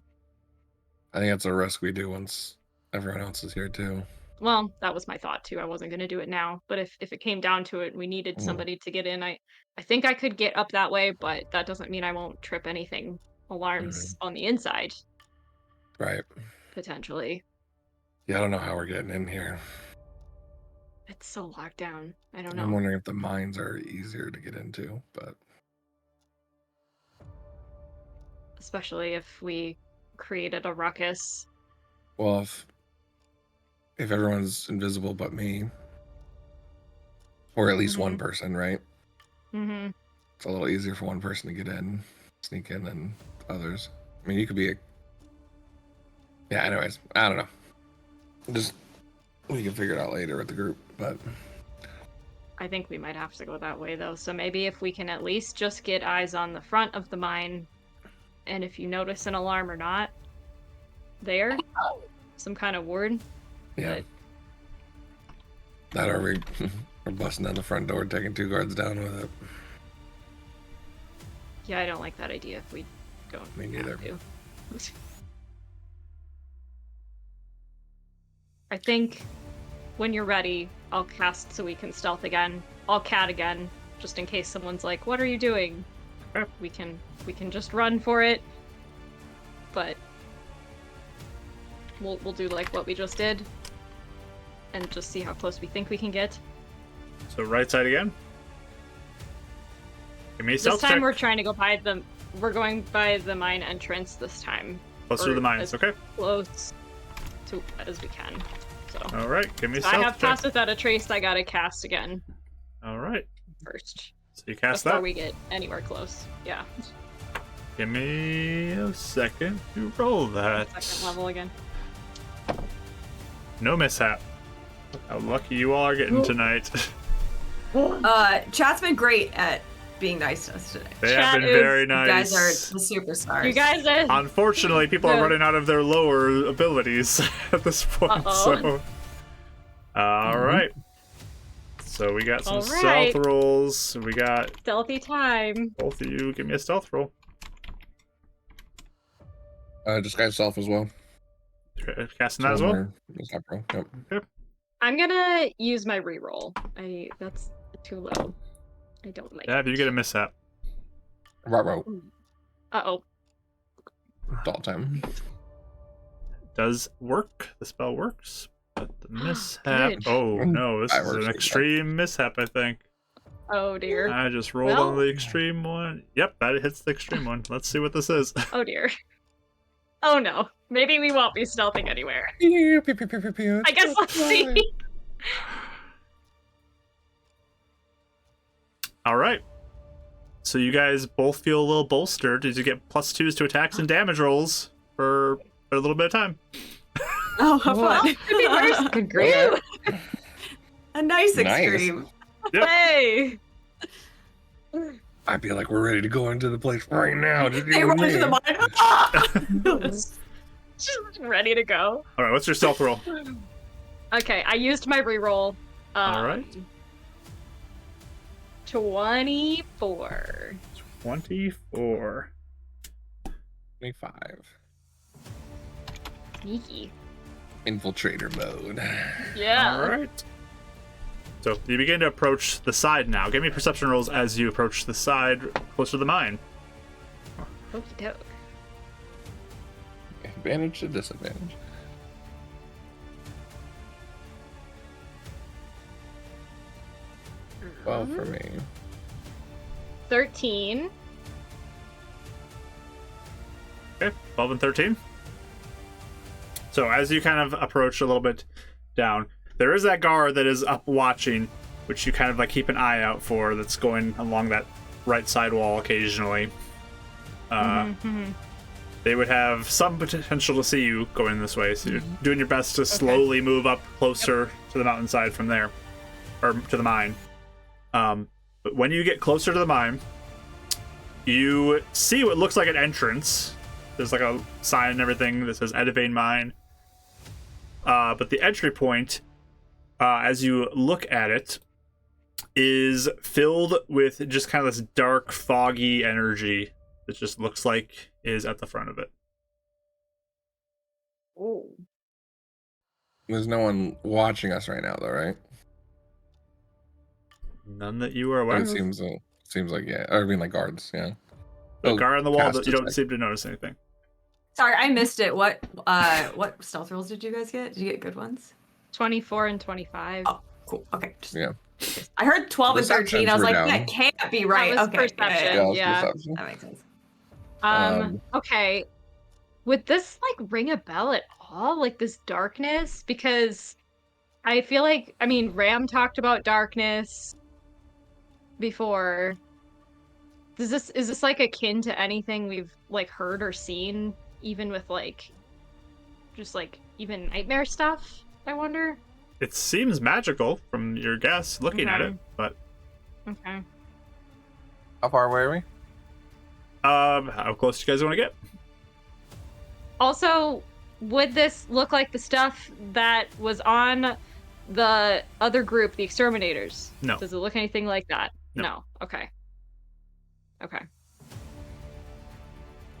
I think that's a risk we do once everyone else is here too. well, that was my thought too. I wasn't going to do it now, but if it came down to it, we needed somebody to get in. I think I could get up that way, but that doesn't mean I won't trip anything alarms on the inside Right. potentially. Yeah, I don't know how we're getting in here. It's so locked down. I don't I'm know. wondering if the mines are easier to get into, but Especially if we created a ruckus. well, if everyone's invisible but me, or at least one Mhm. person, right? Mm-hmm. It's a little easier for one person to get in, sneak in, than others. I mean, you could be a... Yeah, anyways, I don't know. Just, we can figure it out later with the group, but... I think we might have to go that way though. So maybe if we can at least just get eyes on the front of the mine, and if you notice an alarm or not, there, some kind of word. Yeah. But That or we're busting down the front door, taking 2 guards down with it. yeah, I don't like that idea if we don't Me have neither. to. I think when you're ready, I'll cast so we can stealth again. I'll cat again, just in case someone's like, "What are you doing?" Okay. We can just run for it. But we'll do like what we just did, and just see how close we think we can get. So right side again. Give me a This stealth time check. we're trying to go by the. We're going by the mine entrance this time. Closer to or the mines, as okay? Close to as we can. So. All right, give me a So I stealth have check. passed without a trace. I gotta cast again All right, first so you cast before that. we get anywhere close. Yeah, Give me a second to roll that. second level again. No mishap. How lucky you all are getting tonight. Chat's been great at being nice to us today. They Chat have been is- very You guys are nice. the superstars. You guys are. Unfortunately, people are Yeah. running out of their lower abilities at this point. Uh-oh. So, all right. So we got some All right. stealth rolls. We got Stealthy time. both of you. Give me a stealth roll. Disguise self as well. Casting that as well. Or mishap roll. Yep. I'm gonna use my reroll. That's too low. I don't like. Yeah, if you get a mishap. Right. Uh-oh. All time. Does work. The spell works. But the mishap. Good. Oh no, this That is works an as well. extreme mishap, I think. Oh dear. I just rolled Well- on the extreme one. Yep, that hits the extreme one. Let's see what this is. Oh dear. Oh no. Maybe we won't be stealthing anywhere. Pew, pew, pew, pew, pew, pew. I guess let's see. All right. So you guys both feel a little bolstered as you get +2s to attacks and damage rolls for a little bit of time. Oh, how Well, fun. could be worse. Good grief. A nice Nice. extreme. Yep. Hey. I feel like we're ready to go into the place right now. Just They get run with into the me. mine. Ah! Just ready to go. All right, what's your stealth roll? Okay, I used my reroll. All right. 24. 24. 25. Sneaky. Infiltrator mode. Yeah. All right. So you begin to approach the side now. Give me perception rolls as you approach the side closer to the mine. Okie doke. Advantage to disadvantage. Well, for me. 13. Okay, 12 and 13. So as you kind of approach a little bit down, there is that guard that is up watching, which you kind of like keep an eye out for, that's going along that right side wall occasionally. They would have some potential to see you going this way, so you're doing your best to slowly move up closer to the mountainside from there, or to the mine. But when you get closer to the mine, you see what looks like an entrance. There's like a sign and everything that says Edivane Mine. But the entry point, as you look at it, is filled with just kind of this dark, foggy energy that just looks like is at the front of it. Oh. There's no one watching us right now, though, right? None that you are aware It of. seems like, yeah. Or I mean, like guards, yeah. The Oh, guard on the wall, cast you don't detect. seem to notice anything. Sorry, I missed it. What stealth rolls did you guys get? Did you get good ones? 24 and 25. Oh, cool. Okay. Yeah. I heard 12 and 13. I was Perceptions were like, down. that can't be right. was Okay. perception. good. Yeah. Perception. That makes sense. Okay. Would this like ring a bell at all? Like this darkness? Because I feel like, I mean, Ram talked about darkness before. Is this like akin to anything we've like heard or seen, even with like just like even nightmare stuff? I wonder. It seems magical from your guess, looking at Okay. it, but Okay. How far away are we? how close do you guys want to get? Also, would this look like the stuff that was on the other group, the exterminators? No. Does it look anything like that? No. Okay. Okay.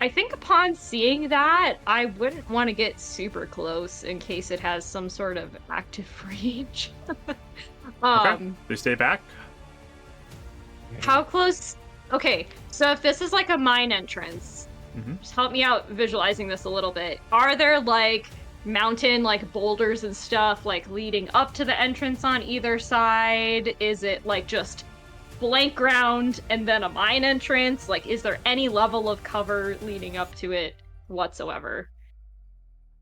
I think upon seeing that, I wouldn't want to get super close in case it has some sort of active range. Okay. You stay back. How close? Okay, so if this is like a mine entrance, just help me out visualizing this a little bit. Are there like mountain like boulders and stuff like leading up to the entrance on either side? Is it like just blank ground and then a mine entrance? Like, is there any level of cover leading up to it whatsoever?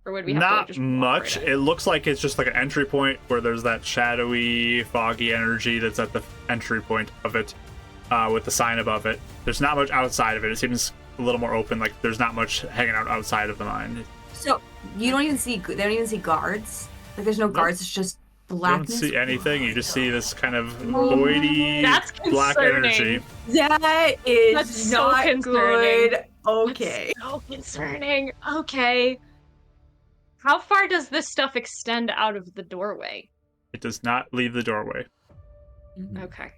Or would we have to like, Not just walk much. right in? It looks like it's just like an entry point where there's that shadowy, foggy energy that's at the entry point of it, with the sign above it. There's not much outside of it. It seems a little more open. Like there's not much hanging out outside of the mine. So you don't even see. They don't even see guards. Like there's no guards. It's just You blackness. don't see anything. You just see this kind of voidy, That's black concerning. energy. That is That's so not concerning. good. Okay. That's so concerning. Okay. How far does this stuff extend out of the doorway? It does not leave the doorway. Okay.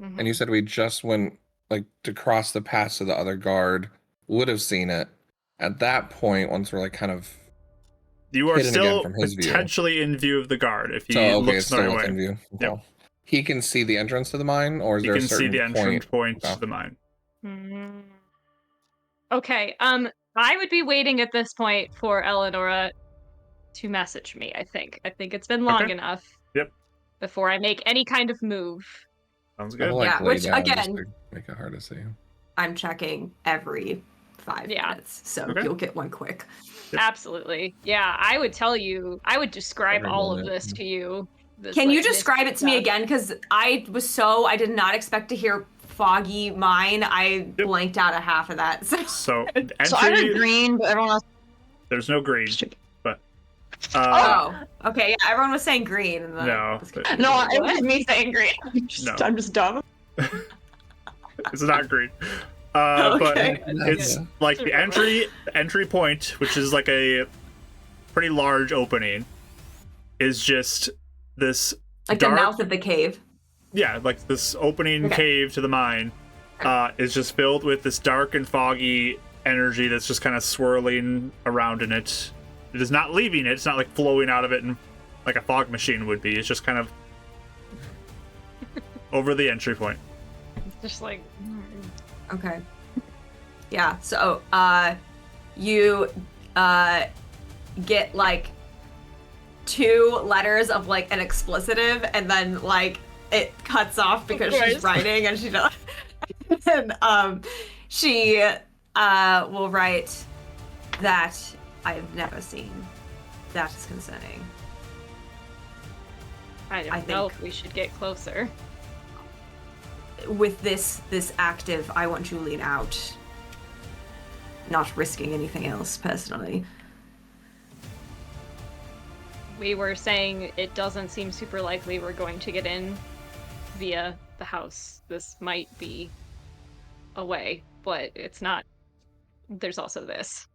Mhm. And you said we just went like to cross the pass to the other guard, would have seen it. At that point, once we're like kind of You are hidden again still from his view. potentially in view of the guard if he So okay, looks it's the still right within way. view. Yep. Okay. He can see the entrance to the mine, or is You there can a certain see the entrance point Okay. to the mine. Mm. Okay, I would be waiting at this point for Eleonora to message me, I think. I think it's been long Okay. enough. Yep. Before I make any kind of move. Sounds I'll good. like Yeah, lay which, down just again- to make it hard to see. I'm checking every 5 Yeah. minutes, so Okay. you'll get one quick. Yep. Absolutely. Yeah, I would tell you, I would describe Every all of moment. this to you. This, Can you like, this describe it to me stuff. again? Because I did not expect to hear foggy mine. I Yep. blanked out a half of that. So So So I heard entry, green, but everyone else. there's no green, but oh, okay. Yeah, everyone was saying green. And then No, I was but- confused. No, it was me saying green. I'm just dumb. it's not green. But Okay. it's Yeah. like the entry point, which is like a pretty large opening, is just this Like dark, the mouth of the cave. yeah, like this opening Okay. cave to the mine, is just filled with this dark and foggy energy that's just kind of swirling around in it. It is not leaving it. It's not like flowing out of it and like a fog machine would be. It's just kind of over the entry point. It's just like, Okay. Yeah. So, you get like 2 letters of like an explicitive, and then like it cuts off because she's course. writing, and she does. And she will write that I've never seen. That is concerning. I don't I know think- if we should get closer. With this active, I want Julian out. Not risking anything else, personally. We were saying it doesn't seem super likely we're going to get in via the house. This might be a way, but it's not. There's also this.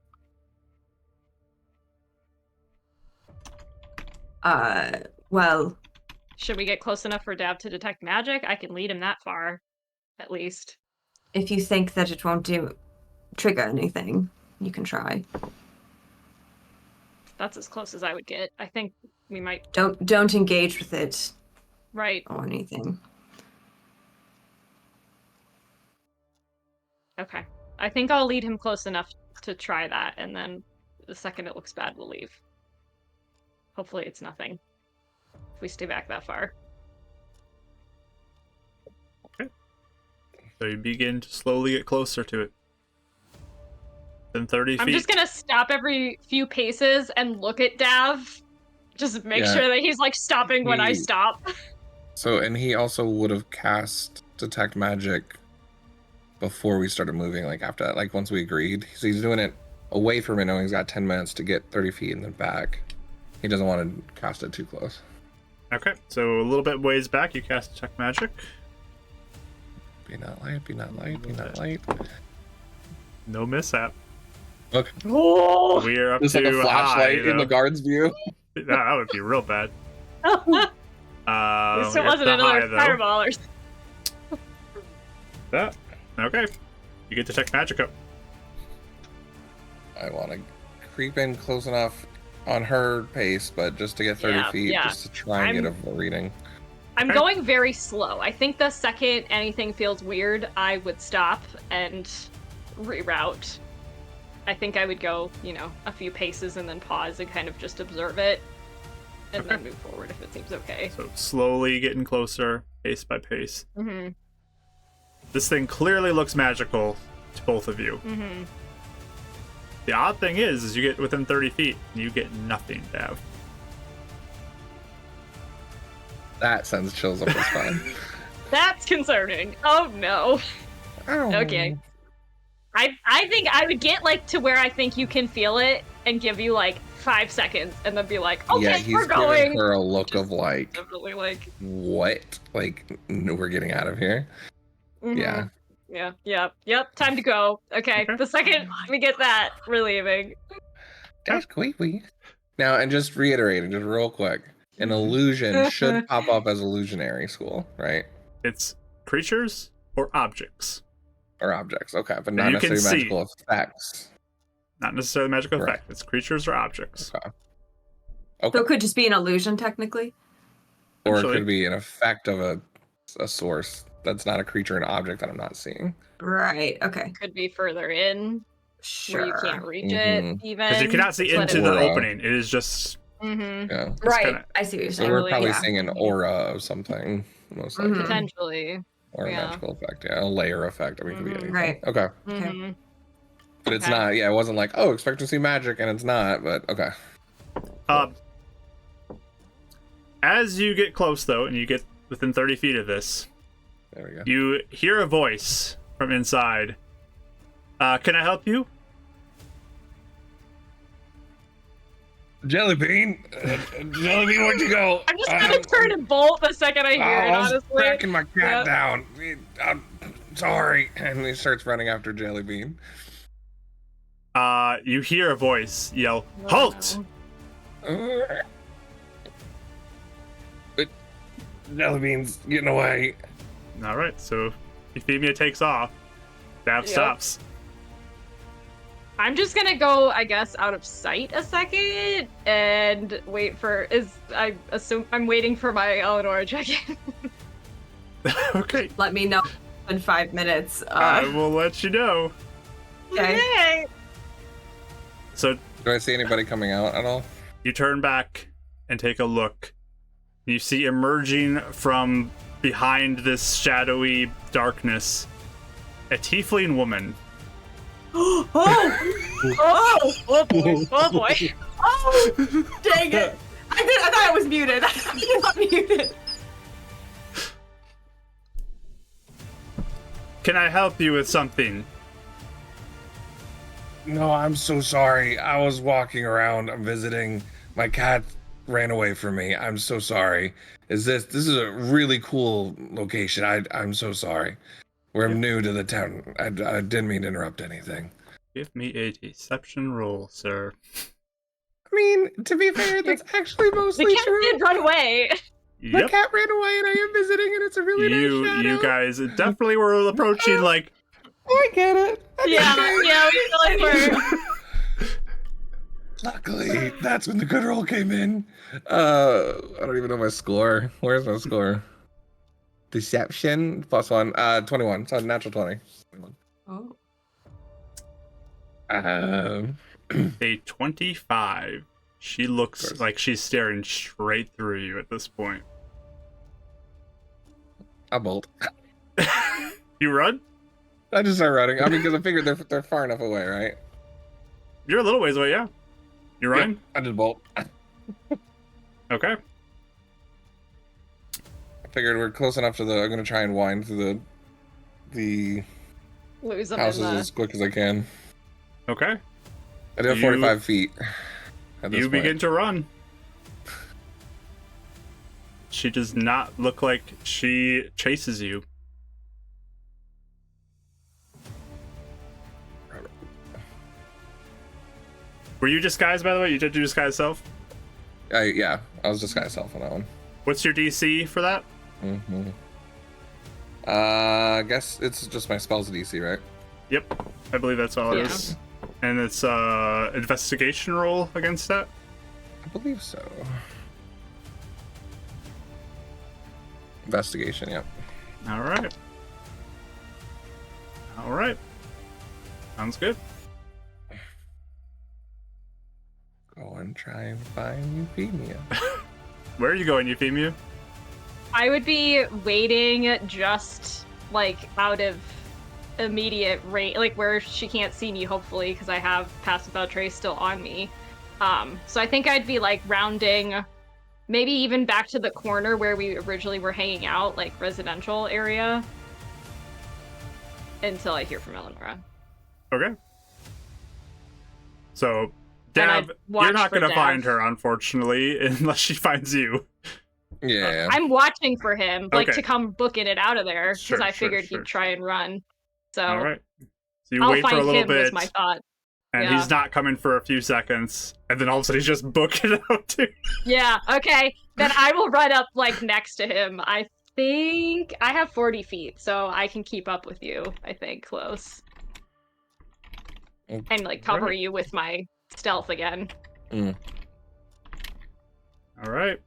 Well, Should we get close enough for Dav to detect magic? I can lead him that far, at least. if you think that it won't trigger anything, you can try. That's as close as I would get. I think we might. Don't engage with it Right. or anything. Okay. I think I'll lead him close enough to try that, and then the second it looks bad, we'll leave. Hopefully it's nothing. If we stay back that far. So you begin to slowly get closer to it. Then 30 feet. I'm just gonna stop every few paces and look at Dav Just make Yeah. sure that he's like stopping when I He- stop. So, and he also would have cast Detect Magic before we started moving, like after that, like once we agreed. So he's doing it away from it, knowing he's got 10 minutes to get 30 feet and then back. He doesn't want to cast it too close. Okay, so a little bit ways back, you cast Detect Magic. Be not light, be not light, be not light. No mishap. Okay. Oh, We're up Just to like a flashlight high, in the though. guard's view. That would be real bad. at least it We're up wasn't to another high, though. fireball or That. Okay. You get Detect Magic up. I want to creep in close enough on her pace, but just to get 30 Yeah, feet, yeah. just to try and get a reading. I'm Okay. going very slow. I think the second anything feels weird, I would stop and reroute. I think I would go, a few paces and then pause and kind of just observe it and then move forward if it seems okay. So slowly getting closer, pace by pace. Mm-hmm. This thing clearly looks magical to both of you. Mm-hmm. The odd thing is you get within 30 feet, and you get nothing, Dav. That sends chills up his spine. That's concerning. Oh no. Ow. Okay. I think I would get like to where I think you can feel it and give you like 5 seconds and then be like, okay, Yeah, he's we're giving going. her a look of like, Definitely like, what? Like, no, we're getting out of here. mhm. Yeah. Yep. Time to go. Okay. Okay. The second we get that, we're leaving. That's creepy. Now, and just reiterating, just real quick, an illusion should pop up as illusionary school, right? It's creatures or objects. Or objects, okay, but And not you can necessarily see. magical effects. Not necessarily magical Right. effect. It's creatures or objects. Okay. So Okay. it could just be an illusion, technically. Or it Actually- could be an effect of a source that's not a creature and object that I'm not seeing. Right. Okay. Could be further in Sure. where you can't reach Mhm. it even. Because you cannot see Just let into it- the Aura. opening. It is just. Mhm. Yeah. Right. kinda- I see what you're So saying. we're Totally, probably yeah. seeing an aura of something, most likely. Mhm. Potentially. Or a Yeah. magical effect, yeah, a layer effect. I mean, it could be Mhm. anything. Right. Okay. Mhm. But it's Okay. not, yeah, it wasn't like, oh, expect to see magic, and it's not, but okay. As you get close, though, and you get within 30 feet of this, There we go. you hear a voice from inside. Can I help you? Jellybean! Jellybean, where'd you go? I'm just gonna turn and bolt the second I hear it, I was honestly. cracking my cat Yeah. down. I'm sorry. And he starts running after Jellybean. You hear a voice yell, "Halt!" But Jellybean's getting away. All right, so Euphemia takes off. Dav Yep. stops. I'm just gonna go, I guess, out of sight a second and wait for. I assume I'm waiting for my Eleanor check-in. Okay, Let me know in 5 minutes. I will let you know. Okay. Yay! So Do I see anybody coming out at all? you turn back and take a look. You see emerging from behind this shadowy darkness a tiefling woman. Oh! Oh boy! Oh boy! Oh! Dang it! I thought I was muted. I thought you were muted. Can I help you with something? No, I'm so sorry. I was walking around. I'm visiting. My cat ran away from me. I'm so sorry. This is a really cool location. I'm so sorry. We're new to the town. I didn't mean to interrupt anything. Give me a deception roll, sir. I mean, to be fair, that's actually The mostly cat true. did run away. My Yep. cat ran away and I am visiting and it's a really nice shadow. You guys definitely were approaching like I get it. Yeah, we feel like we're. Luckily, that's when the good roll came in. I don't even know my score. Where's my score? Deception +1. 21. So natural 20. Oh. a 25. She looks course. like she's staring straight through you at this point. I bolt. You run? I just start running. I mean, because I figured they're far enough away, right? You're a little ways away, yeah. You run? I just bolt. Okay. I figured we're close enough to the. I'm gonna try and wind through the Lose them houses in the. as quick as I can. Okay. I do have You- 45 feet. At this You point. begin to run. She does not look like she chases you. Were you disguised, by the way? You did do disguise self? Yeah, I was just kind of self on that one. What's your DC for that? Mm-hmm. I guess it's just my spells DC, right? Yep. I believe that's all it Yeah. is. And it's investigation roll against that? I believe so. Investigation, yep. Alright. Alright. Sounds good. Go and try and find Euphemia. Where are you going, Euphemia? I would be waiting just like out of immediate range, like where she can't see me, hopefully, because I have Pass Without Trace still on me. So I think I'd be like rounding, maybe even back to the corner where we originally were hanging out, like residential area, until I hear from Eleonora. Okay. So, And I'd Dav, watch you're not for going to Dav. find her, unfortunately, unless she finds you. Yeah. I'm watching for him, like Okay. to come booking it out of there, because Sure, I sure, figured sure. he'd try and run. So All right. So you I'll wait find for a little him bit, was my thought. and yeah. he's not coming for a few seconds, and then all of a sudden he's just booking out too. Yeah, okay. Then I will run up like next to him. I think I have 40 feet, so I can keep up with you, I think, close. And like cover Right. you with my stealth again. All right.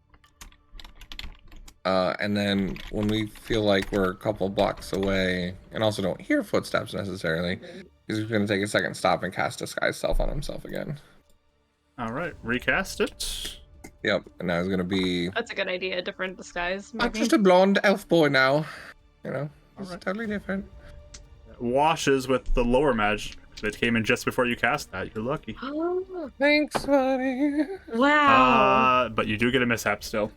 And then when we feel like we're a couple blocks away and also don't hear footsteps necessarily, he's going to take a second stop and cast Disguise Self on himself again. All right. Recast it. Yep, and now he's going to be... That's a good idea, different disguise. I'm maybe. just a blonde elf boy now. You know, it's Alright. totally different. Washes with the lower magic that came in just before you cast that. You're lucky. Oh, Thanks, buddy. wow. But you do get a mishap still.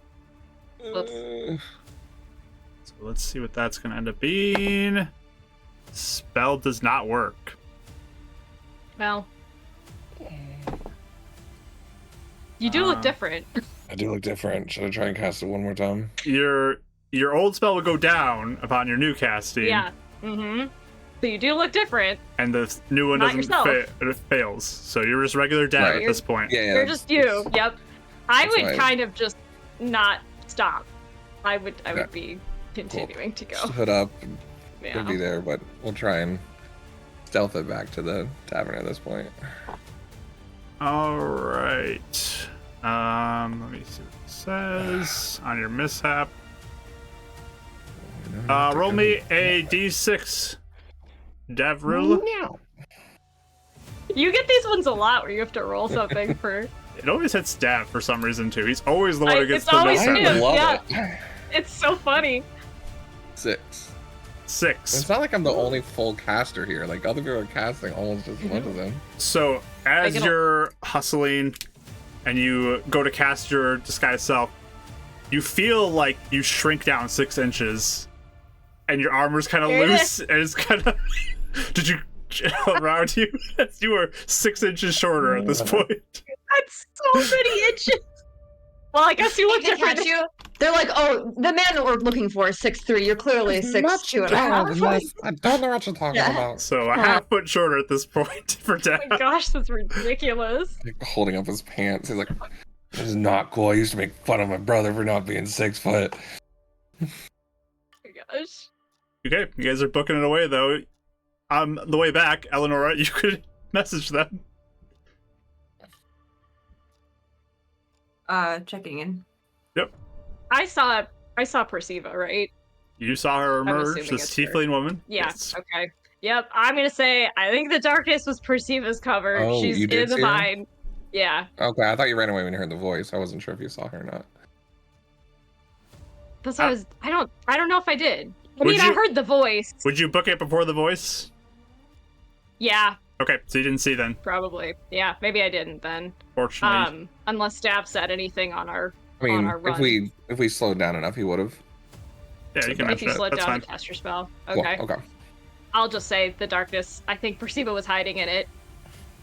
Whoops. So let's see what that's going to end up being. Spell does not work. Well. You do look Uh, different. I do look different. Should I try and cast it one more time? Your old spell will go down upon your new casting. Yeah. Mm-hmm. So you do look different. And the new one Not doesn't it fails. So you're just regular Dad Right. at this point. Yeah, You're just you. Yep. I that's would fine. kind of just not stop. I would Okay. be continuing to go. Just hood up. And Yeah. Could be there, but we'll try and stealth it back to the tavern at this point. All right. Let me see what it says on your mishap. Roll me a d6. Devril. You get these ones a lot where you have to roll something for. It always hits Dav for some reason too. He's always the one who gets it's the always I mishap. him. love yeah. it. It's so funny. 6. 6. It's not like I'm the only full caster here. Like other people are casting almost as much as him. So as Like, you're hustling and you go to cast your disguise self, you feel like you shrink down 6 inches, and your armor's kind of Here it loose, and it's kind of. Did you around you? You are 6 inches shorter at this point. That's so many inches. Well, I guess you look They different. catch you. They're like, oh, the man we're looking for is 6'3". You're clearly 6'2" and a half. I don't know what you're talking Yeah. about. So a half foot shorter at this point for Dav. Oh my gosh, that's ridiculous. Like, holding up his pants. He's like, this is not cool. I used to make fun of my brother for not being 6 foot. Oh my gosh. Okay, you guys are booking it away though. On the way back, Eleonora, you could message them. Checking in. I saw Perciva, right? You saw her emerge, assuming this it's her. tiefling woman. Yeah. Yes. Okay. Yep. I'm gonna say I think the darkness was Perciva's cover. Oh, She's you did in the see her? mine. Yeah. Okay, I thought you ran away when you heard the voice. I wasn't sure if you saw her or not. That's what I don't know if I did. I Would mean, I you- heard the voice. Would you book it before the voice? Yeah, Okay, so you didn't see then, probably. Yeah, maybe I didn't then. fortunately. Unless Dav said anything on our I mean, our run. if we slowed down enough, he would have. Yeah, you can If mention you it. slowed That's down fine. to cast your spell. Cool, Okay. okay. I'll just say the darkness. I think Perciba was hiding in it.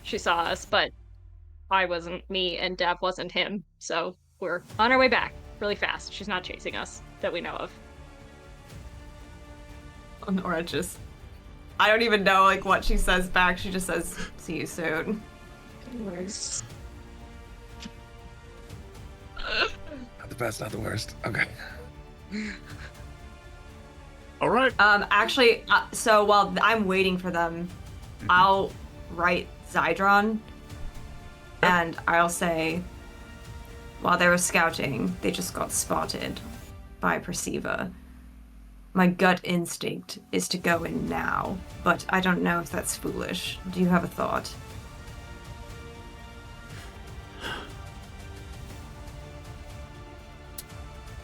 She saw us, but I wasn't me and Dev wasn't him. So we're on our way back really fast. She's not chasing us that we know of. Nora just, I don't even know like what she says back. She just says, "See you soon." Not the best, not the worst. Okay. All right. Actually, so while I'm waiting for them, I'll write Zydron, and I'll say, while they were scouting, they just got spotted by Perceiver. My gut instinct is to go in now, but I don't know if that's foolish. Do you have a thought?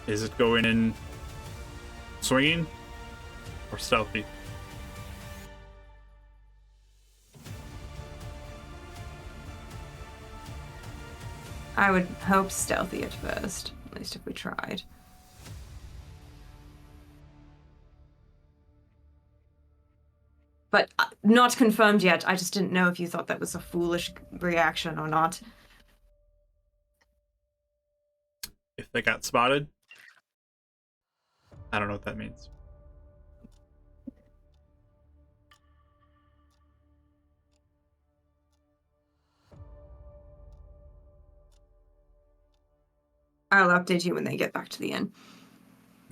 Is it going in swinging or stealthy? I would hope stealthy at first, at least if we tried. But not confirmed yet. I just didn't know if you thought that was a foolish reaction or not. If they got spotted? I don't know what that means. I'll update you when they get back to the inn.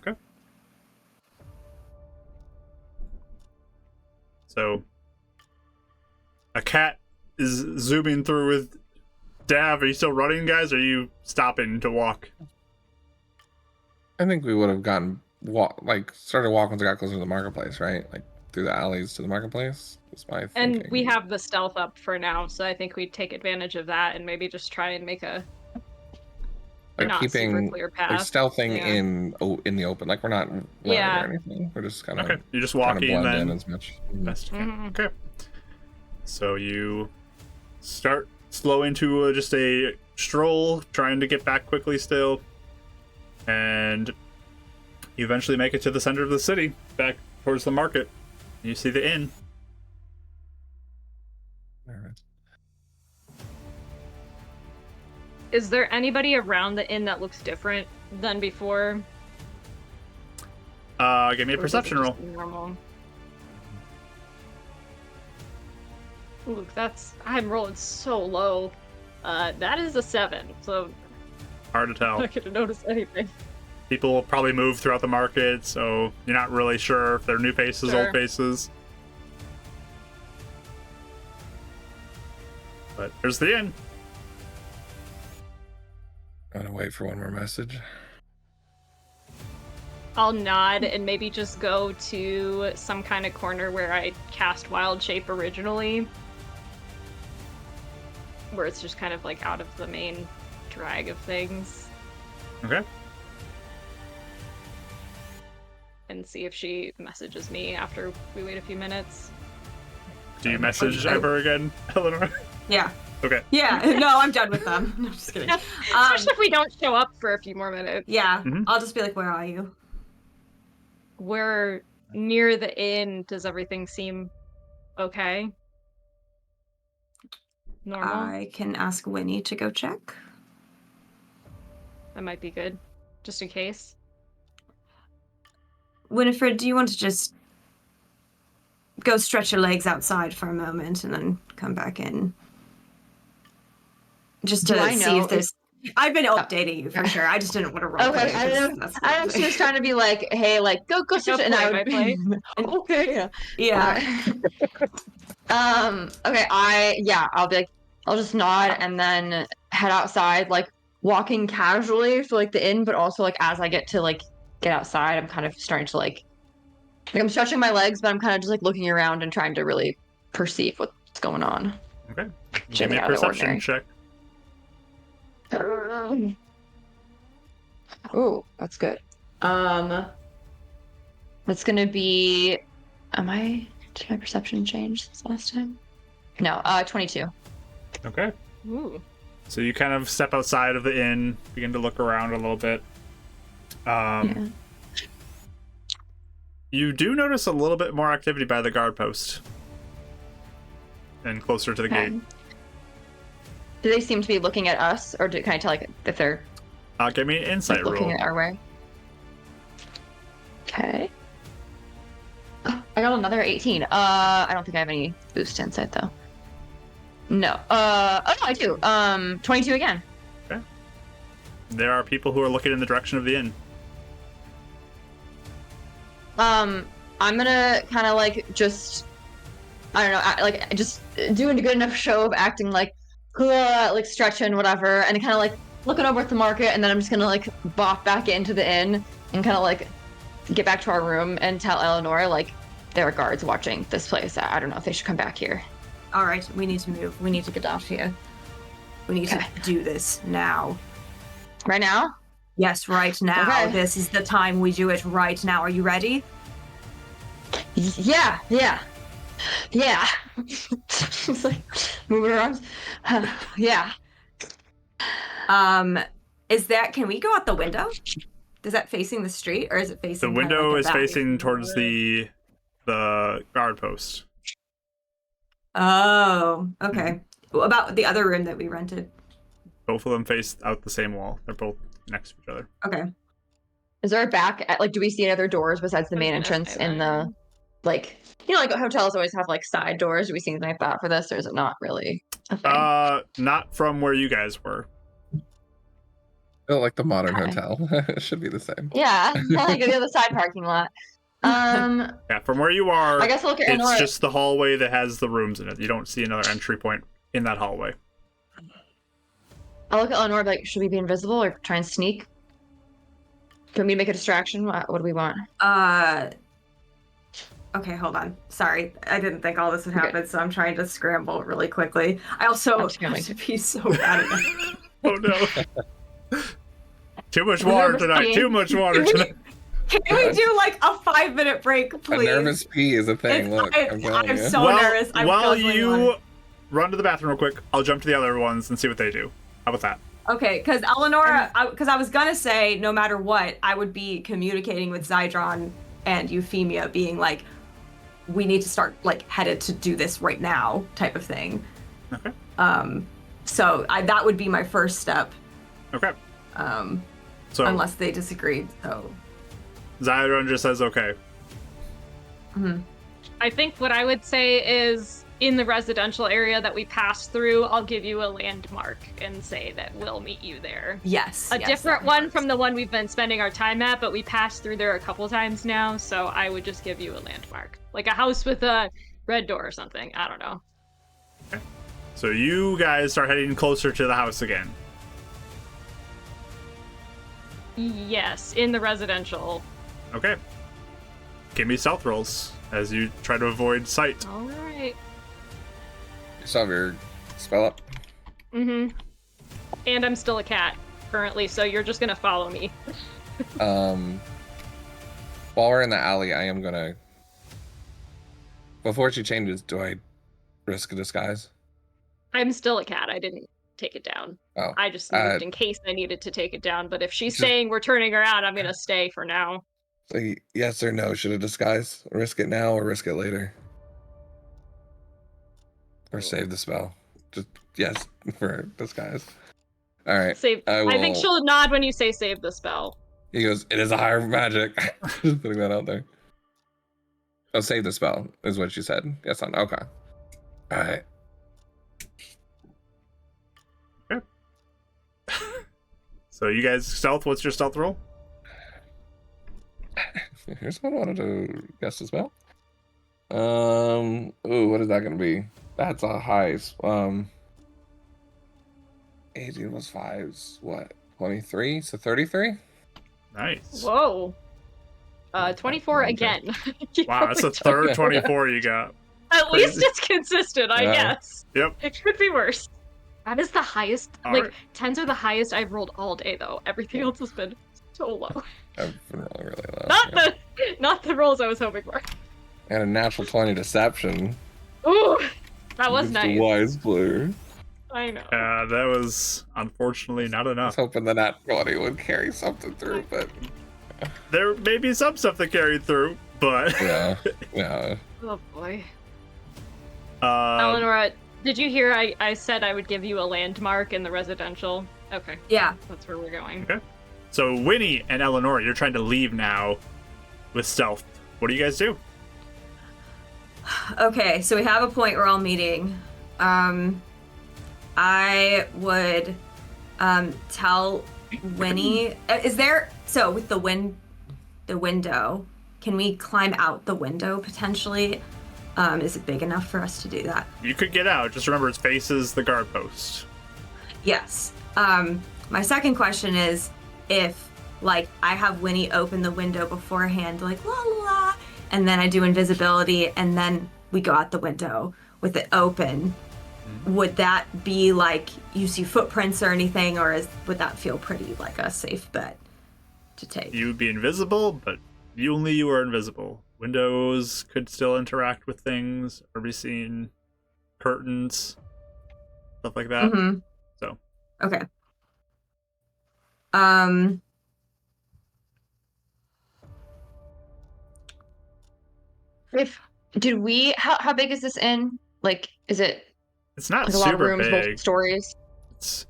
Okay. So, a cat is zooming through with Dav. Are you still running, guys? Or are you stopping to walk? I think we would have started walking once we got closer to the marketplace, right? Like through the alleys to the marketplace. That's my thinking. And we have the stealth up for now, so I think we'd take advantage of that and maybe just try and make a like not super keeping clear like path. stealthing Yeah. in the open. Like we're not running Yeah. or anything. We're just kind of Okay, you're just trying to walking blend in then. as much. Best you can. Mhm. Okay. So you start slow into just a stroll, trying to get back quickly still, and you eventually make it to the center of the city, back towards the market. You see the inn. Alright. Is there anybody around the inn that looks different than before? Give me a Or is it perception just roll. Normal. Ooh, I'm rolling so low. That is a 7, so Hard to I'm tell. not gonna notice anything. People will probably move throughout the market, so you're not really sure if they're new faces, Sure. old faces. But there's the inn. I'm gonna wait for one more message. I'll nod and maybe just go to some kind of corner where I cast Wild Shape originally. Where it's just kind of like out of the main drag of things. Okay. And see if she messages me after we wait a few minutes. Do you message Okay. ever again, Eleanor? Yeah. Okay. Yeah. No, I'm done with them. No, just kidding. Especially if we don't show up for a few more minutes. Yeah. Mhm. I'll just be like, "Where are you?" We're near the inn. Does everything seem okay? Normal? I can ask Winnie to go check. That might be good. Just in case. Winifred, do you want to just go stretch your legs outside for a moment and then come back in? Just Do to I see know if there's. I've been updating you for sure. I just didn't want to roll. Okay, I was just trying to be like, hey, like go stretch it, and I would play. okay, Yeah. okay, I'll be like, I'll just nod and then head outside, like walking casually for like the inn, but also like as I get outside, I'm kind of starting to like I'm stretching my legs, but I'm kind of just like looking around and trying to really perceive what's going on. Okay. Give Something me a out of the perception ordinary. check. Oh, that's good. That's gonna be. Did my perception change since last time? No, 22. Okay. Ooh. So you kind of step outside of the inn, begin to look around a little bit. Yeah. You do notice a little bit more activity by the guard post. And closer to the Okay. gate. Do they seem to be looking at us, or can I tell like if they're Give me an insight looking roll. at our way? Okay. Oh, I got another 18. I don't think I have any boost to insight though. No. Oh no, I do. 22 again. There are people who are looking in the direction of the inn. I'm gonna kind of like just, I don't know, like just doing a good enough show of acting like stretching whatever, and kind of like looking over at the market, and then I'm just gonna like bop back into the inn and kind of like get back to our room and tell Eleanor like there are guards watching this place. I don't know if they should come back here. All right, we need to move. We need to get off here. We need to do this now. Right now? Yes, right now. Okay. This is the time we do it right now. Are you ready? Yeah. It's like moving around. Yeah. Can we go out the window? Is that facing the street, or is it facing? The kind of window like a is valley? facing towards the guard post. Oh, okay. What about the other room that we rented? Both of them face out the same wall. They're both next to each other. Okay. Is there a back? Like, do we see any other doors besides the I was main gonna entrance say in that. the, like, you know, like hotels always have like side doors? Do we see anything like that for this, or is it not really a thing? Not from where you guys were. Feel like the modern Okay. hotel. It should be the same. Yeah, like the other side parking lot. Yeah, from where you are, I guess I'll look at it's Eleanor. just the hallway that has the rooms in it. You don't see another entry point in that hallway. I'll look at Eleanor. Like, should we be invisible or try and sneak? Can we make a distraction? What do we want? Okay, hold on. Sorry, I didn't think all this would Okay. happen, so I'm trying to scramble really quickly. I also I'm have scrambling. to be so bad at it. Oh no. Too much water tonight. Too much water tonight. Can we do like a 5-minute break, A please? nervous pee is a thing. Look, I'm telling I'm you. so nervous. I'm while guzzling you one. run to the bathroom real quick, I'll jump to the other ones and see what they do. How about that? Okay, because Eleanor, because I was gonna say no matter what, I would be communicating with Zydron and Euphemia, being like, we need to start like headed to do this right now, type of thing. Okay. So that would be my first step, Okay. So unless they disagreed. So. Zyron just says okay. I think what I would say is in the residential area that we passed through, I'll give you a landmark and say that we'll meet you there. Yes. A yes, different that one works. from the one we've been spending our time at, but we passed through there a couple times now, so I would just give you a landmark. Like a house with a red door or something. I don't know. So you guys start heading closer to the house again. Yes, in the residential. Okay. Give me stealth rolls as you try to avoid sight. All right. You still have your spell up? Mm-hmm. And I'm still a cat currently, so you're just gonna follow me. While we're in the alley, I am gonna. Before she changes, do I risk a disguise? I'm still a cat. I didn't take it down. Oh, I just moved in case I needed to take it down. But if she's Just- saying we're turning her out, I'm gonna stay for now. so yes or no? Should a disguise risk it now or risk it later? Or save the spell? Just yes for disguise. All right. Save. I I think will- she'll nod when you say save the spell. He goes, it is a higher magic. Just putting that out there. Oh, save the spell is what she said. Yes, on. Okay. All right. So you guys stealth. What's your stealth roll? Here's what I wanted to guess the spell. Ooh, what is that gonna be? That's a high. 18 plus 5's what? 23? So 33? Nice. Whoa. 24 Okay. again. Wow, that's the third 24 you got. At least it's consistent, I Yeah. guess. Yep. It could be worse. That is the highest. All like right. 10s are the highest I've rolled all day, though. Everything else has been so low. I've been really low. Not the rolls I was hoping for. And a natural 20 deception. Ooh, that was Against the nice. wise player. I know. That was unfortunately not I was enough. hoping the nat 20 would carry something through, but There may be some stuff that carried through, but yeah. Oh boy. um, Eleanor, did you hear I said I would give you a landmark in the residential? Okay, Yeah. that's where we're going. Okay. So Winnie and Eleanor, you're trying to leave now with stealth. What do you guys do? Okay, so we have a point we're all meeting. I would tell Winnie. Is there with the window? Can we climb out the window potentially? Is it big enough for us to do that? You could get out. Just remember, it faces the guard post. Yes. My second question is if, like, I have Winnie open the window beforehand, like, la la la, and then I do invisibility, and then we go out the window with it open. Would that be, like, you see footprints or anything, or would that feel pretty like a safe bet to take? You would be invisible, but only you are invisible. Windows could still interact with things or be seen. Curtains, stuff like that. Mm-hmm. So. Okay. How big is this inn? Like, is it It's not like a lot of super rooms, big. multiple stories? It's,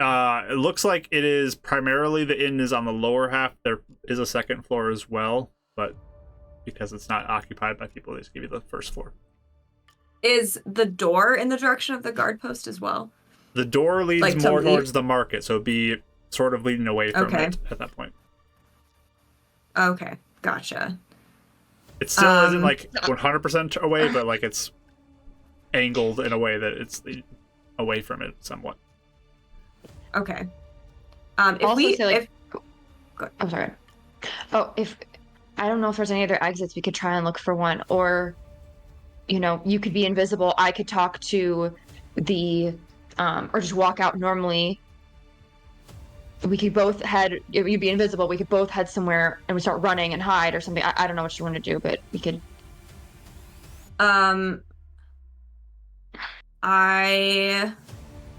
it looks like it is primarily the inn is on the lower half. There is a second floor as well, but because it's not occupied by people, they just give you the first floor. Is the door in the direction of the guard post as well? The door leads Like, to more leave? towards the market, so it'd be sort of leading away from Okay. it at that point. Okay, gotcha. It still isn't like 100% away, but like it's angled in a way that it's away from it somewhat. Okay. Also, I'm sorry. Oh, If I don't know if there's any other exits, we could try and look for one, or you could be invisible. I could talk to the, or just walk out normally. We could both head. If you'd be invisible, we could both head somewhere and we start running and hide or something. I don't know what you want to do, but we could.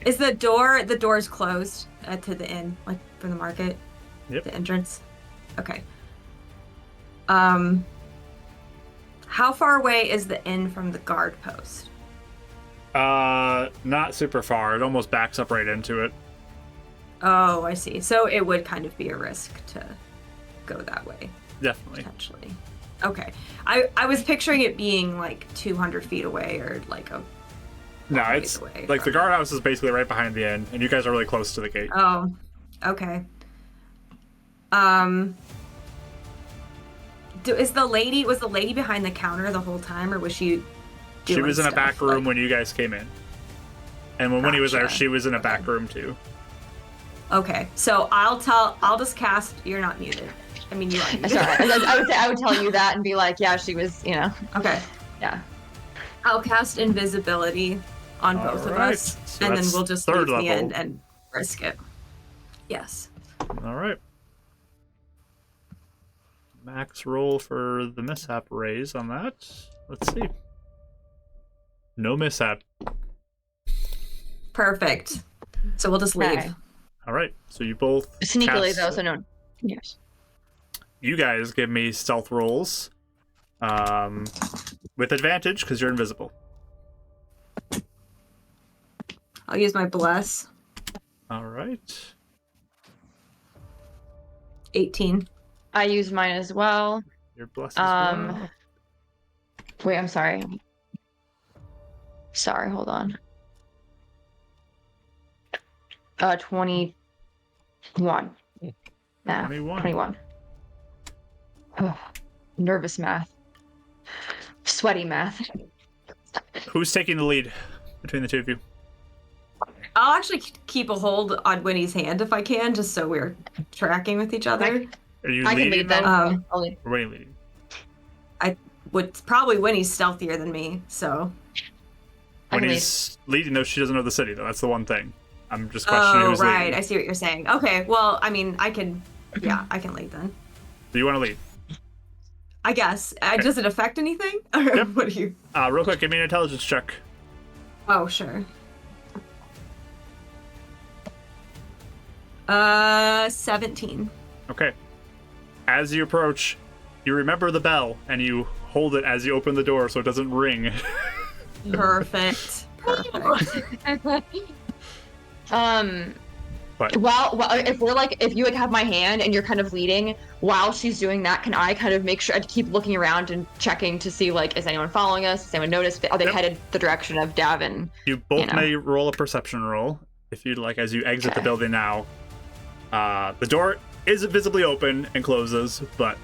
Is the door's closed to the inn, like from the market? Yep. The entrance? Okay. How far away is the inn from the guard post? Not super far. It almost backs up right into it. Oh, I see. So it would kind of be a risk to go that way, Definitely. potentially. Okay. I was picturing it being like 200 feet away or like a... No, ways it's away like the from- guardhouse is basically right behind the inn, and you guys are really close to the gate. Oh, okay. Was the lady behind the counter the whole time, or was she She doing was in a stuff, back room like- when you guys came in. And when Winnie was there, Gotcha. she was in a Okay. back room too. Okay, so I'll just cast. You're not muted. I mean, you are muted. Sorry, I would tell you that and be like, yeah, she was, Okay, yeah. I'll cast invisibility on both of Alright, us, so and then that's we'll just third leave the level. end and risk it. Yes. All right. Max roll for the mishap raise on that. Let's see. No mishap. Perfect. So we'll just leave. Okay. All right. So you both Sneakily cast- though, so no. Yes. You guys give me stealth rolls, with advantage because you're invisible. I'll use my bless. All right. 18. I use mine as well. Your bless as well. Wait, I'm sorry. Sorry, hold on. 21. Nah, 21. 21. Ugh, nervous math. Sweaty math. Who's taking the lead between the two of you? I'll actually keep a hold on Winnie's hand if I can, just so we're tracking with each other. Are you I can leading lead then. them? I'll lead. Or Winnie leading? Probably Winnie's stealthier than me, so. I can Winnie's leading, though she doesn't know the city, though. That's the one thing. I'm just questioning Oh, who's right. leading. I see what you're saying. Okay, well, I mean, I can lead then. Do you want to lead? I guess. Okay. Does it affect anything? Or Yep. what do you? Real quick, give me an intelligence check. Oh, sure. 17. Okay. As you approach, you remember the bell, and you hold it as you open the door so it doesn't ring. Perfect. But Well, if you have my hand and you're kind of leading while she's doing that, can I kind of make sure I keep looking around and checking to see like, is anyone following us? Has anyone noticed? Are they headed the direction of Davin? you both may roll a perception roll if you'd like as you exit the building now. The door is visibly open and closes, but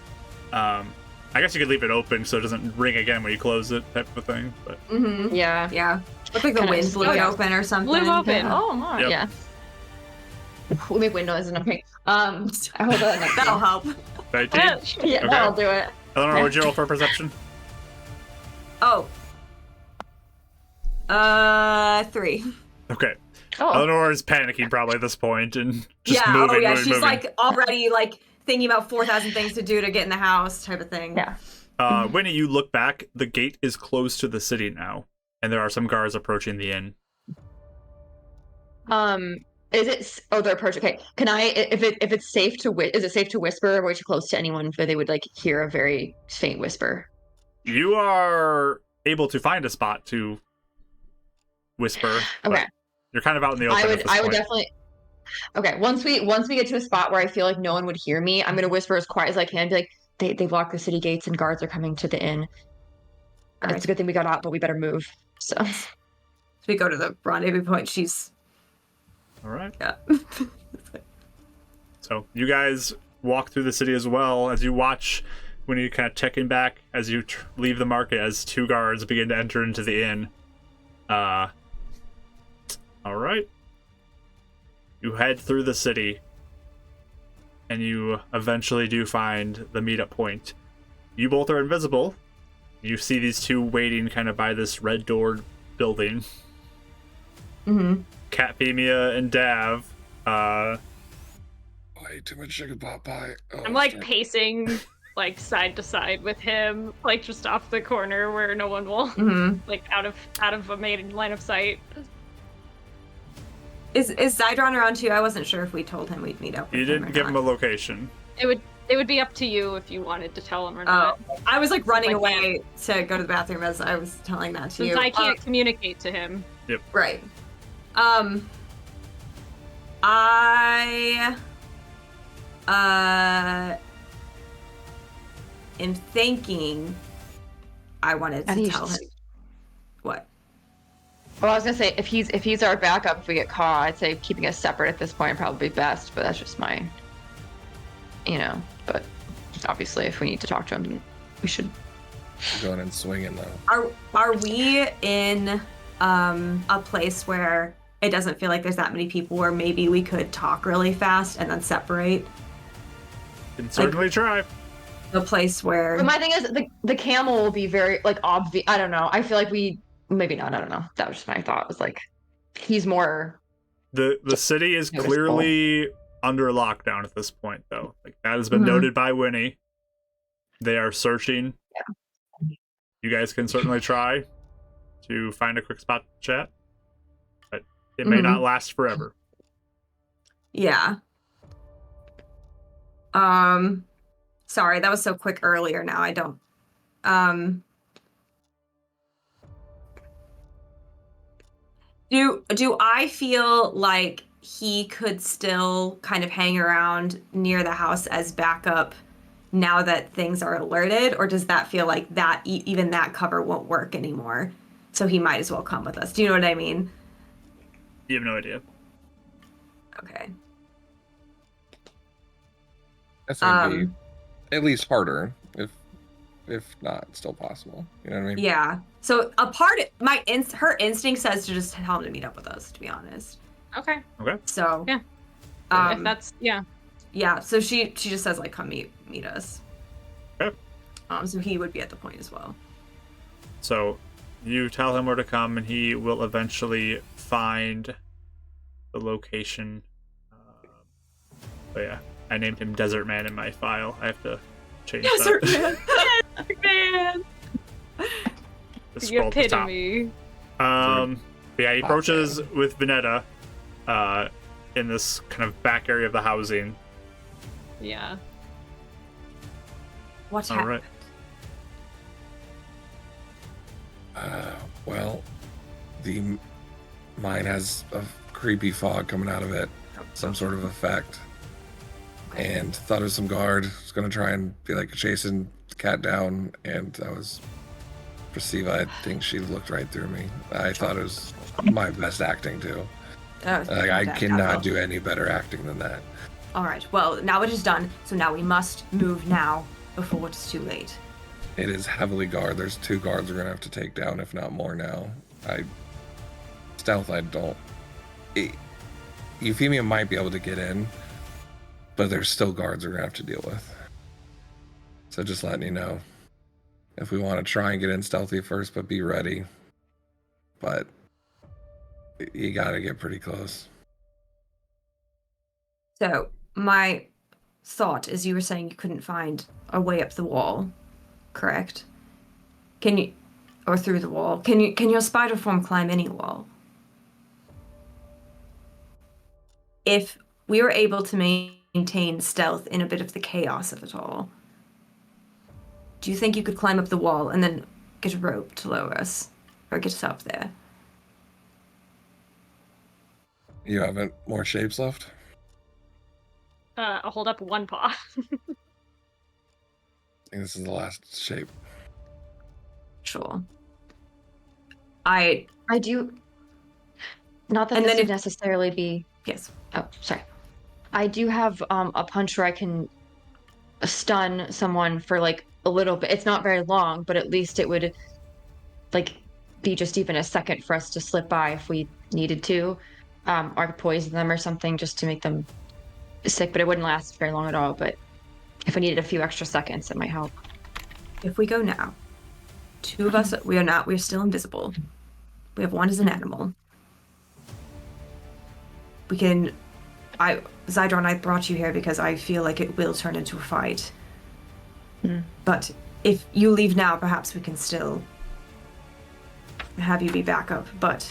I guess you could leave it open so it doesn't ring again when you close it, type of thing. But Yeah. Yeah. Looks like the Kinda wind blew it yeah. open or something. Blew open. Yeah. Oh my. Yep. Yeah. We'll make windows and okay. I hold on. That'll help. 19. Yeah, Okay. that'll do it. Eleanor, would you roll for perception? Oh. 3. Okay. Oh. Eleanor is panicking probably at this point and just Yeah. moving. Oh yeah. moving, She's moving. like already like thinking about 4,000 things to do to get in the house, type of thing. Yeah. Winnie, you look back. The gate is closed to the city now, and there are some guards approaching the inn. Is it? Oh, they're approaching. Okay. Can I? If it's safe to is it safe to whisper? Or way too close to anyone where they would like hear a very faint whisper? You are able to find a spot to whisper. but Okay. You're kind of out in the open. I at this would point. definitely. Okay. Once we get to a spot where I feel like no one would hear me, I'm gonna whisper as quiet as I can. Be like, they've locked the city gates and guards are coming to the inn. All It's right. a good thing we got out, but we better move. So. We go to the rendezvous point. She's All right. yeah. So you guys walk through the city as well as you watch when you kind of checking back as you leave the market as 2 guards begin to enter into the inn. All right. You head through the city, and you eventually do find the meetup point. You both are invisible. You see these 2 waiting kind of by this red-doored building. Mm-hmm. Catfemia and Dav. Way too much chicken pot pie. Oh, I'm like sorry. pacing like side to side with him, like just off the corner where no one will Mm-hmm. like out of a main line of sight. Is Zydron around too? I wasn't sure if we told him we'd meet up. You with didn't or give him a not. location. It would be up to you if you wanted to tell him or Oh, not. I was like running Like, away to go to the bathroom as I was telling that to Since you. I can't communicate to him. Right. I am thinking I wanted How do to you tell s- him what. Well, I was gonna say if he's our backup if we get caught, I'd say keeping us separate at this point would probably be best. But that's just my, But obviously, if we need to talk to him, we should. Going and swinging though. Are we in a place where it doesn't feel like there's that many people where maybe we could talk really fast and then separate? Can certainly try. The place where But my thing is the camel will be very like obvious. I don't know. I feel like we maybe not. I don't know. That was just my thought. Was like he's more. The city is Noticeable. clearly under lockdown at this point, though. Like that has been Mhm. noted by Winnie. They are searching. Yeah. You guys can certainly try to find a quick spot to chat, but it may Mhm. not last forever. yeah. Sorry, that was so quick earlier. Now I don't. Do I feel like he could still kind of hang around near the house as backup now that things are alerted, or does that feel like that even that cover won't work anymore? So he might as well come with us. Do you know what I mean? You have no idea. Okay. That's gonna be at least harder, if not still possible. You know what I mean? Yeah. So a part her instinct says to just tell him to meet up with us, to be honest. Okay. So Yeah. If that's yeah, so she just says like come meet us. Okay. So he would be at the point as well. So you tell him where to come, and he will eventually find the location. But yeah, I named him Desert Man in my file. I have to change Desert that. man. To The scroll to the top. epitome. But yeah, he approaches with Vinetta. in this kind of back area of the housing. Yeah. What's All happened? right. Well, the mine has a creepy fog coming out of it, some sort of effect. And thought it was some guard. Was gonna try and be like chasing the cat down, and I was perceived. I think she looked right through me. I thought it was my best acting too. Like I cannot do any better acting than that. All right. Well, now it is done. So now we must move now before it's too late. It is heavily guard. There's 2 guards we're gonna have to take down, if not more now. Stealth. I don't. Euphemia might be able to get in, but there's still guards we're gonna have to deal with. So just letting you know, if we want to try and get in stealthy first, but be ready. But you gotta get pretty close. So my thought is, you were saying you couldn't find a way up the wall, correct? Can you, or through the wall? Can your spider form climb any wall? If we were able to maintain stealth in a bit of the chaos of it all, do you think you could climb up the wall and then get a rope to lower us, or get us up there? You haven't more shapes left? I'll hold up one paw. I think this is the last shape. Sure. I do. Not that And this then would necessarily be. Yes. Oh, sorry. I do have a punch where I can stun someone for like a little bit. It's not very long, but at least it would like be just even a second for us to slip by if we needed to, or poison them or something just to make them sick. But it wouldn't last very long at all. But if I needed a few extra seconds, it might help. If we go now, 2 of us, we're still invisible. We have 1 as an animal. We can, Zydron, I brought you here because I feel like it will turn into a fight. But if you leave now, perhaps we can still have you be backup, but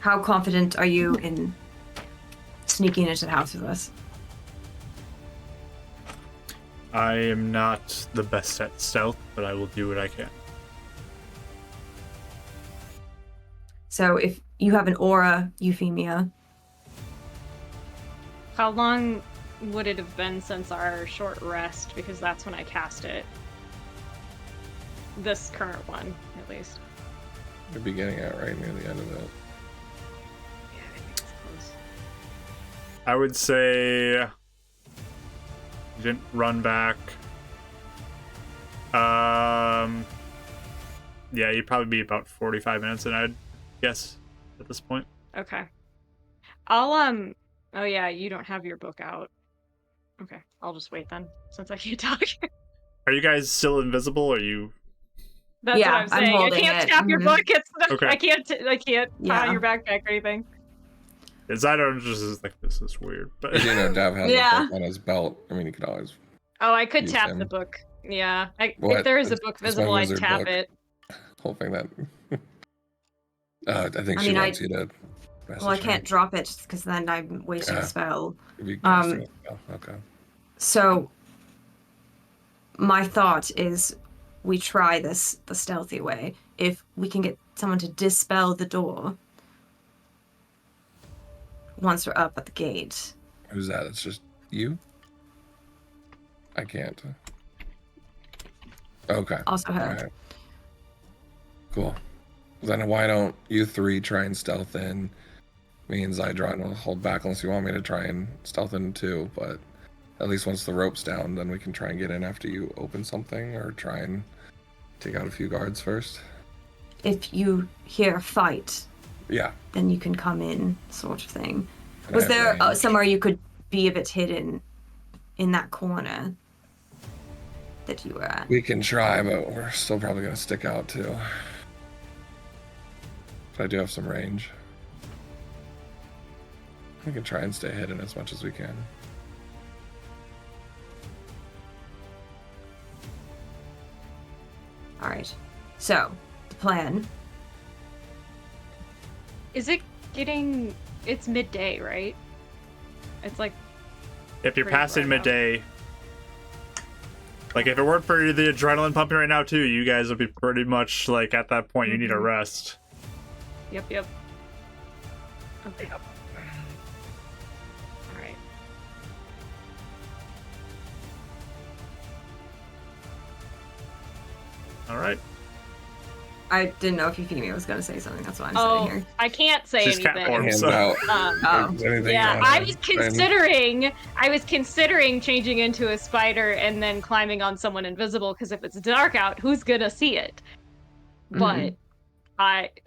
how confident are you in sneaking into the house with us? I am not the best at stealth, but I will do what I can. So if you have an aura, Euphemia. How long would it have been since our short rest? Because that's when I cast it. This current one, at least. You're beginning at right near the end of it. Yeah, I think it's close. I would say you didn't run back. Yeah, you'd probably be about 45 minutes, and I'd guess at this point. Okay. I'll oh yeah, you don't have your book out. Okay, I'll just wait then, since I can't talk. Are you guys still invisible, or are you? That's Yeah, what I'm I'm saying. I holding can't it. tap your Mhm. book. It's Okay. I can't Yeah. your backpack or anything. Zydron just is like, this is weird, but You know, Dav has Yeah. a book on his belt. I mean, you could always. Oh, I could Use tap him. the book. Yeah, if What? there is a It's- book it's my visible, I'd wizard tap book. it. Hoping that. I think I she mean, wants you to. Well, I can't drop it because then I'm wasting Yeah. a spell. Okay. So my thought is we try this the stealthy way. If we can get someone to dispel the door once we're up at the gate. Who's that? It's just you? I can't. Okay. Also her. Alright. Cool. Then why don't you 3 try and stealth in? Me and Zydron will hold back unless you want me to try and stealth in too, but at least once the rope's down, then we can try and get in after you open something or try and take out a few guards first. If you hear a fight, Yeah. then you can come in, sort of thing. And Was I have there range. somewhere you could be a bit hidden in that corner that you were at? We can try, but we're still probably going to stick out too. But I do have some range. We can try and stay hidden as much as we can. All right. So the plan Is it getting? It's midday, right? It's like. If you're Pretty passing bright out. midday, like if it weren't for the adrenaline pumping right now too, you guys would be pretty much like at that point you need a Mhm. rest. Yep. Okay. All right. All right. I didn't know if Euphemia was going to say something. That's why I'm Oh, sitting here. I can't say She's cat anything. form, Hands so out. Oh. Is there anything Yeah, you I wanna was say? considering changing into a spider and then climbing on someone invisible, because if it's dark out, who's gonna see it? But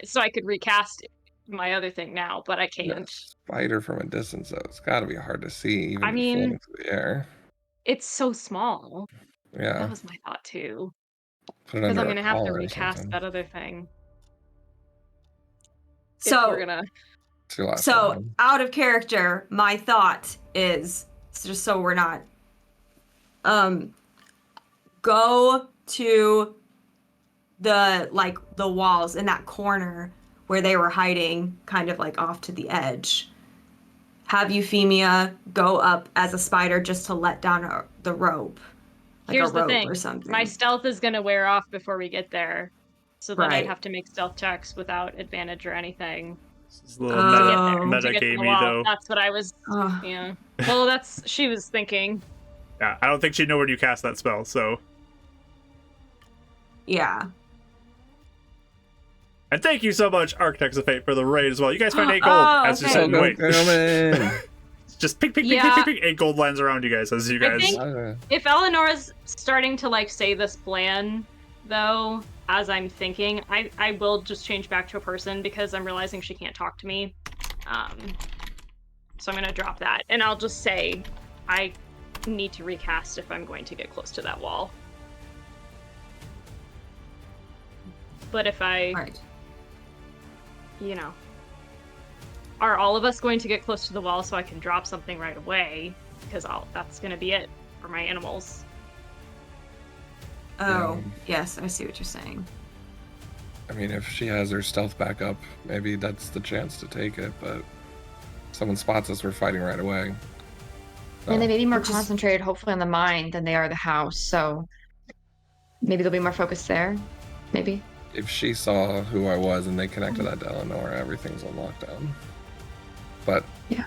so I could recast my other thing now, but I Yeah, can't. spider from a distance, though. It's got to be hard to see, even I if mean- floating through the air. It's so small. Yeah, That was my thought too. put it Because under I'm a gonna have to collar or recast something. that other thing. If So, we're gonna. It's your last so one. out of character, my thought is just so we're not. Go to the walls in that corner where they were hiding, kind of like off to the edge. Have Euphemia go up as a spider just to let down the rope, like Here's a the rope thing. or something. My stealth is gonna wear off before we get there, so then Right. I'd have to make stealth checks without advantage or anything. this is a little Oh. To meta, get there, meta to get to the gamey wall. though. That's what I was. Ugh. Yeah. Well, that's she was thinking. Yeah, I don't think she'd know when you cast that spell. So, Yeah. and thank you so much, Architects of Fate, for the raid as well. You guys find 8 gold Oh, as you okay. said. So go, Wait, gentlemen. just ping, ping, ping, Yeah. ping, ping, ping. 8 gold lands around you guys as you I guys. think- If Eleanor's starting to like say this plan, though, as I'm thinking, I will just change back to a person because I'm realizing she can't talk to me. So I'm gonna drop that, and I'll just say I need to recast if I'm going to get close to that wall. But if I, All right. you know, are all of us going to get close to the wall so I can drop something right away? Because that's gonna be it for my animals. Oh, Yeah. yes, I see what you're saying. I mean, if she has her stealth back up, maybe that's the chance to take it, but if someone spots us, we're fighting right away. And they may be more Which is- concentrated, hopefully, on the mine than they are the house. So maybe they'll be more focused there. Maybe. If she saw who I was and they connected that to Eleanor, everything's on lockdown. But Yeah.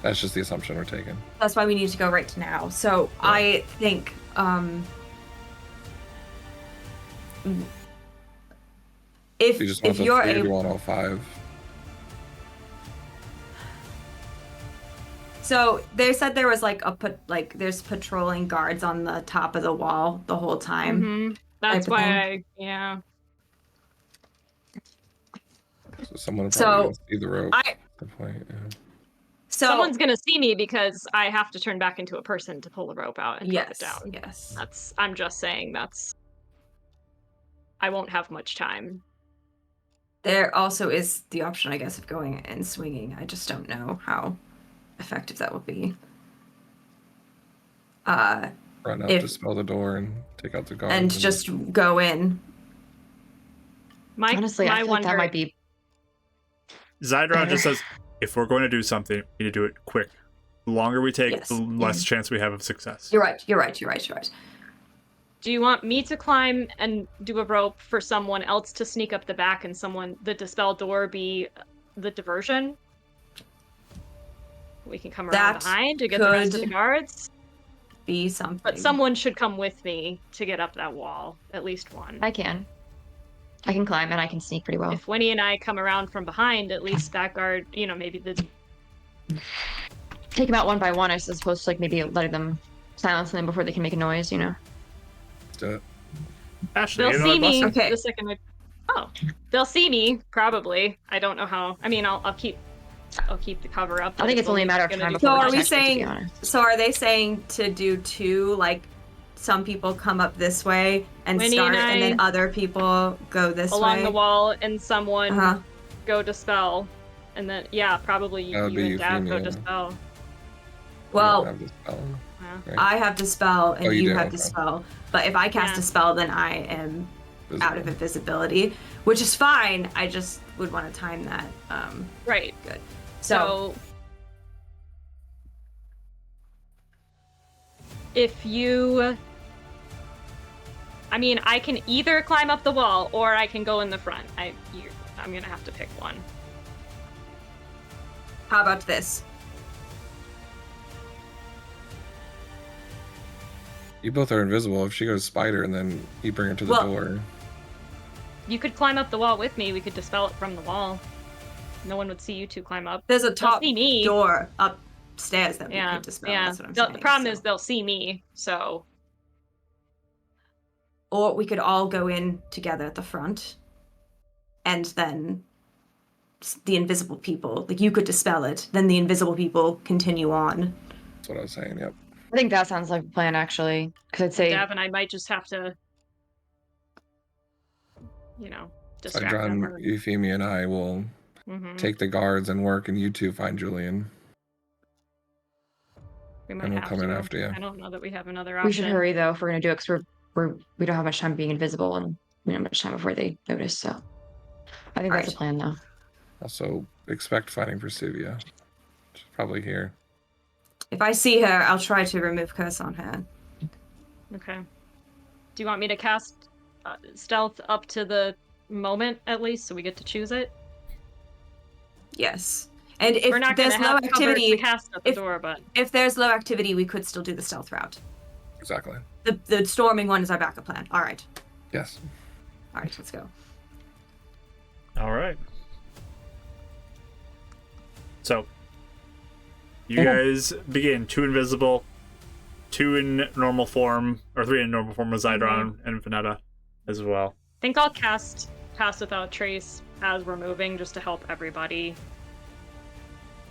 that's just the assumption we're taking. That's why we need to go right to now. So I think if You just want if the you're 3 or able, you want all 5? so they said there was like there's patrolling guards on the top of the wall the whole time. Mm-hmm. That's type of why yeah. So someone would So, probably gonna see the rope. I at the point, yeah. so Someone's gonna see me because I have to turn back into a person to pull the rope out and drop it yes, down. yes. I'm just saying I won't have much time. There also is the option, I guess, of going and swinging. I just don't know how effective that will be. Run up, If- dispel the door, and take out the guard. And just go in. Honestly, I feel like that might be. Zydron just better. says, if we're going to do something, we need to do it quick. The longer we take, Yes. the less chance we have of success. You're right. Do you want me to climb and do a rope for someone else to sneak up the back and the dispel door be the diversion? We can come around That behind to get the rest of the could guards. Be something. But someone should come with me to get up that wall. At least one. I can climb and I can sneak pretty well. If Winnie and I come around from behind, at least that guard, maybe Take them out one by one, as opposed to like maybe letting them silence them before they can make a noise. Let's do it. Ashley, they'll you know see what, me Buster? Okay. the second I... Oh, they'll see me, probably. I don't know how. I mean, I'll keep the cover up. I think it's only a matter of time So before are we we catch them, to be saying- honest. So are they saying to do 2, like some people come up this way and Winnie start, and and then other people go this along way? the wall, and someone Uh-huh. go dispel, and then probably you That would be and Dad go Euphemia. dispel. Well, I don't have this spell, Yeah. right? I have Dispel and Oh, you you do, have okay. Dispel. But if I cast Yeah. Dispel, then I am out of invisibility, which is fine. I just would want to time that. Right. Good. So if you, I mean, I can either climb up the wall or I can go in the front. I'm gonna have to pick one. How about this? You both are invisible. If she goes spider and then you bring her to the door. You could climb up the wall with me. We could dispel it from the wall. No one would see you two climb up. There's a They'll top see me. door upstairs that we Yeah, could dispel. yeah. That's what I'm The saying. problem so. is they'll see me, so. Or we could all go in together at the front, and then the invisible people, like you could dispel it, then the invisible people continue on. That's what I was saying, yep. I think that sounds like a plan, actually. Because I'd say, Dav and I might just have to, distract Sidron, them. Euphemia, and I will take the guards and work, and you two find Julian. We might and we'll have come to. in after you. I don't know that we have another option. we should hurry, though, if we're going to do it, because we don't have much time being invisible, and we don't have much time before they notice, so. I think that's a plan, though. Also, expect fighting for Suvia. She's probably here. If I see her, I'll try to remove curse on her. Okay. Do you want me to cast stealth up to the moment, at least, so we get to choose it? Yes. And if We're not there's gonna low have activity, to cast at the door, but if there's low activity, we could still do the stealth route. Exactly. The storming one is our backup plan. All right. Yes. All right, let's go. All right. So, you guys begin. 2 invisible, 2 in normal form, or 3 in normal form with Zydron and Veneta as well. I think I'll cast Pass Without Trace as we're moving, just to help everybody.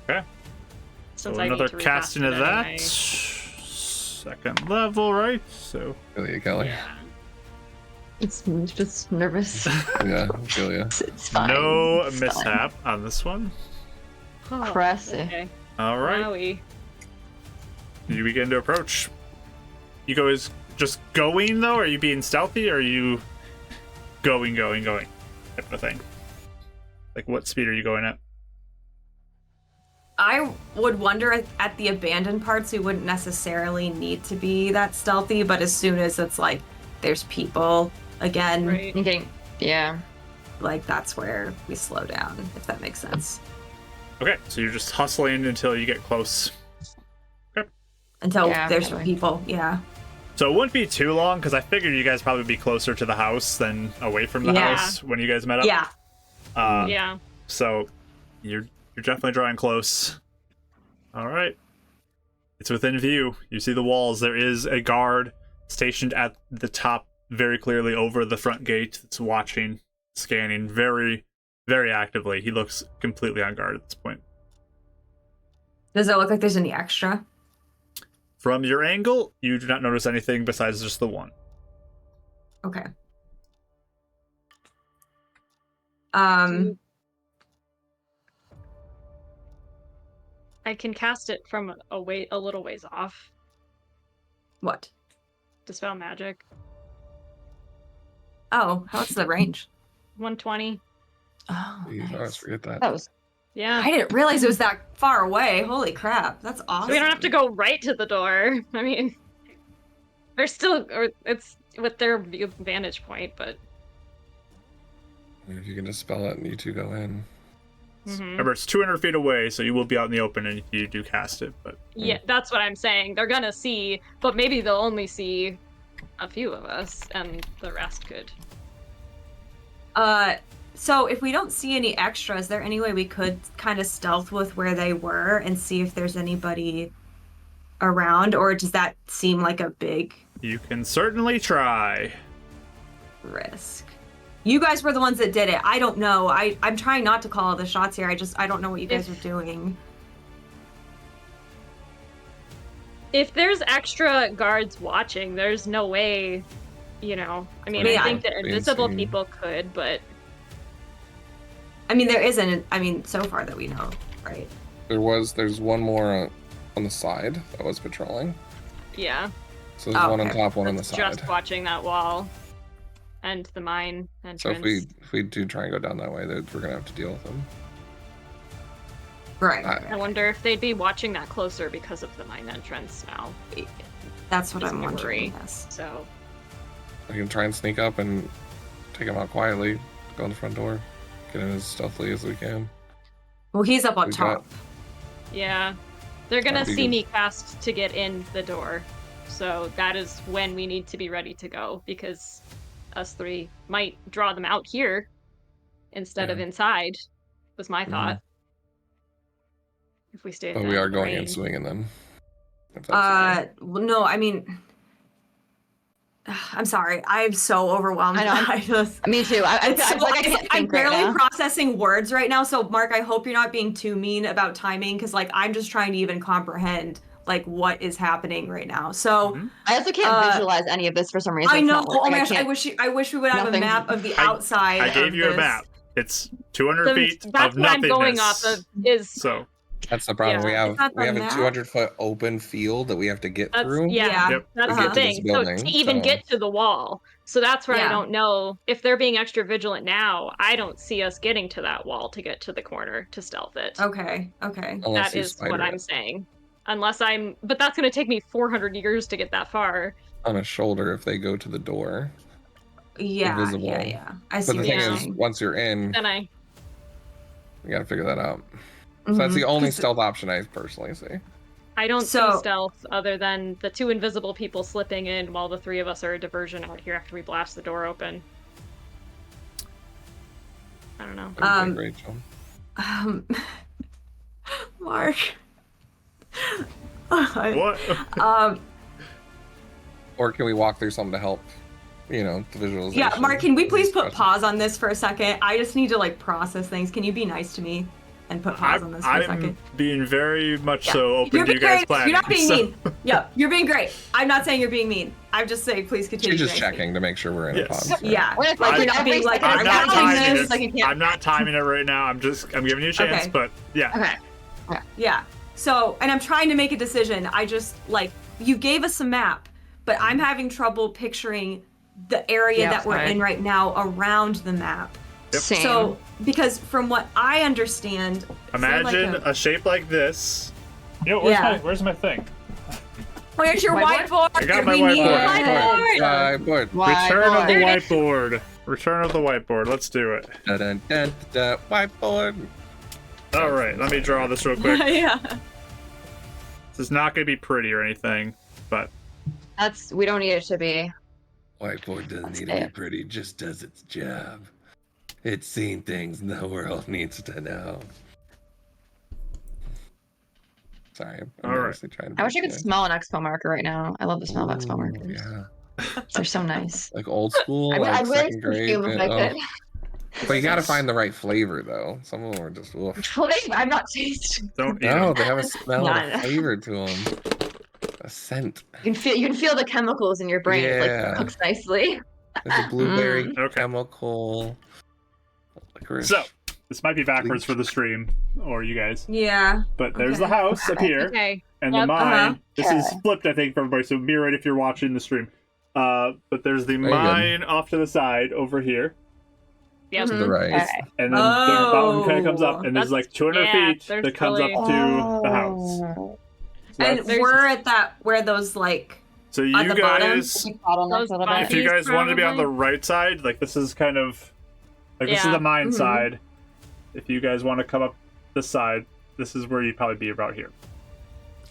Okay. Since So I another need to cast into recast it that. anyway. 2nd level, right? So. Julia Kelly. Yeah. It's just nervous. Yeah, Julia. It's fine. No It's mishap on this one. Oh, Crassy. okay. All right. Wowie. You begin to approach. You guys just going though? Are you being stealthy? Or are you going type of thing? Like what speed are you going at? I would wonder at the abandoned parts, we wouldn't necessarily need to be that stealthy, but as soon as it's like there's people again, Right. Okay. Yeah. like that's where we slow down, if that makes sense. Okay, so you're just hustling until you get close. Until Yeah, there's probably. people, yeah. So it wouldn't be too long because I figured you guys probably be closer to the house than away from the Yeah. house when you guys met up. Yeah. Yeah. So you're definitely drawing close. All right. It's within view. You see the walls. There is a guard stationed at the top very clearly over the front gate that's watching, scanning very, very actively. He looks completely on guard at this point. Does it look like there's any extra? From your angle, you do not notice anything besides just the one. Okay. I can cast it from a little ways off. What? Dispel magic. Oh, what's the range? 120. Oh, Jeez, I always nice. forget that. That was Yeah. I didn't realize it was that far away. Holy crap, that's awesome. So we don't have to go right to the door. I mean, it's with their vantage point, but. If you can dispel it and you two go in. Remember, it's 200 feet away, so you will be out in the open and you do cast it. But Yeah, that's what I'm saying. They're gonna see, but maybe they'll only see a few of us, and the rest could. So if we don't see any extra, is there any way we could kind of stealth with where they were and see if there's anybody around, or does that seem like a big you can certainly try. risk? You guys were the ones that did it. I don't know. I'm trying not to call all the shots here. I don't know what you guys are doing. If there's extra guards watching, there's no way, I mean, Yeah. I think the invisible Fancy. people could, but I mean, there isn't. I mean, so far that we know, right? There's one more on the side that was patrolling. yeah, So there's one on Okay. top, one on the that's side. just watching that wall. and the mine So entrance. if we do try and go down that way, then we're gonna have to deal with them. Right. I wonder if they'd be watching that closer because of the mine entrance now. That's what Just I'm my wondering. worry. Yes. So We can try and sneak up and take him out quietly. Go in the front door. Get in as stealthily as we can. Well, he's up on We got- top. yeah, they're gonna That'd be see good. me cast to get in the door. So that is when we need to be ready to go, because us three might draw them out here instead of Yeah. inside, was my Mhm. thought. If we stay at But the we end are of the going in range. swinging them. If that's okay. Well, no, I mean, I'm sorry. I'm so overwhelmed. I know, I'm- I just, Me too. I it's feel so- like I can't I'm think right barely now. processing words right now. So, Mark, I hope you're not being too mean about timing, because like I'm just trying to even comprehend like what is happening right now. So, Mhm. I also can't visualize any of this for some reason. I It's know. not Oh working. my gosh! I can't- wish we would have Nothing. a map of the I- outside. I gave of you a this. map. It's 200 feet That's of what I'm nothingness. going off of. Is So That's the problem. Yeah. It's not We have the a map. 200-foot open field that we have to get that's through. yeah. Yep. That's To the get to thing. this building, So to even so- get to the wall. So that's where I Yeah. don't know if they're being extra vigilant now. I don't see us getting to that wall to get to the corner to stealth it. Okay. Unless That you is spider what I'm it saying. Unless I'm, but that's going to take me 400 years to get that far. on a shoulder if they go to the door. Yeah. Invisible. Yeah. I see But the what thing you're is, saying. once you're in, Then we gotta figure that out. So that's the Mhm. only 'Cause- stealth option I personally see. I don't So- see stealth other than the two invisible people slipping in while the three of us are a diversion out here after we blast the door open. I don't know. What do you think, Rachel? Mark. what? Or can we walk through something to help? You know, the visualization. Yeah, Mark, can we please put discussion? pause on this for a second? I just need to like process things. Can you be nice to me and put pause on this for a I'm second? being very much Yeah. so open You're to you being guys great. planning. You're not being so- mean. Yeah, you're being great. I'm not saying you're being mean. I'm just saying please continue. She's just being nice to me. checking to make sure we're in Yes. a pause. Yeah. We're Like, you're not every being like, second I'm is not counting timing this, it. like you can't- I'm not timing it right now. I'm giving you a chance, Okay. but yeah. Okay. Yeah. So, and I'm trying to make a decision. I just like you gave us a map, but I'm having trouble picturing the area Yeah, that we're sorry. in right now around the map. Yep. Same. So, because from what I understand, say Imagine like a shape like this. You know, Yeah. where's my thing? where's your Whiteboard? whiteboard? I got my We need whiteboard. it. Whiteboard. Return of the Whiteboard. whiteboard. Return of the whiteboard. Let's do it. Dun, dun, dun, dun, whiteboard. All right, let me draw this real quick. Yeah. This is not going to be pretty or anything, but We don't need it to be. Whiteboard doesn't That's need to be it. pretty, it just does its job. It's seen things the world needs to know. Sorry, I'm All right. honestly trying to I wish I be could good. smell an expo marker right now. I love the smell of expo Ooh, markers. Yeah, They're so nice. like old school, I like really second grade. perfume if I could. But you gotta find the right flavor though. Some of them are just oof. Flavor, I'm not tasting. don't. No, they have a smell and None. a flavor to them. A scent. You can feel the chemicals in your brain. It's Yeah. like cooks nicely. There's a blueberry Okay. chemical. Licorice. So this might be backwards for the stream or you guys, Yeah. but there's Okay. the house up here Okay. and Yep. the mine. Uh-huh. This is Okay. flipped, I think, for everybody. So be right if you're watching the stream. But there's the Very good. mine off to the side over here, Yep. to the right. Okay. and then the bottom kind of comes up, Oh. and there's That's- like 200 yeah, feet there's that comes really- up to the house. Oh. So, And that's- we're at that where those like so at you the bottom? guys, Those if you guys wanted to be on the probably. right side, like this is kind of like this is Yeah. the mine Mhm. side. If you guys want to come up this side, this is where you'd probably be about here.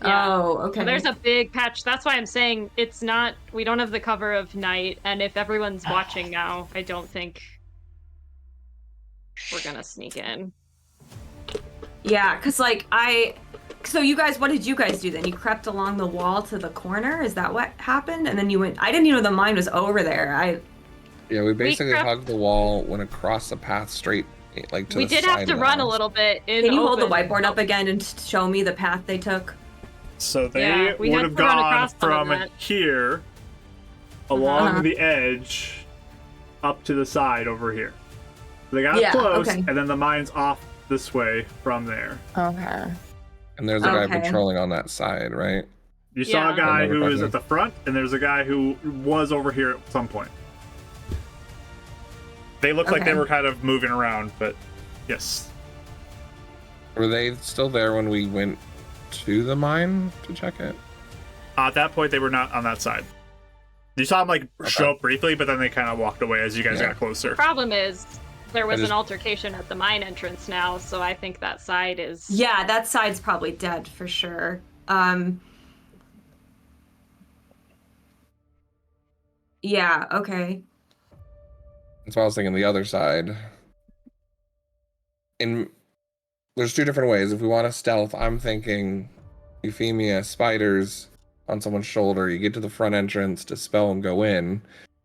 Yeah. Oh, okay. So there's a big patch. That's why I'm saying it's not. We don't have the cover of night, and if everyone's watching now, I don't think we're gonna sneak in. Yeah, because like so you guys, what did you guys do then? You crept along the wall to the corner? Is that what happened? And then you went, I didn't even know the mine was over there. Yeah, we basically crept- hugged the wall, went across the path straight, like to We the did side have to of the run a house. little bit. In Can you hold the open. whiteboard up again and show me the path they took? So they Yeah, we would had have to run gone across some of from that. here along Uh-huh. the edge up to the side over here. They got Yeah, close, okay. and then the mine's off this way from there. Okay. And there's a guy Okay. patrolling on that side, right? You saw a Yeah. guy Another who was question. at the front, and there's a guy who was over here at some point. They look like they Okay. were kind of moving around, but yes. Were they still there when we went to the mine to check it? At that point, they were not on that side. You saw them like show up briefly, but then they kind of walked away as you guys got closer. The problem is there was just- an altercation at the mine entrance now, so I think that side is. Yeah, that side's probably dead for sure. Yeah, okay. That's why I was thinking the other side. There's two different ways. If we want to stealth, I'm thinking Euphemia spiders on someone's shoulder. You get to the front entrance, dispel, and go in.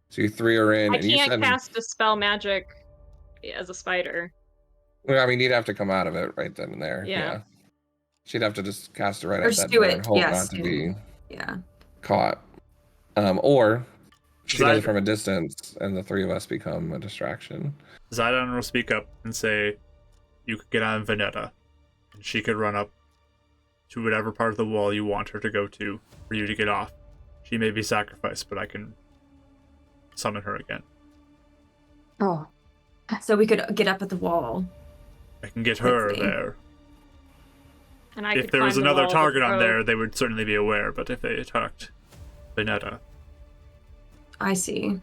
So you three are in. I and you can't said, cast Dispel Magic as a spider. Well, I mean, you'd have to come out of it right then and there. Yeah. She'd have to just cast it right Or at just that do door it, and hope yes, not to be Yeah. caught. Or she does Zidon- it from a distance, and the three of us become a distraction. Zidon will speak up and say, you could get on Veneta, and she could run up to whatever part of the wall you want her to go to for you to get off. She may be sacrificed, but I can summon her again. Oh, So we could get up at the wall. I can get her Let's see. there. And I If could there was climb the another wall target with on Prowl. there, they would certainly be aware, but if they attacked Veneta, I see.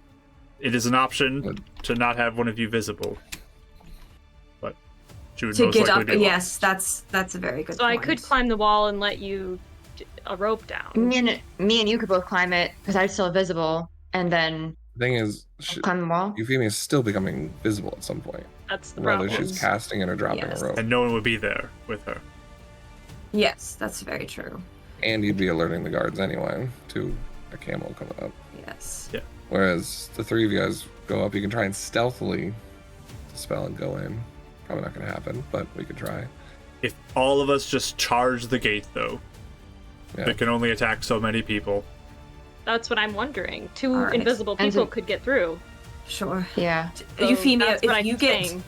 it is an option to not have one of you visible. But she would To most get likely up, be alone. yes, that's a very good So I point. could climb the wall and let you a rope down. me and you could both climb it because I'm still visible, and then The thing is, climb the wall. Euphemia is still becoming visible at some point, That's the whether problem. she's casting it or dropping Yes. a rope. And no one would be there with her. Yes, that's very true. And you'd be alerting the guards anyway to a camel coming up. Yes. Whereas the three of you guys go up, you can try and stealthily dispel and go in. Probably not going to happen, but we could try. If all of us just charge the gate, though, Yeah. it can only attack so many people. That's what I'm wondering. Two All right. invisible And people so- could get through. Sure. Yeah. So Euphemia, that's what if I'm you get saying.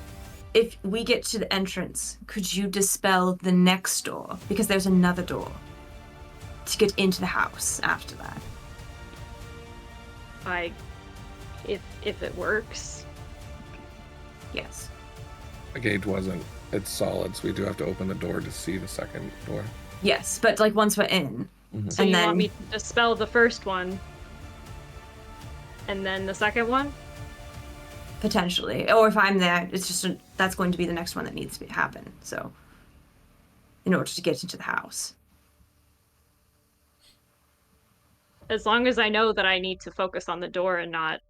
if we get to the entrance, could you dispel the next door? Because there's another door to get into the house after that. If it works. Yes. The gate wasn't, it's solid, so we do have to open the door to see the second door. Yes, but like once we're in, So And you then- want me to dispel the first one, and then the second one? potentially, or if I'm there, it's just that's going to be the next one that needs to happen. So, in order to get into the house. As long as I know that I need to focus on the door and not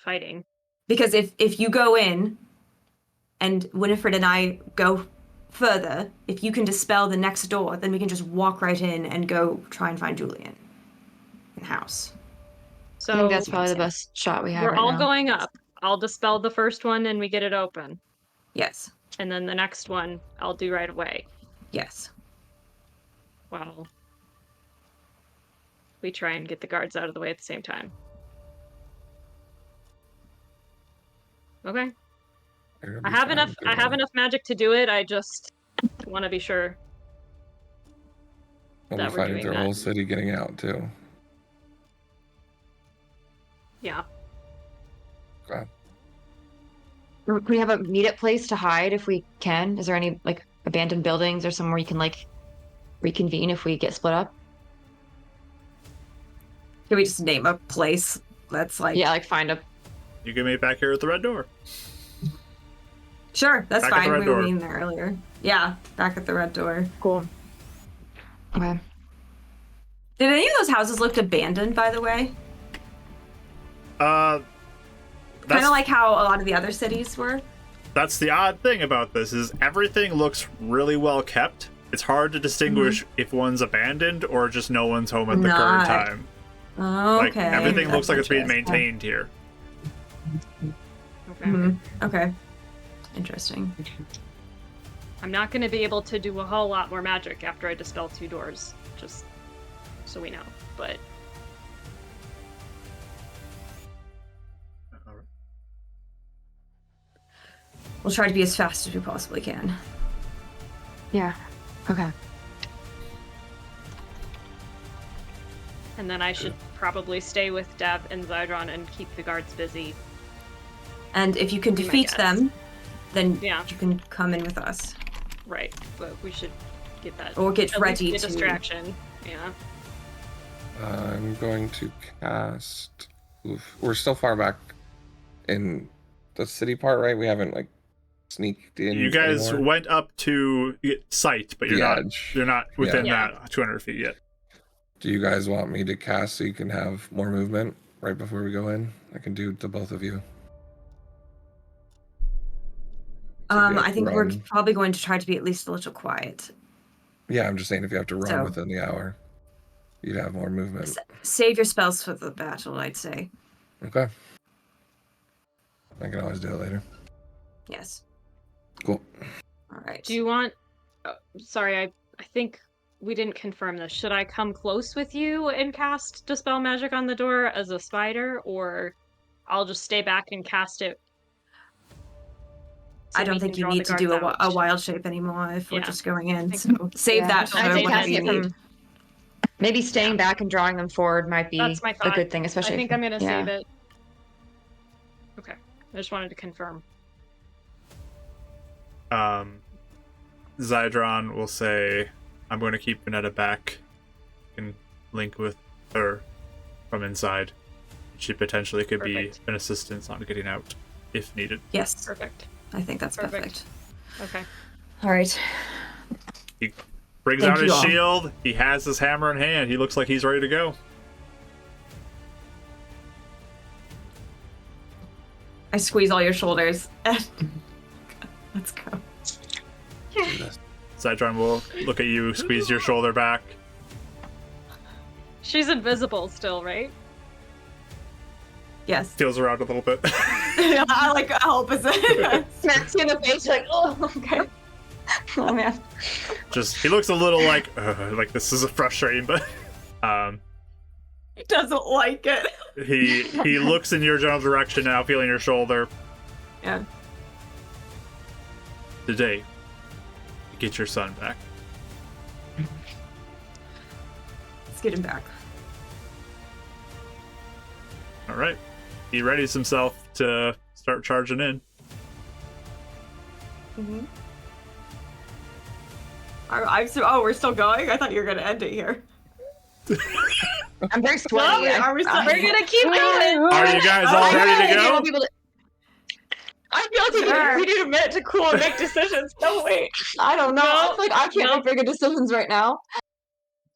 fighting. Because if you go in and Winifred and I go further, if you can dispel the next door, then we can just walk right in and go try and find Julian in the house. So I think that's probably the best shot we have. we're right all now. going up. I'll dispel the first one and we get it open. Yes. And then the next one I'll do right away. Yes. Well, we try and get the guards out of the way at the same time. Okay. I have enough magic to do it. I just want to be sure. We'll that be we're fighting doing through a that. whole city getting out, too. Yeah. Okay. Can we have a meetup place to hide if we can? Is there any like abandoned buildings or somewhere you can like reconvene if we get split up? Can we just name a place that's like Yeah, like find a. You can meet back here at the red door. Sure, that's Back at the fine. red We door. were meeting there earlier. Yeah, back at the red door. Cool. Okay. Did any of those houses look abandoned, by the way? That's, Kind of like how a lot of the other cities were. that's the odd thing about this is everything looks really well kept. It's hard to distinguish if one's abandoned or just no one's home at the current Not. time. Oh, Like okay. everything looks That's like it's being interesting. maintained here. Okay. Mhm. Okay. Interesting. I'm not going to be able to do a whole lot more magic after I dispel 2 doors, just so we know. But We'll try to be as fast as we possibly can. Yeah. Okay. and then I should probably stay with Deb and Zydron and keep the guards busy. And if you can Be my defeat guess. them, then Yeah. you can come in with us. Right, but we should get that. Or get at ready least to... a distraction. Yeah. I'm going to cast. Oof. We're still far back in the city part, right? We haven't like sneaked in. You guys anymore. went up to sight, but The you're edge. not within Yeah. that 200 feet yet. Do you guys want me to cast so you can have more movement right before we go in? I can do it to both of you. So if you have I to think we're run- probably going to try to be at least a little quiet. Yeah, I'm just saying if you have to run So- within the hour, you'd have more movement. Save your spells for the battle, I'd say. Okay. I can always do it later. Yes. Cool. All right. Do you want? Sorry, I think we didn't confirm this. Should I come close with you and cast Dispel Magic on the door as a spider, or I'll just stay back and cast it? so I we don't can think you draw the need to do guards a out? wild shape anymore if we're Yeah. just going in. Thank So save that for I think whenever casting you it need. from maybe staying back and drawing them forward might be That's my a thought. good thing, especially. I think if- I'm gonna yeah. save it. Okay, I just wanted to confirm. Zydron will say, I'm going to keep Vanetta back and link with her from inside. She potentially could Perfect. be an assistance on getting out if needed. Yes, Perfect. I think that's Perfect. perfect. Okay. All right. He brings Thank out you his all. shield. He has his hammer in hand. He looks like he's ready to go. I squeeze all your shoulders. Let's go. Zydron will look at you, squeeze your shoulder back. She's invisible still, right? Yes. Feels around a little bit. I like help. Smacks you in the face, like, oh, okay. Oh man. Just he looks a little like this is frustrating, but He doesn't like it. he looks in your general direction now, feeling your shoulder. Yeah. Today, get your son back. Let's get him back. All right. He readies himself to start charging in. Mm-hmm. We're still going? I thought you were going to end it here. I'm very sweaty. Are we still... We're gonna keep going. Are you guys all ready to go? I feel like we need a minute to cool and make decisions. No, wait. I don't know. I feel like I can't make very good decisions right now.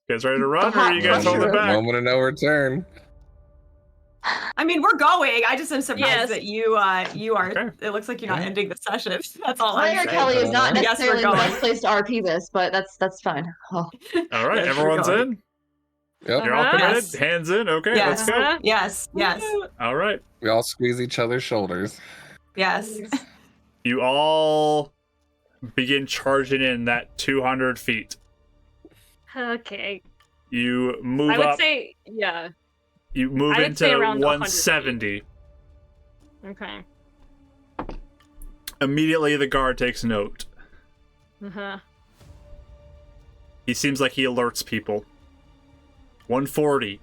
You guys ready to run, or are you guys holding back? Moment of no return. I mean, we're going. I just am surprised Yes. that you are. Okay. It looks like you're not ending the session. That's all I'm Player saying. Kelly is not Yes, we're necessarily the going. best place to RP this, but that's fine. Oh. All right, Yes, we're everyone's going. in. Yep. You're all Uh-huh. committed. Yes. Hands in. Okay, Yes. let's go. Uh-huh. Yes. Yes. All right. We all squeeze each other's shoulders. Yes. You all begin charging in that 200 feet. Okay. You move I would up. say, yeah. You move I would into say around 100 170. Okay. Immediately, the guard takes note. Uh-huh. He seems like he alerts people. 140.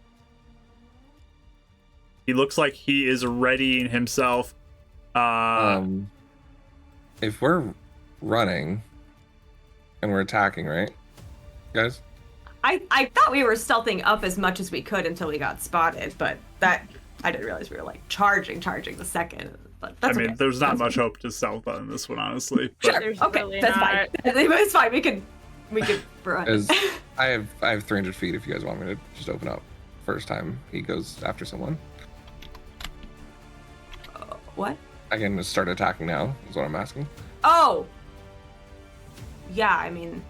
He looks like he is readying himself. If we're running and we're attacking, right, guys? I thought we were stealthing up as much as we could until we got spotted, but that I didn't realize we were like charging the second. But that's I mean, okay. there's not That's much hope to stealth on this one, honestly. But Sure. There's Okay, really that's not. fine. It's fine. We could run. As I have 300 feet. If you guys want me to just open up first time he goes after someone, What? I can just start attacking now. Is what I'm asking. Oh. Yeah, I mean,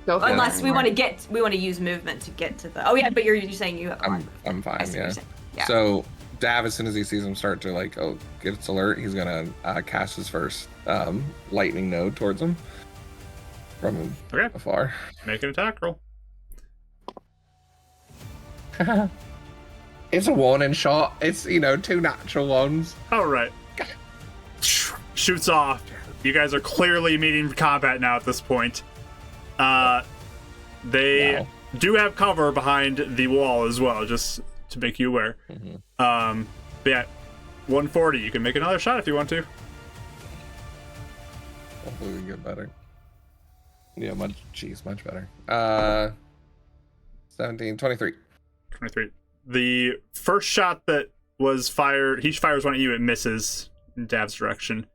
Go for it. unless we want to use movement to get to the. Oh yeah, but you're saying you have. I'm I fine. see what Yeah. you're saying. Yeah. So Dav, as soon as he sees him start to like, get its alert, he's gonna cast his first lightning node towards him from Okay. afar. Make an attack roll. It's a warning shot. It's 2 natural ones. All right. Shoots off. You guys are clearly meeting combat now at this point. They Wow. do have cover behind the wall as well, just to make you aware. Mhm. But yeah, 140. You can make another shot if you want to. Hopefully we get better. Yeah, much better. 17, 23. 23. The first shot that was fired, he fires one at you, it misses in Dav's direction.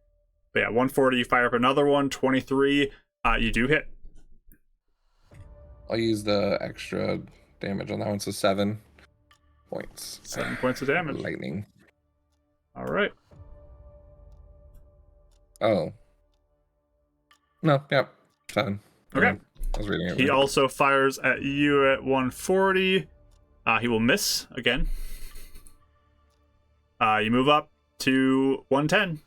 But yeah, 140, you fire up another one, 23, you do hit. I'll use the extra damage on that one, so 7 points. 7 points of damage. Lightning. All right. Oh. No, yep. 7. Okay. Yeah, I was reading it. He right. also fires at you at 140. He will miss again. You move up to 110.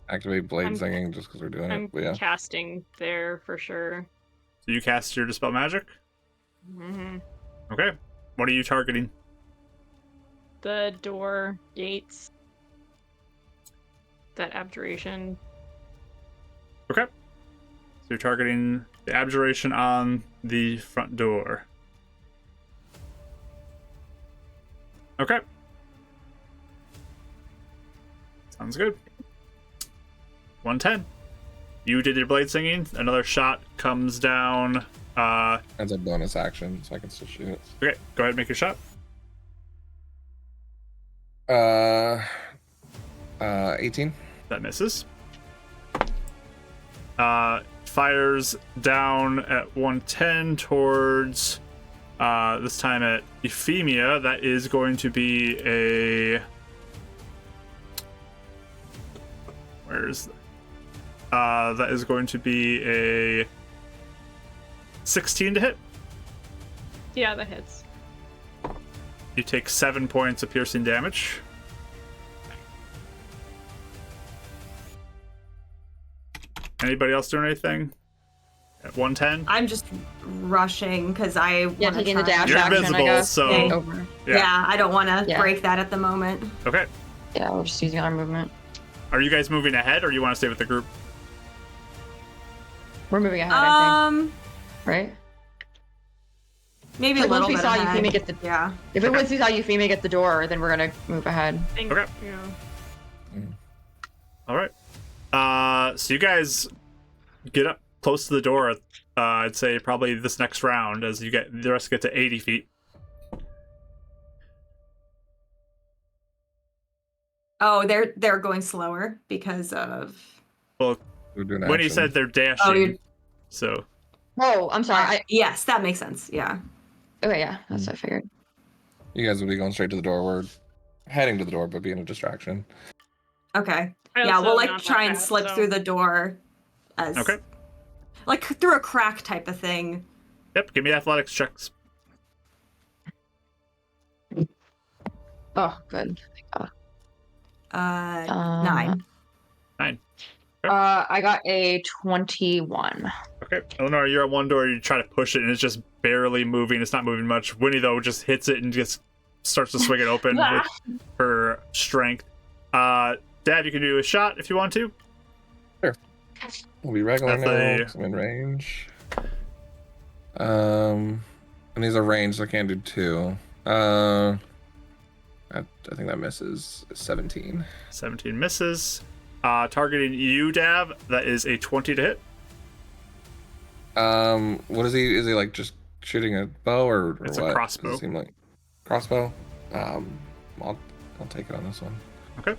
Activate Blade I'm- Singing just because we're doing I'm it. But yeah. casting there for sure. So you cast your Dispel Magic. Hmm. Okay. What are you targeting? The door, gates, that abjuration. Okay. So you're targeting the abjuration on the front door. Okay. Sounds good. 110. You did your blade singing. Another shot comes down. As a bonus action, so I can still shoot it. Okay, go ahead and make your shot. 18. That misses. Fires down at 110 towards, this time at Euphemia. That is going to be a... that is going to be a 16 to hit. Yeah, that hits. You take 7 points of piercing damage. Anybody else doing anything? At 110? I'm just rushing because I Yeah, want to taking the try. dash You're action, invisible, I guess. so- Yeah. Over. Yeah. I don't want to Yeah. break that at the moment. Okay. Yeah, we're just using our movement. Are you guys moving ahead, or you want to stay with the group? We're moving ahead, I think. Um, Right? maybe Like, a little once we bit saw ahead. Euphemia get the Yeah. If it once we saw Euphemia get the door, then we're gonna move ahead. Think, Okay. yeah. All right. So you guys get up close to the door. I'd say probably this next round, as you get the rest get to 80 feet. Oh, they're going slower because of. Well, We're doing when he action. said they're dashing, Oh, you're. so Oh, I'm sorry. Yes, that makes sense. Yeah. Okay, yeah, that's what I figured. You guys will be going straight to the door. We're heading to the door, but being a distraction. Okay. I Yeah, also we'll like not that try and fast, slip so- through the door as okay. like through a crack type of thing. Yep. Give me athletics checks. Oh, good. 9. 9. I got a 21. Okay. Eleanor, you're at one door. You try to push it, and it's just barely moving. It's not moving much. Winnie though just hits it and just starts to swing it open with her strength. Dad, you can do a shot if you want to. We'll be regular That's now. a- 'Cause I'm in range. And these are ranged, so I can't do 2. I think that misses 17. 17 misses. Targeting you, Dav. That is a 20 to hit. What is he? Is he like just shooting a bow or It's a what? crossbow. Does it seem like crossbow? I'll take it on this one. Okay.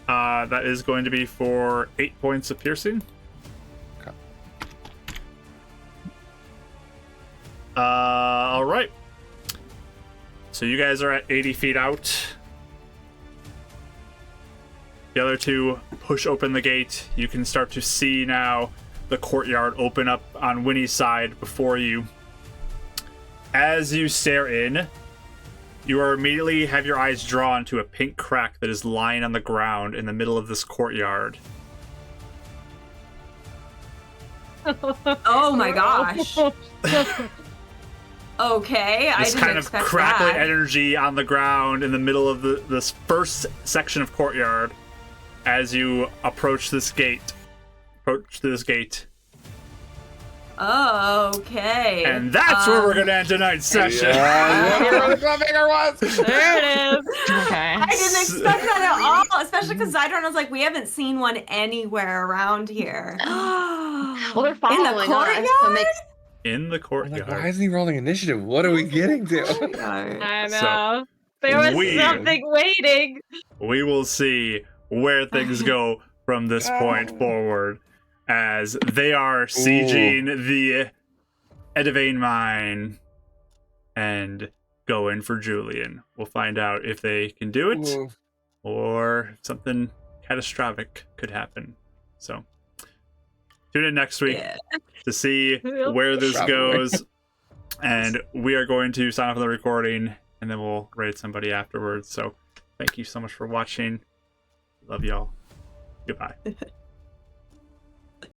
That is going to be for 8 points of piercing. Okay. All right. So you guys are at 80 feet out. The other two push open the gate. You can start to see now the courtyard open up on Winnie's side before you. As you stare in, you are immediately have your eyes drawn to a pink crack that is lying on the ground in the middle of this courtyard. Oh my gosh. Okay, I This didn't kind of expect crackling that. energy on the ground in the middle of this first section of courtyard. As you approach this gate, Okay. And that's where we're gonna end tonight's session. Whatever the cliffhanger was. There it is. Okay. I didn't expect that at all, especially because Zydron was like, we haven't seen one anywhere around here. Well, they're In the following us. courtyard? So it makes In the I'm like, courtyard. why isn't he rolling initiative? What are we getting to? I So, know. There was we- something waiting. We will see where things go from this point forward, as they are sieging the Edivane mine and going for Julian. We'll find out if they can do it Ooh. or something catastrophic could happen. So tune in next week Yeah. to see where this Probably. goes. And we are going to sign off on the recording, and then we'll raid somebody afterwards. So thank you so much for watching. Love y'all. Goodbye.